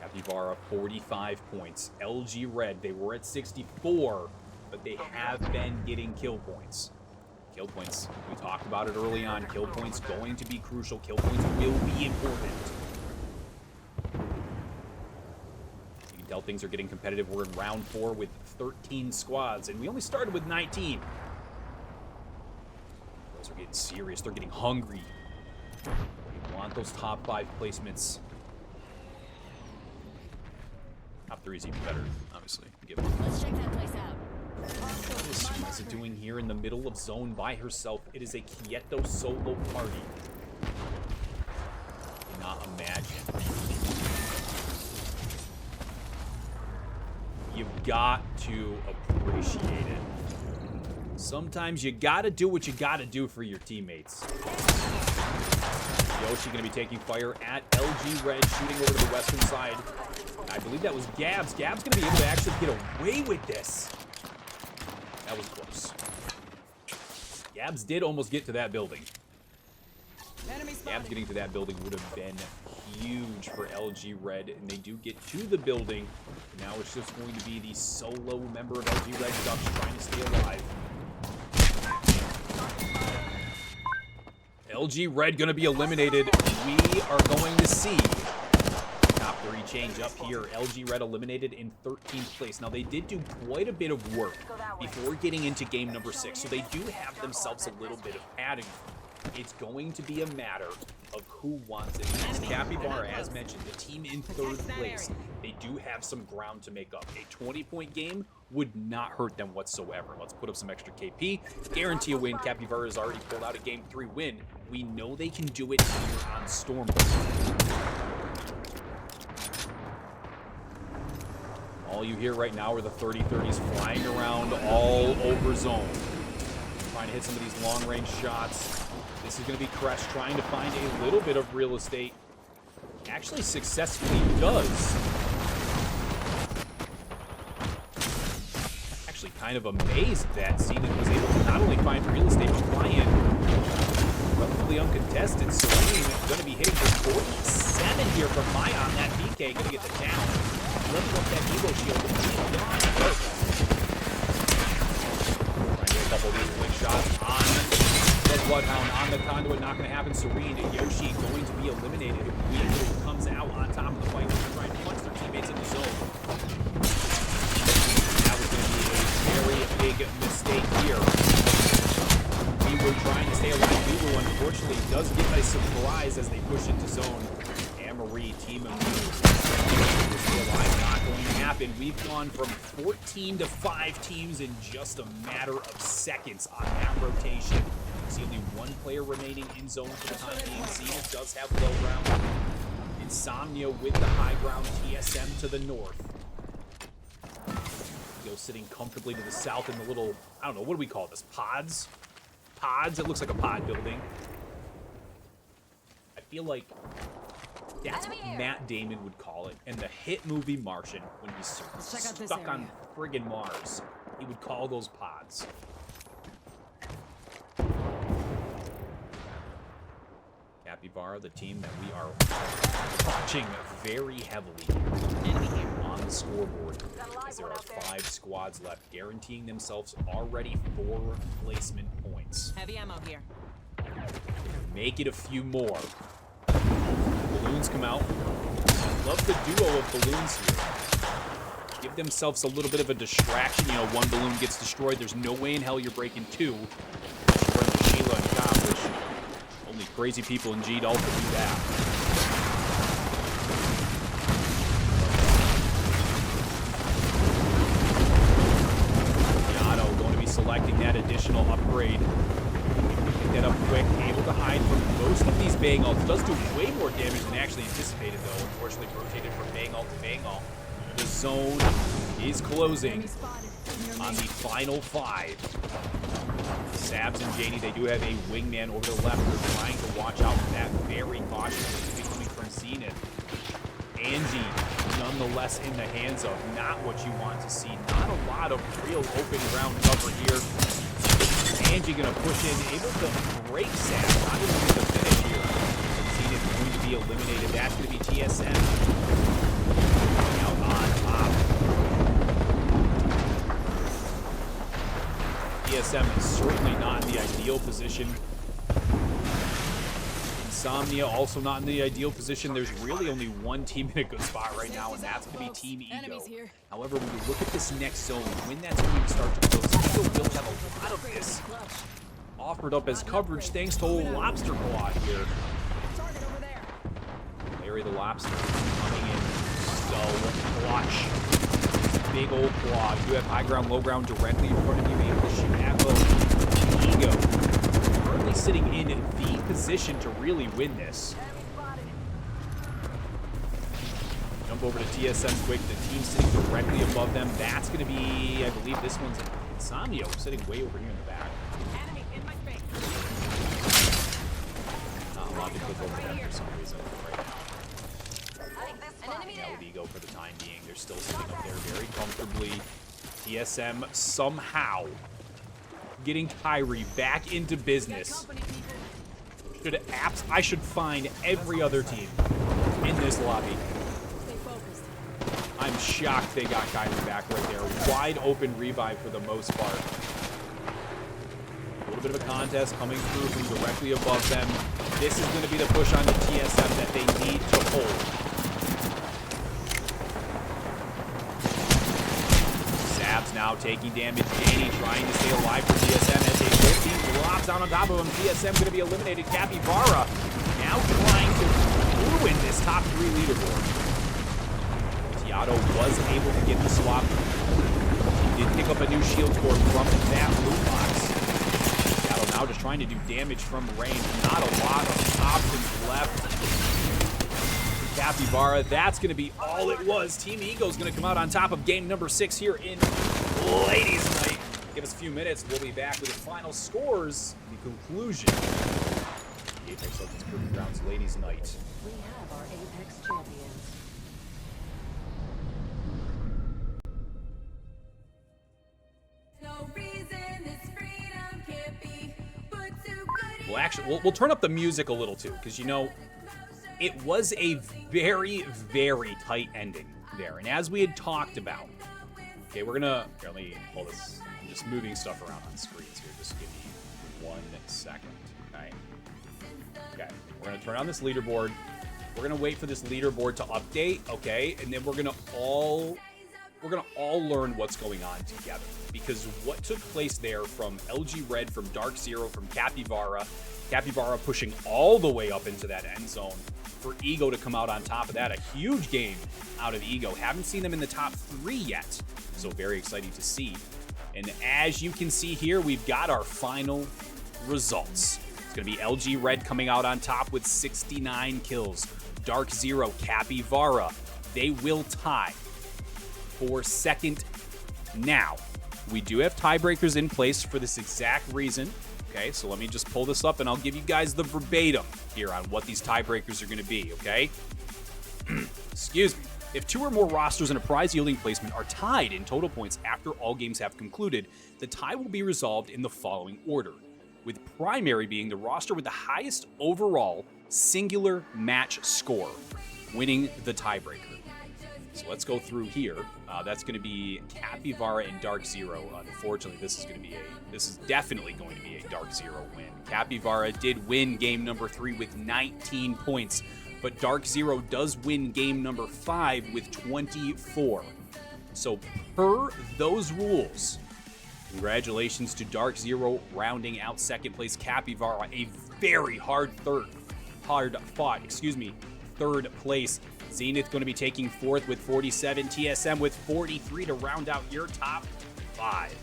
Capybara, 45 points. LG Red, they were at 64, but they have been getting kill points. Kill points, we talked about it early on. Kill points going to be crucial. Kill points will be important. You can tell things are getting competitive. We're in round 4 with 13 squads, and we only started with 19. Those are getting serious. They're getting hungry. We want those top 5 placements. Top 3 is even better, obviously. Let's check that place out. What is Shimasa doing here in the middle of zone by herself? It is a Quieto solo party. Cannot imagine. You've got to appreciate it. Sometimes you gotta do what you gotta do for your teammates. Yoshi gonna be taking fire at LG Red, shooting over to the western side. I believe that was Gabs. Gabs gonna be able to actually get away with this. That was close. Gabs did almost get to that building. Gabs getting to that building would have been huge for LG Red, and they do get to the building. Now it's just going to be the solo member of LG Red, Ducks, trying to stay alive. LG Red going to be eliminated. We are going to see top 3 change up here. LG Red eliminated in 13th place. Now, they did do quite a bit of work before getting into game number 6, so they do have themselves a little bit of padding. It's going to be a matter of who wants it. As Capybara, as mentioned, the team in 3rd place, they do have some ground to make up. A 20-point game would not hurt them whatsoever. Let's put up some extra KP. Guarantee a win. Capybara has already pulled out a game 3 win. We know they can do it here on Stormbolt. All you hear right now are the 30-30s flying around all over zone. Trying to hit some of these long-range shots. This is going to be Crash trying to find a little bit of real estate. Actually successfully does. Actually kind of amazed that Zenith was able to not only find real estate, but fly in relatively uncontested. Serene going to be hitting for 47 here from Mayan. That PK going to get the down. Level up that Evo shield. Trying to get a couple of these quick shots on the Bloodhound, on the Conduit, not going to happen. Serene and Yoshi going to be eliminated. Weeble comes out on top of the fight to try and punch their teammates in the zone. That was going to be a very big mistake here. We were trying to stay alive. Weeble, unfortunately, does get a surprise as they push into zone. Anne-Marie, Team Immune. Not going to happen. We've gone from 14 to 5 teams in just a matter of seconds on that rotation. See only 1 player remaining in zone for the time being. Zenith does have low ground. Insomnia with the high ground. TSM to the north. Go sitting comfortably to the south in the little, I don't know, what do we call this? Pods? Pods? It looks like a pod building. I feel like that's what Matt Damon would call it. And the hit movie Martian, when he's stuck on friggin' Mars, he would call those pods. Capybara, the team that we are watching very heavily on the scoreboard, as there are 5 squads left, guaranteeing themselves already 4 placement points. Heavy ammo here. Make it a few more. Balloons come out. I love the duo of balloons here. Give themselves a little bit of a distraction. You know, 1 balloon gets destroyed. There's no way in hell you're breaking 2. Run Sheila and Cobb, which only crazy people in G Delta do that. Yano going to be selecting that additional upgrade. Pick that up quick, able to hide from most of these Bang ults. Does do way more damage than actually anticipated, though. Unfortunately, rotated from Bang ult to Bang ult. The zone is closing on the final 5. Sabs and Janie, they do have a wingman over the left. They're trying to watch out for that very cautiously. Coming from Zenith. Angie, nonetheless, in the hands of not what you want to see. Not a lot of real open ground cover here. Angie going to push in, able to break Sabs. Not able to get the finish here. Zenith going to be eliminated. That's going to be TSM. Out on top. TSM is certainly not in the ideal position. Insomnia also not in the ideal position. There's really only 1 team in a good spot right now, and that's going to be Team Ego. However, when you look at this next zone, when that's going to start to close, Ego will have a lot of this offered up as coverage thanks to old Lobster Claw here. Larry the Lobster coming in so clutch. Big old claw. You have high ground, low ground directly in front of you, able to shoot at low. Ego currently sitting in the position to really win this. Jump over to TSM quick. The team sitting directly above them. That's going to be, I believe this one's Insomnia sitting way over here in the back. Enemy in my face. Not a lot to click over them for some reason right now. An enemy there. With Ego for the time being. They're still sitting up there very comfortably. TSM somehow getting Kyrie back into business. I should find every other team in this lobby. I'm shocked they got Kyrie back right there. Wide open revive for the most part. Go to little bit of a contest coming through from directly above them. This is going to be the push on the TSM that they need to hold. Zabs now taking damage. Danny trying to stay alive for TSM as a 15 drops down on top of him. TSM going to be eliminated. Capybara now trying to ruin this top 3 leaderboard. Tiato was able to get the swap. He did pick up a new shield core from that loot box. Tiato now just trying to do damage from range. Not a lot of options left. Capybara, that's going to be all it was. Team Ego's going to come out on top of game number 6 here in Ladies Night. Give us a few minutes. We'll be back with the final scores, the conclusion. The Apex Legends Proving Grounds Ladies Night. We have our Apex champions. No reason this freedom can't be put to good Well, actually, we'll turn up the music a little too, because you know, it was a very, very tight ending there. And as we had talked about, okay, we're gonna, here, let me pull this. I'm just moving stuff around on screens here. Just give me 1 second, okay? Okay, we're gonna turn on this leaderboard. We're gonna wait for this leaderboard to update, okay? And then we're gonna all learn what's going on together. Because what took place there from LG Red, from Dark Zero, from Capybara pushing all the way up into that end zone, for Ego to come out on top of that. A huge game out of Ego. Haven't seen them in the top 3 yet, so very exciting to see. And as you can see here, we've got our final results. It's going to be LG Red coming out on top with 69 kills. Dark Zero, Capybara, they will tie for second now. We do have tiebreakers in place for this exact reason. Okay, so let me just pull this up and I'll give you guys the verbatim here on what these tiebreakers are going to be, okay? Excuse me. If 2 or more rosters in a prize-yielding placement are tied in total points after all games have concluded, the tie will be resolved in the following order, with primary being the roster with the highest overall singular match score, winning the tiebreaker. So let's go through here. That's going to be Capybara and Dark Zero. Unfortunately, this is definitely going to be a Dark Zero win. Capybara did win game number 3 with 19 points, but Dark Zero does win game number 5 with 24. So per those rules, congratulations to Dark Zero rounding out second place. Capybara, a very hard fought, third place. Zenith going to be taking 4th with 47. TSM with 43 to round out your top 5.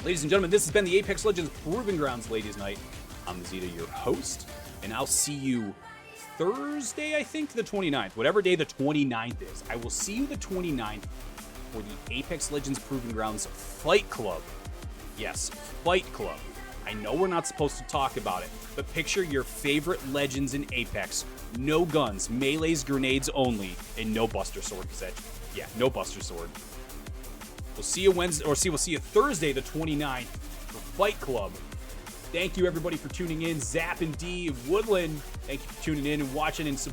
Ladies and gentlemen, this has been the Apex Legends Proving Grounds Ladies Night. I'm Zeta, your host, and I'll see you Thursday, I think, the 29th. Whatever day the 29th is. I will see you the 29th for the Apex Legends Proving Grounds Fight Club. Yes, Fight Club. I know we're not supposed to talk about it, but picture your favorite legends in Apex. No guns, melees, grenades only, and no Buster Sword. No Buster Sword. We'll see you Wednesday, we'll see you Thursday, the 29th, for Fight Club. Thank you everybody for tuning in. Zap and D, Woodland, thank you for tuning in and watching and